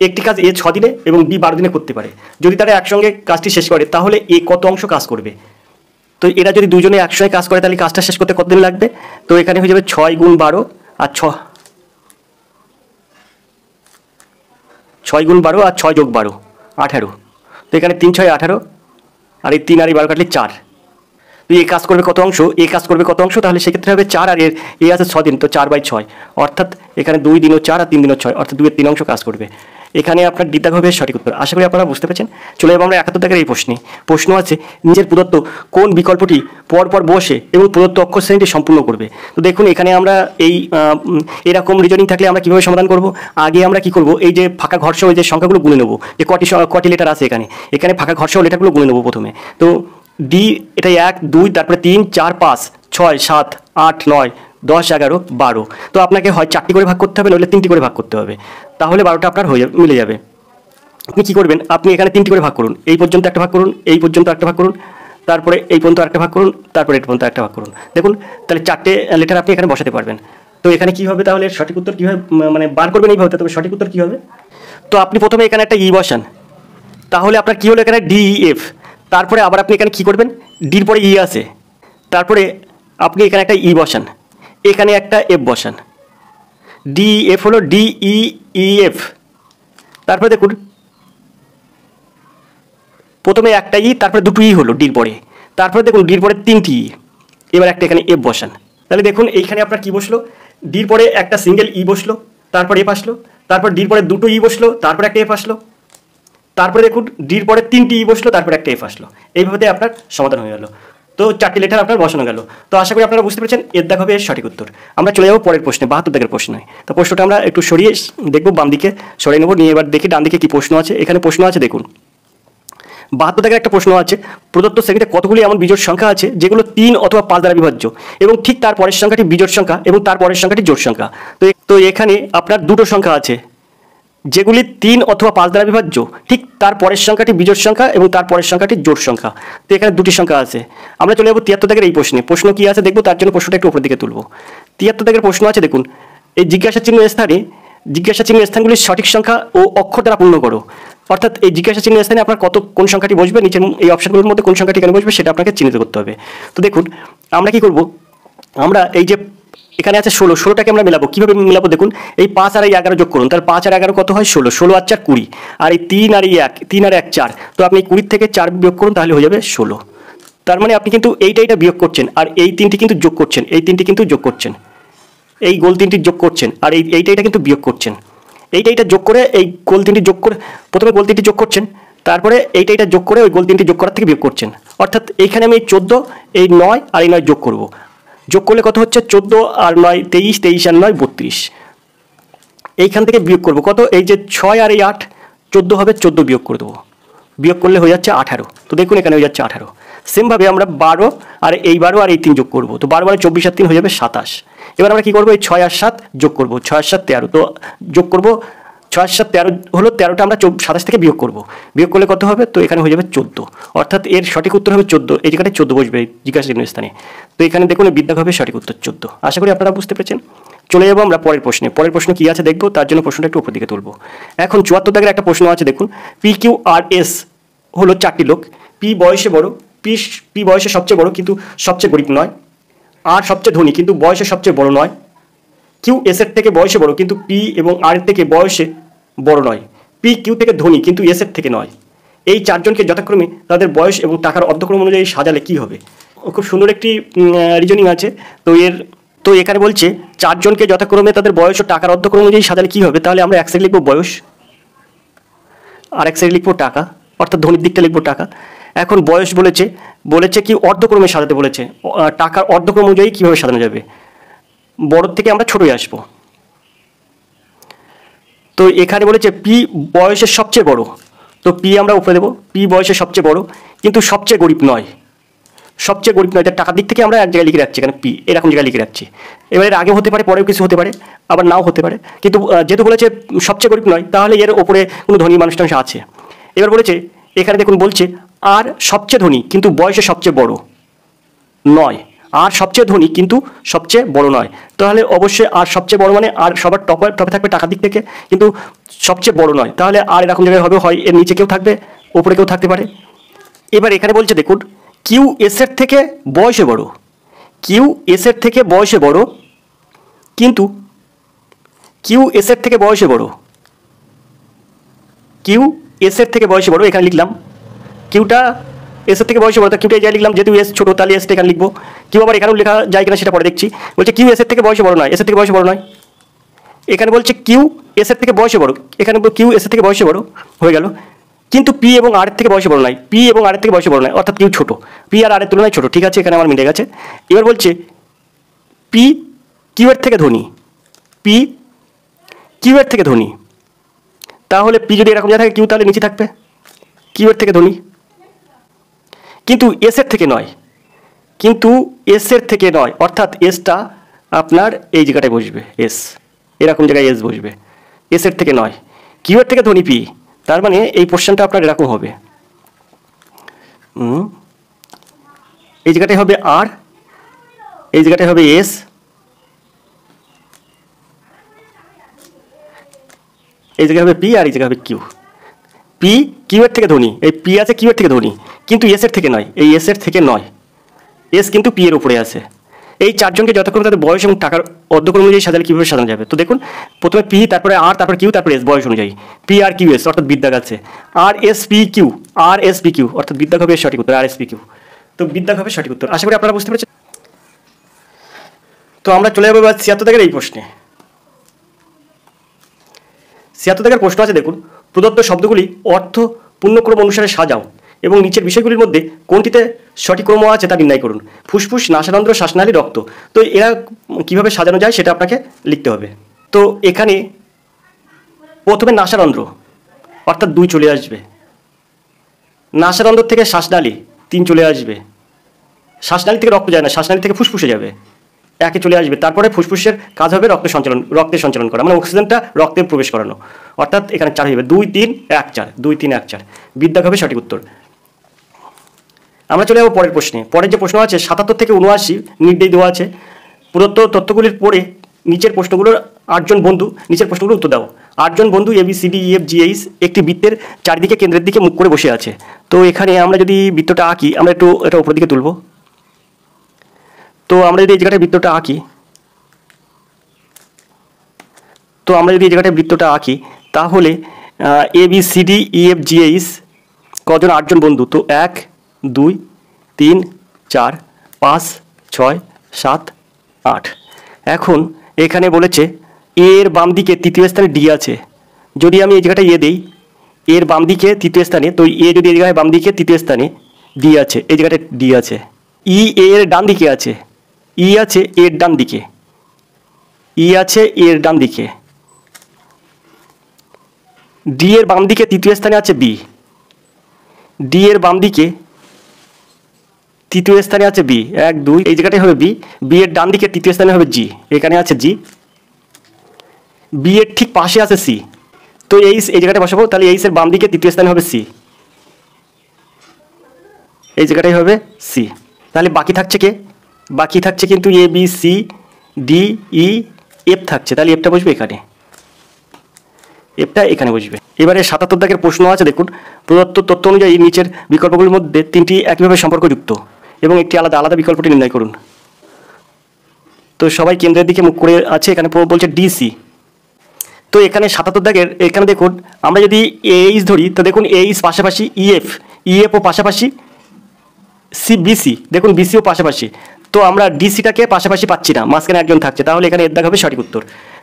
একটি কাজ এ 6 দিনে এবং বি 12 দিনে করতে পারে। যদি তারা একসঙ্গে কাজটি শেষ করে তাহলে এ কত অংশ কাজ করবে। তো এরা যদি দুজনে একসঙ্গে কাজ করে তাহলে কাজটা শেষ করতে কতদিন লাগবে। তো এখানে হয়ে যাবে 6 গুণ 12 আর 6 গুণ 12 আর 6 যোগ 12 18। তো এখানে 3 6 18, আর এই 3 আর এই 12 কাটলে 4। তো এ কাজ করবে কত অংশ, এ কাজ করবে কত অংশ, তাহলে সেক্ষেত্রে হবে 4, আর এ আছে 6 দিন, তো 4/6, অর্থাৎ এখানে 2 দিনও 4 আর 3 দিনও 6, অর্থাৎ 2-এর 3 অংশ কাজ করবে। এখানে আপনার দ্বিতীয় হবে সঠিক উত্তর। আশা করি আপনারা বুঝতে পেরেছেন। চলে যাবো আমরা 71 দাগের এই প্রশ্নে। প্রশ্ন আছে নিচের প্রদত্ত কোন বিকল্পটি পরপর বসে এবং প্রদত্ত অক্ষর শ্রেণীটি সম্পূর্ণ করবে। তো দেখুন এখানে আমরা এরকম রিজনিং থাকলে আমরা কীভাবে সমাধান করব। আগে আমরা কি করব, এই যে ফাঁকা ঘর সহ যে সংখ্যাগুলো গুনে নেব, যে কটি লেটার আছে এখানে ফাঁকা ঘর সহ লেটারগুলো গুনে নেব প্রথমে। তো ডি এটা 1 2, তারপরে 3 4 5 6 7 8 9 10, 11, 12। তো আপনাকে হয় 4টি করে ভাগ করতে হবে, নইলে 3টি করে ভাগ করতে হবে, তাহলে 12টা আপনার হয়ে যাবে, মিলে যাবে। আপনি কী করবেন, আপনি এখানে 3টি করে ভাগ করুন, এই পর্যন্ত একটা ভাগ করুন, এই পর্যন্ত একটা ভাগ করুন, তারপরে এই পর্যন্ত একটা ভাগ করুন, তারপরে এই পর্যন্ত একটা ভাগ করুন। দেখুন তাহলে 4টে লেটার আপনি এখানে বসাতে পারবেন। তো এখানে কী হবে তাহলে, সঠিক উত্তর কীভাবে মানে বার করবেন এইভাবে, তবে সঠিক উত্তর কী হবে? তো আপনি প্রথমে এখানে একটা ই বসান, তাহলে আপনার কী হলো, এখানে DEF। তারপরে আবার আপনি এখানে কী করবেন, ডির পরে ই আছে, তারপরে আপনি এখানে একটা ই বসান, এখানে একটা এফ বসান, DEF হলো DEEF। তারপরে দেখুন প্রথমে একটা ই, তারপরে দুটো ই হলো ডির পরে, তারপরে দেখুন ডির পরে 3টি ই, এবার একটা এখানে এফ বসান। তাহলে দেখুন এইখানে আপনার কী বসলো, ডির পরে একটা সিঙ্গেল ই বসলো, তারপর এফ আসলো, তারপর ডির পরে দুটো ই বসলো, তারপর একটা এফ আসলো, তারপরে দেখুন ডির পরে 3টি ই বসলো, তারপর একটা এফ আসলো। এইভাবে আপনার সমাধান হয়ে গেল। তো 4টি লেটার আপনার বসানো গেল। তো আশা করি আপনারা বুঝতে পেরেছেন, এর দেখা হবে এর সঠিক উত্তর। আমরা চলে যাবো পরের প্রশ্নে, 72 দাগের প্রশ্নে। তো প্রশ্নটা আমরা একটু সরিয়ে দেখবো, বাম দিকে সরিয়ে নেবো, নিয়ে এবার দেখি ডান দিকে কী প্রশ্ন আছে। এখানে প্রশ্ন আছে দেখুন, 72 দাগের একটা প্রশ্ন আছে, প্রদত্ত শ্রেণীতে কতগুলি এমন বিজোড় সংখ্যা আছে যেগুলো 3 অথবা 5 দ্বারা বিভাজ্য এবং ঠিক তার পরের সংখ্যাটি বিজোড় সংখ্যা এবং তার পরের সংখ্যাটি জোড় সংখ্যা। তো এখানে আপনার দুটো সংখ্যা আছে যেগুলি 3 অথবা 5 দ্বারা বিভাজ্য, ঠিক তার পরের সংখ্যাটি বিজোড় সংখ্যা এবং তার পরের সংখ্যাটি জোড় সংখ্যা। তো এখানে দুটি সংখ্যা আছে। আমরা চলে যাবো 73 দাগের এই প্রশ্নে। প্রশ্ন কী আছে দেখবো, তার জন্য প্রশ্নটা একটু উপর দিকে তুলবো। 73 দাগের প্রশ্ন আছে দেখুন, এই জিজ্ঞাসা চিহ্নের স্থানগুলির সঠিক সংখ্যা ও অক্ষর দ্বারা পূর্ণ করো। অর্থাৎ এই জিজ্ঞাসা চিহ্নের স্থানে আপনার কোন সংখ্যাটি বসবে, নিচের এই অপশনগুলোর মধ্যে কোন সংখ্যাটি এখানে বসবে সেটা আপনাকে চিহ্নিত করতে হবে। তো দেখুন আমরা কি করব, আমরা এই যে এখানে আছে 16টাকে আমরা মেলাবো। কীভাবে মেলাবো দেখুন, এই 5 আর এই 11 যোগ করুন, তার 5 আর 11 কত হয় 16, 16 আর 4 20, আর এই 3 আর 1 4। তো আপনি 20 থেকে 4 বিয়োগ করুন, তাহলে হয়ে যাবে 16। তার মানে আপনি কিন্তু এইটা বিয়োগ করছেন, আর এই 3টি কিন্তু যোগ করছেন, এই 3টি কিন্তু যোগ করছেন, এই গোল 3টি যোগ করছেন, আর এইটা কিন্তু বিয়োগ করছেন। এইটা যোগ করে এই গোল 3টি যোগ করে, প্রথমে গোল 3টি যোগ করছেন, তারপরে এইটা যোগ করে ওই গোল 3টি যোগ করার থেকে বিয়োগ করছেন। অর্থাৎ এইখানে আমি এই 14, এই 9 আর এই 9 যোগ করব। যোগ করলে কত হচ্ছে, 14 আর 9 23, 23 আর 9 32। এইখান থেকে বিয়োগ করব কত, এই যে 6 আর এই 8, 14 হবে, 14 বিয়োগ করে দেবো, বিয়োগ করলে হয়ে যাচ্ছে 18। তো দেখুন এখানে হয়ে যাচ্ছে 18। সেমভাবে আমরা 12 আর এই 12 আর এই 3 যোগ করব। তো 12 24 আর 3 হয়ে যাবে 27। এবার আমরা কী করবো, এই 6 আর 7 যোগ করব, 6 আর 7 13। তো যোগ করব 6 আর 7 13 হলো, 13টা আমরা 27 থেকে বিয়োগ করব, বিয়োগ করলে কত হবে, তো এখানে হয়ে যাবে 14। অর্থাৎ এর সঠিক উত্তর হবে 14। এই জায়গাটায় 14 বসবে জিজ্ঞাসা চিহ্নের স্থানে। তো এখানে দেখুন বিদ্যাক হবে সঠিক উত্তর 14। আশা করি আপনারা বুঝতে পেরেছেন। চলে যাবো আমরা পরের প্রশ্নে। পরের প্রশ্ন কী আছে দেখবো, তার জন্য প্রশ্নটা একটু উপর দিকে তুলবো। এখন 74 দাগের একটা প্রশ্ন আছে দেখুন, PQRS হলো 4টি লোক। পি বয়সে বড়, পি বয়সে সবচেয়ে বড় কিন্তু সবচেয়ে গরিব নয়। আর সবচেয়ে ধনী কিন্তু বয়সে সবচেয়ে বড় নয়। কিউ এস এর থেকে বয়সে বড় কিন্তু পি এবং আর এর থেকে বয়সে বড় নয়। পি কিউ থেকে ধনী কিন্তু এস এর থেকে নয়। এই 4জনকে যথাক্রমে তাদের বয়স এবং টাকার অর্ধক্রম অনুযায়ী সাজালে কী হবে? খুব সুন্দর একটি রিজনিং আছে। তো এখানে বলছে 4জনকে যথাক্রমে তাদের বয়স ও টাকার অর্ধক্রম অনুযায়ী সাজালে কী হবে? তাহলে আমরা এক সাইড লিখবো বয়স, আর এক সাইড লিখবো টাকা, অর্থাৎ ধনীর দিকটা লিখবো টাকা। এখন বয়স বলেছে কি অর্ধক্রমে সাজাতে বলেছে, টাকার অর্ধক্রম অনুযায়ী কীভাবে সাজানো যাবে? বড় থেকে আমরা ছোটোই আসবো। তো এখানে বলেছে পি বয়সের সবচেয়ে বড়, তো পি আমরা উপরে দেবো, পি বয়সের সবচেয়ে বড় কিন্তু সবচেয়ে গরিব নয়। সবচেয়ে গরিব নয়, তার টাকার দিক থেকে আমরা এক জায়গায় লিখে রাখছি, এখানে পি এরকম জায়গায় লিখে রাখছি। এবার এর আগে হতে পারে, পরেও কিছু হতে পারে, আবার নাও হতে পারে, কিন্তু যেহেতু বলেছে সবচেয়ে গরিব নয়, তাহলে এর ওপরে কোনো ধনী মানুষ টানুষ আছে। এবার বলেছে এখানে দেখুন বলছে আর সবচেয়ে ধনী কিন্তু বয়সে সবচেয়ে বড় নয়, আর সবচেয়ে ধনী কিন্তু সবচেয়ে বড় নয়। তাহলে অবশ্যই আর সবচেয়ে বড় মানে আর সবার টপে থাকবে টাকার দিক থেকে, কিন্তু সবচেয়ে বড় নয়। তাহলে আর এরকম জায়গায় হবে, হয় এর নিচে কেউ থাকবে, ওপরে কেউ থাকতে পারে। এবার এখানে বলছে দেখুন কিউ এস এর থেকে বয়সে বড়, কিউ এস এর থেকে বয়সে বড় কিন্তু কিউ এস এর থেকে বয়সে বড়, কিউ এস এর থেকে বয়সে বড়, এখানে লিখলাম কিউটা এস এর থেকে বয়সে বড়, কিউটা এই জায়গায় লিখলাম, যেহেতু এস ছোটো তাহলে এসটা এখানে লিখবো। কিউ আবার এখানেও লেখা যায় কিনা সেটা পরে দেখছি। বলছে কিউ এস এর থেকে বয়সে বড় নয়, এস এর থেকে বয়সে বড় নয়। এখানে বলছে কিউ এস এর থেকে বয়সে বড়, এখানে কিউ এস এর থেকে বয়সে বড় হয়ে গেল, কিন্তু পি এবং আর এর থেকে বয়সে বড় নয়, পি এবং আর এর থেকে বয়সে বড় নয়, অর্থাৎ কিউ ছোটো, পি আর এর তুলনায় ছোটো। ঠিক আছে, এখানে আমার মিলে গেছে। এবার বলছে পি কিউ এর থেকে ধনী, পি কিউ এর থেকে ধনী, তাহলে পি যদি এরকম যা থাকে কিউ তাহলে নিচে থাকবে, কিউ এর থেকে ধনী কিন্তু এস এর থেকে নয়, কিন্তু এস এর থেকে নয়, অর্থাৎ এসটা আপনার এই জায়গাটায় বসবে এস, এরকম জায়গায় এস বসবে, এসের থেকে নয়। কিউ এর থেকে ধ্বনি পি, তার মানে এই পোর্শনটা আপনার এরকম হবে, এই জায়গাটায় হবে আর, এই জায়গাটায় হবে এস, এই জায়গায় হবে পি, আর এই জায়গায় হবে কিউ। পি কিউ এর থেকে ধ্বনি, এই পি আছে কিউ এর থেকে ধ্বনি, কিন্তু এস এর থেকে নয়, এই এস এর থেকে নয়, এস কিন্তু পি এর উপরে আছে। এই চারজনকে যতক্ষণ তাদের বয়স এবং টাকার অর্ধক্রম অনুযায়ী সাজালে কীভাবে সাজানো যাবে? তো দেখুন, প্রথমে পি, তারপরে আর, তারপরে কিউ, তারপরে এস বয়স অনুযায়ী। পি আর কিউ এস অর্থাৎ বিদ্যাগ আছে, আর এস পি কিউ, আর এস পি কিউ অর্থাৎ বিদ্যাগ হবে সঠিক উত্তর, আর এস পি কিউ। তো বিদ্যাগ হবে সঠিক উত্তর। আশা করি আপনারা বুঝতে পেরেছেন। তো আমরা চলে যাবো এবার ৭৬ দাগের এই প্রশ্নে। ৭৬ দাগের প্রশ্ন আছে, দেখুন, প্রদত্ত শব্দগুলি অর্থ পূর্ণক্রম অনুসারে সাজাও এবং নিচের বিষয়গুলির মধ্যে কোনটিতে সঠিক ক্রম আছে তা নির্ণয় করুন। ফুসফুস, নাসারন্ধ্র, শ্বাসনালী, রক্ত। তো এরা কিভাবে সাজানো যায় সেটা আপনাকে লিখতে হবে। তো এখানে প্রথমে নাসারন্ধ্র অর্থাৎ 2 চলে আসবে, নাসারন্ধ্র থেকে শ্বাসনালী 3 চলে আসবে, শ্বাসনালী থেকে রক্ত যায় না, শ্বাসনালী থেকে ফুসফুসে যাবে, 1 চলে আসবে। তারপরে ফুসফুসের কাজ হবে রক্তের সঞ্চালন করা, মানে অক্সিজেনটা রক্তে প্রবেশ করানো, অর্থাৎ এখানে 4 হয়ে যাবে, 2 3 1 4, 2 3 1 4, বিদ্যাগ হবে সঠিক উত্তর। আমরা চলে যাবো পরের প্রশ্নে। পরের যে প্রশ্ন আছে 77 থেকে 79 নির্দেশ দেওয়া আছে। প্রদত্ত তথ্যগুলির পরে নিচের প্রশ্নগুলোর 8 জন বন্ধু নিচের প্রশ্নগুলোর উত্তর দাও। 8 জন বন্ধু A B C D E F G H একটি বৃত্তের চারিদিকে কেন্দ্রের দিকে মুখ করে বসে আছে। তো এখানে আমরা যদি বৃত্তটা আঁকি, আমরা একটু এটা উপরের দিকে তুলব। তো আমরা যদি এই জায়গাটায় বৃত্তটা আঁকি, তাহলে A B C D E F G H কজন? 8 জন বন্ধু। তো 1 2 3 4 5 6 7 8। এখন এখানে বলেছে এর বাম দিকে তৃতীয় স্থানে ডি আছে। যদি আমি এই জায়গাটা দিই, এর বাম দিকে তৃতীয় স্থানে, তো এ যদি এই জায়গায় বাম দিকে তৃতীয় স্থানে, ডি আছে এই জায়গাটায়, ডি আছে। ই এর ডান দিকে আছে, ই আছে এর ডান দিকে, ই আছে এর ডান দিকে। ডি এর বাম দিকে তৃতীয় স্থানে আছে বি, ডি এর বাম দিকে তৃতীয় স্থানে আছে বি, 1 2, এই জায়গাটায় হবে বি। বি এর ডান দিকে তৃতীয় স্থানে হবে জি, এখানে আছে জি। বি এর ঠিক পাশে আছে সি, তো এই জায়গাটায় বসাবো, তাহলে এইচ এর বাম দিকে তৃতীয় স্থানে হবে সি, এই জায়গাটাই হবে সি। তাহলে বাকি থাকছে কে? বাকি থাকছে কিন্তু A B C D E F থাকছে, তাহলে এফটা বসবে এখানে, এফটা এখানে বসবে। এবারে 77 দাগের প্রশ্ন আছে, দেখুন, প্রদত্ত তথ্য অনুযায়ী নিচের বিকল্পগুলির মধ্যে 3টি একইভাবে সম্পর্কযুক্ত এবং একটি আলাদা বিকল্পটি নির্ণয় করুন। তো সবাই কেন্দ্রের দিকে মুখ করে আছে, এখানে বলছে ডিসি। তো এখানে 77 দাগের এখানে দেখুন, আমরা যদি এইচ ধরি, তো দেখুন এইচ পাশাপাশি ইএফও পাশাপাশি বিসি, দেখুন বিসিও পাশাপাশি। তো আমরা ডিসিটাকে পাশাপাশি পাচ্ছি না, মাঝখানে একজন থাকছে, তাহলে এখানে এর দাগ হবে সঠিক উত্তর।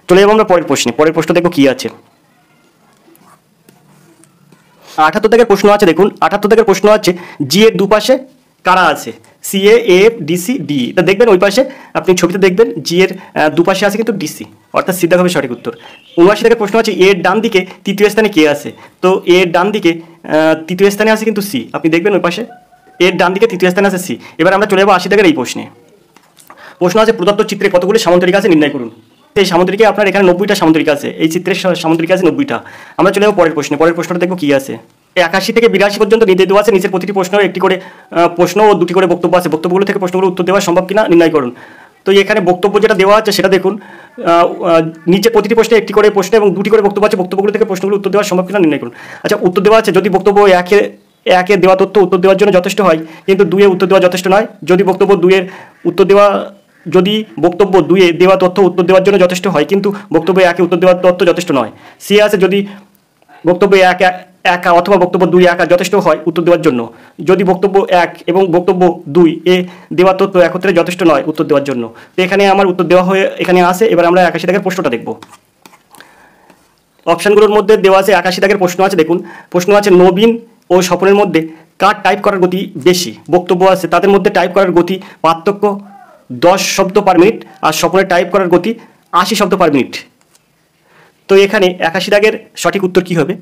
চলে যাবো আমরা পরের প্রশ্নে। পরের প্রশ্ন দেখো কি আছে। 78 দাগের প্রশ্ন আছে, দেখুন 78 দাগের প্রশ্ন আছে জি এর দুপাশে কারা আছে? C A F D C D. তা দেখবেন ওই পাশে, আপনি ছবিতে দেখবেন জি এর দুপাশে আছে কিন্তু ডিসি, অর্থাৎ সি দাগ হবে সঠিক উত্তর। 79 দাগের প্রশ্ন আছে এর ডান দিকে তৃতীয় স্থানে কে আছে? তো এর ডান দিকে তৃতীয় স্থানে আছে কিন্তু সি, আপনি দেখবেন ওই পাশে এর ডান দিকে তৃতীয় স্থানে আছে সি। এবার আমরা চলে যাবো 80 দাগের এই প্রশ্নে। প্রশ্ন আছে প্রদত্ত চিত্রে কতগুলি সামন্তরিক আছে নির্ণয় করুন। এই সামুদ্রিকে আপনার এখানে 90টা সামুদ্রিক আছে, এই চিত্রের সামুদ্রিক আছে 90টা। আমরা চলে যাবো পরের প্রশ্নে। পরের প্রশ্নটা দেখবো কি আছে। 81 থেকে 82 পর্যন্ত নির্দেশ দেওয়া আছে, নিচের প্রতিটি প্রশ্ন একটি করে প্রশ্ন ও 2টি করে বক্তব্য আছে। বক্তব্যগুলো থেকে প্রশ্নগুলো উত্তর দেওয়া সম্ভব কিনা নির্ণয় করুন। তো এখানে বক্তব্য যেটা দেওয়া আছে সেটা দেখুন, নিচে প্রতিটি প্রশ্নে একটি করে প্রশ্ন এবং 2টি করে বক্তব্য আছে। বক্তব্যগুলো থেকে প্রশ্নগুলো উত্তর দেওয়া সম্ভব কিনা নির্ণয় করুন। আচ্ছা, উত্তর দেওয়া আছে যদি বক্তব্য একে দেওয়া তথ্য উত্তর দেওয়ার জন্য যথেষ্ট হয়, কিন্তু 2 এ উত্তর দেওয়া যথেষ্ট নয়। যদি বক্তব্য 2 এর উত্তর দেওয়া তথ্য উত্তর দেওয়ার জন্য যথেষ্ট হয়, কিন্তু বক্তব্য 1 এ উত্তর দেওয়ার তথ্য যথেষ্ট নয়। সি আছে যদি বক্তব্য 1 একা অথবা বক্তব্য 2 একা যথেষ্ট হয় উত্তর দেওয়ার জন্য। যদি বক্তব্য 1 এবং বক্তব্য 2 এ দেওয়া তথ্য একত্রে যথেষ্ট নয় উত্তর দেওয়ার জন্য। তো এখানে আমার উত্তর দেওয়া হয়ে এখানে আসে। এবার আমরা 81 দাগের প্রশ্নটা দেখব। অপশানগুলোর মধ্যে দেওয়া আছে 81 দাগের প্রশ্ন আছে, দেখুন প্রশ্ন আছে নবীন ও স্বপনের মধ্যে কার টাইপ করার গতি বেশি? বক্তব্য আছে তাদের মধ্যে টাইপ করার গতি পার্থক্য 10 শব্দ পার মিনিট, আর স্বপনের টাইপ করার গতি 80 শব্দ পার মিনিট। তো এখানে 81 দাগের সঠিক উত্তর কি হবে?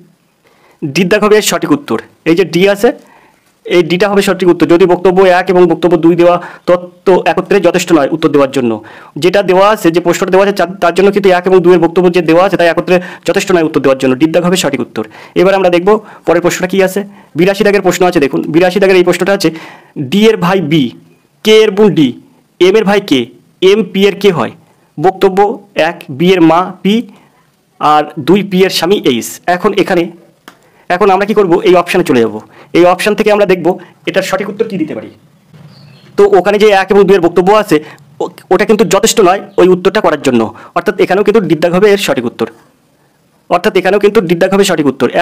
ডি দাগ হবে সঠিক উত্তর। এই যে ডি আছে, এই ডিটা হবে সঠিক উত্তর যদি বক্তব্য 1 এবং বক্তব্য 2 দেওয়া তত্ত্ব একত্রে যথেষ্ট নয় উত্তর দেওয়ার জন্য। যেটা দেওয়া আছে, যে প্রশ্নটা দেওয়া আছে তার জন্য কিন্তু 1 এবং 2 এর বক্তব্য যে দেওয়া আছে তাই একত্রে যথেষ্ট নয় উত্তর দেওয়ার জন্য। ডির দাগ হবে সঠিক উত্তর। এবার আমরা দেখব পরের প্রশ্নটা কি আছে। 82 দাগের প্রশ্ন আছে, দেখুন 82 দাগের এই প্রশ্নটা আছে, ডি এর ভাই বি, কে এর বোন ডি, এম এর ভাই কে, এম পি এর কে হয়? বক্তব্য 1 বি এর মা পি আর 2 পি এর স্বামী এইচ। এখন আমরা কি করব, এই অপশানে চলে যাব। এই অপশান থেকে আমরা দেখব এটার সঠিক উত্তর কি দিতে পারি। তো ওখানে যে 1 এবং 2 এর বক্তব্য আছে ওটা কিন্তু যথেষ্ট নয় ওই উত্তরটা করার জন্য, অর্থাৎ এখানেও কিন্তু ডিদ্দাগ হবে এর সঠিক উত্তর।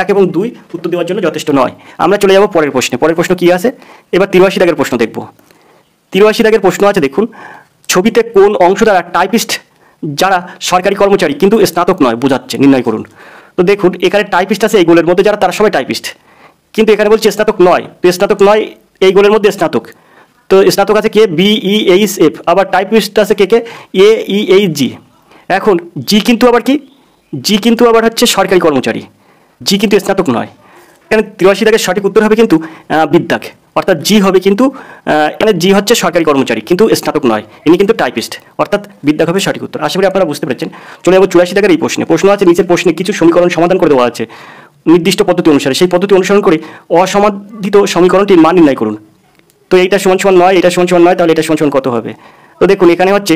1 এবং 2 উত্তর দেওয়ার জন্য যথেষ্ট নয়। আমরা চলে যাব পরের প্রশ্নে। পরের প্রশ্ন কি আছে, এবার 83 দাগের প্রশ্ন দেখব। 83 দাগের প্রশ্ন আছে, দেখুন ছবিতে কোন অংশ দ্বারা টাইপিস্ট যারা সরকারি কর্মচারী কিন্তু স্নাতক নয় বোঝাচ্ছে, নির্ণয় করুন। তো দেখুন এখানে টাইপিস্ট আছে এইগুলোর মধ্যে যারা, তারা সবাই টাইপিস্ট, কিন্তু এখানে বলছে স্নাতক নয়। তো স্নাতক নয় এইগুলোর মধ্যে স্নাতক, তো স্নাতক আছে কে, বি ই এইচ এফ, আবার টাইপিস্ট আছে কে কে, এ ই এইচ জি। এখন জি কিন্তু আবার কি, জি কিন্তু আবার হচ্ছে সরকারি কর্মচারী, জি কিন্তু স্নাতক নয়। এখানে 83 দাগের সঠিক উত্তর হবে কিন্তু বিদ্যাক, অর্থাৎ জি হবে কিন্তু এখানে জি হচ্ছে সরকারি কর্মচারী কিন্তু স্নাতক নয়, ইনি কিন্তু টাইপিস্ট, অর্থাৎ বিদ্যাক হবে সঠিক উত্তর। আশা করি আপনারা বুঝতে পেরেছেন। চলে যাবো 84 দাগের এই প্রশ্ন আছে, নিচের প্রশ্নে কিছু সমীকরণ সমাধান করে দেওয়া আছে নির্দিষ্ট পদ্ধতি অনুসারে, সেই পদ্ধতি অনুসরণ করে অসমাধানিত সমীকরণটির মান নির্ণয় করুন। তো এইটা সমান সমান নয়, এটা সমান সমান নয়, তাহলে এটা সমান সমান কত হবে? তো দেখুন এখানে হচ্ছে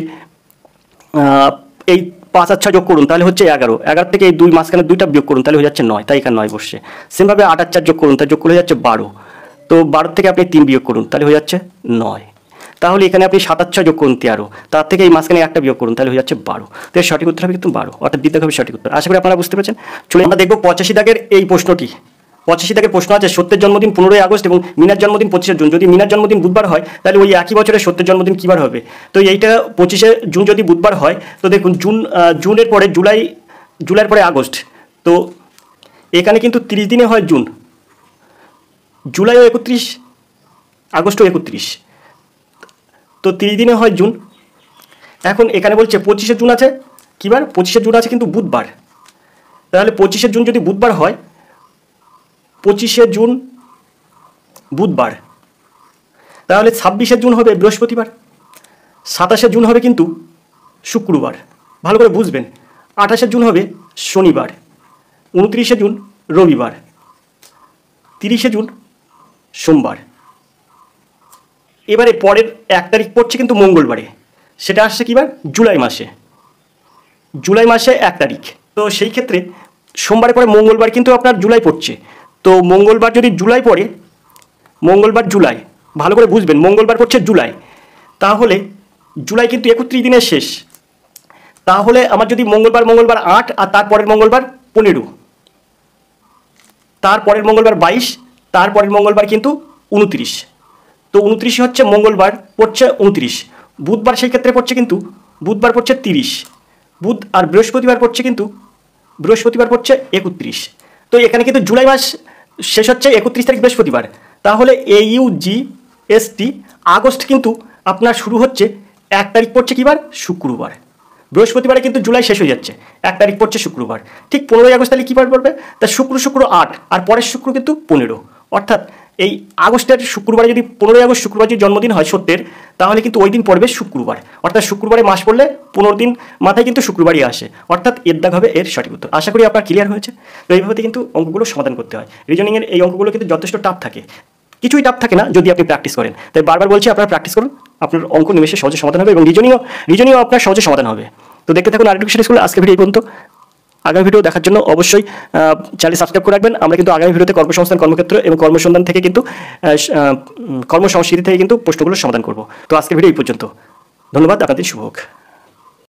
এই 5 আর 6 যোগ করুন তাহলে হচ্ছে 11, 11 থেকে এই 2 মাঝখানে 2টা বিয়োগ করুন তাহলে হয়ে যাচ্ছে 9, তাই এখানে 9 বসছে। সেমভাবে 8 আর 4 যোগ করুন, তাই যোগ করলে হয়ে যাচ্ছে 12, তো 12 থেকে আপনি 3 বিয়োগ করুন তাহলে হয়ে যাচ্ছে 9। তাহলে এখানে আপনি 7 আর 6 যোগ করুন 13, তার থেকে এই মাঝখানে একটা বিয়োগ করুন তাহলে হয়ে যাচ্ছে 12, তো এর সঠিক উত্তর হবে কিন্তু 12, অর্থাৎ বিদ্যাক হবে সঠিক উত্তর। আশা করি আপনারা বুঝতে পেরেছেন। চলে আমরা দেখব 85 দাগের এই প্রশ্নটি। 85 দাগের প্রশ্ন আছে, সত্যের জন্মদিন 15ই আগস্ট এবং মিনার জন্মদিন 25শে জুন। যদি মিনার জন্মদিন বুধবার হয় তাহলে ওই একই বছরে সত্যের জন্মদিন কী বার হবে? তো এইটা 25শে জুন যদি বুধবার হয়, তো দেখুন জুনের পরে জুলাইয়ের পরে আগস্ট, তো এখানে কিন্তু 30 দিনে হয় জুন, জুলাইও 31, আগস্টও 31, তো 30 দিনে হয় জুন। এখন এখানে বলছে 25শে জুন আছে, কী বার? 25শে জুন আছে কিন্তু বুধবার, তাহলে 25শে জুন যদি বুধবার হয়, 25শে জুন বুধবার, তাহলে 26শে জুন হবে বৃহস্পতিবার, 27শে জুন হবে কিন্তু শুক্রবার, ভালো করে বুঝবেন। 28শে জুন হবে শনিবার, 29শে জুন রবিবার, 30শে জুন সোমবার। এবারে পরের 1 তারিখ পড়ছে কিন্তু মঙ্গলবারে, সেটা আসছে কী বার? জুলাই মাসে 1 তারিখ। তো সেই ক্ষেত্রে সোমবারের পরে মঙ্গলবার কিন্তু আপনার জুলাই পড়ছে, তো মঙ্গলবার যদি জুলাই পড়ে, মঙ্গলবার জুলাই, ভালো করে বুঝবেন, মঙ্গলবার পড়ছে জুলাই, তাহলে জুলাই কিন্তু 31 দিনের শেষ। তাহলে আমার যদি মঙ্গলবার 8 আর তারপরের মঙ্গলবার 15, তারপরের মঙ্গলবার 22, তারপরের মঙ্গলবার কিন্তু 29, তো 29 হচ্ছে মঙ্গলবার পড়ছে 29, বুধবার সেই ক্ষেত্রে পড়ছে কিন্তু বুধবার পড়ছে 30, বুধ আর বৃহস্পতিবার পড়ছে কিন্তু বৃহস্পতিবার পড়ছে 31। তো এখানে কিন্তু জুলাই মাস শেষ হচ্ছে 31 তারিখ বৃহস্পতিবার, তাহলে AUGST আগস্ট কিন্তু আপনার শুরু হচ্ছে 1 তারিখ পড়ছে কী বার? শুক্রবার। বৃহস্পতিবারে কিন্তু জুলাই শেষ হয়ে যাচ্ছে, 1 তারিখ পড়ছে শুক্রবার, ঠিক 15ই আগস্ট তাহলে কী বার পড়বে? তা শুক্র 8 আর পরের শুক্র কিন্তু 15, অর্থাৎ এই আগস্টের শুক্রবারে যদি 15ই আগস্ট শুক্রবার যদি জন্মদিন হয় সত্যের, তাহলে কিন্তু ওই দিন পড়বে শুক্রবার, অর্থাৎ শুক্রবারে মাস পড়লে 15 দিন মাথায় কিন্তু শুক্রবারই আসে, অর্থাৎ এর দাগ হবে এর সঠিক উত্তর। আশা করি আপনার ক্লিয়ার হয়েছে। তো এইভাবে কিন্তু অঙ্কগুলো সমাধান করতে হয়। রিজনিংয়ের এই অঙ্কগুলো কিন্তু যথেষ্ট টাফ থাকে, কিছুই টাফ থাকে না যদি আপনি প্র্যাকটিস করেন। তাই বারবার বলছি আপনারা প্র্যাকটিস করুন, আপনার অঙ্ক নিমেষে সহজে সমাধান হবে এবং রিজনিংও আপনার সহজে সমাধান হবে। তো দেখতে থাকুন আরএডুকেশন স্কুল। আজকে ভিডিও এই পর্যন্ত। আগামী ভিডিও দেখার জন্য অবশ্যই চ্যানেল সাবস্ক্রাইব করে রাখবেন। আমরা কিন্তু আগামী ভিডিওতে কর্মসংস্থান, কর্মক্ষেত্র এবং কর্মসন্ধান থেকে কিন্তু কর্মসংস্কৃতি থেকে কিন্তু প্রশ্নগুলোর সমাধান করব। তো আজকের ভিডিও এই পর্যন্ত। ধন্যবাদ, আপনাদের শুভ হোক।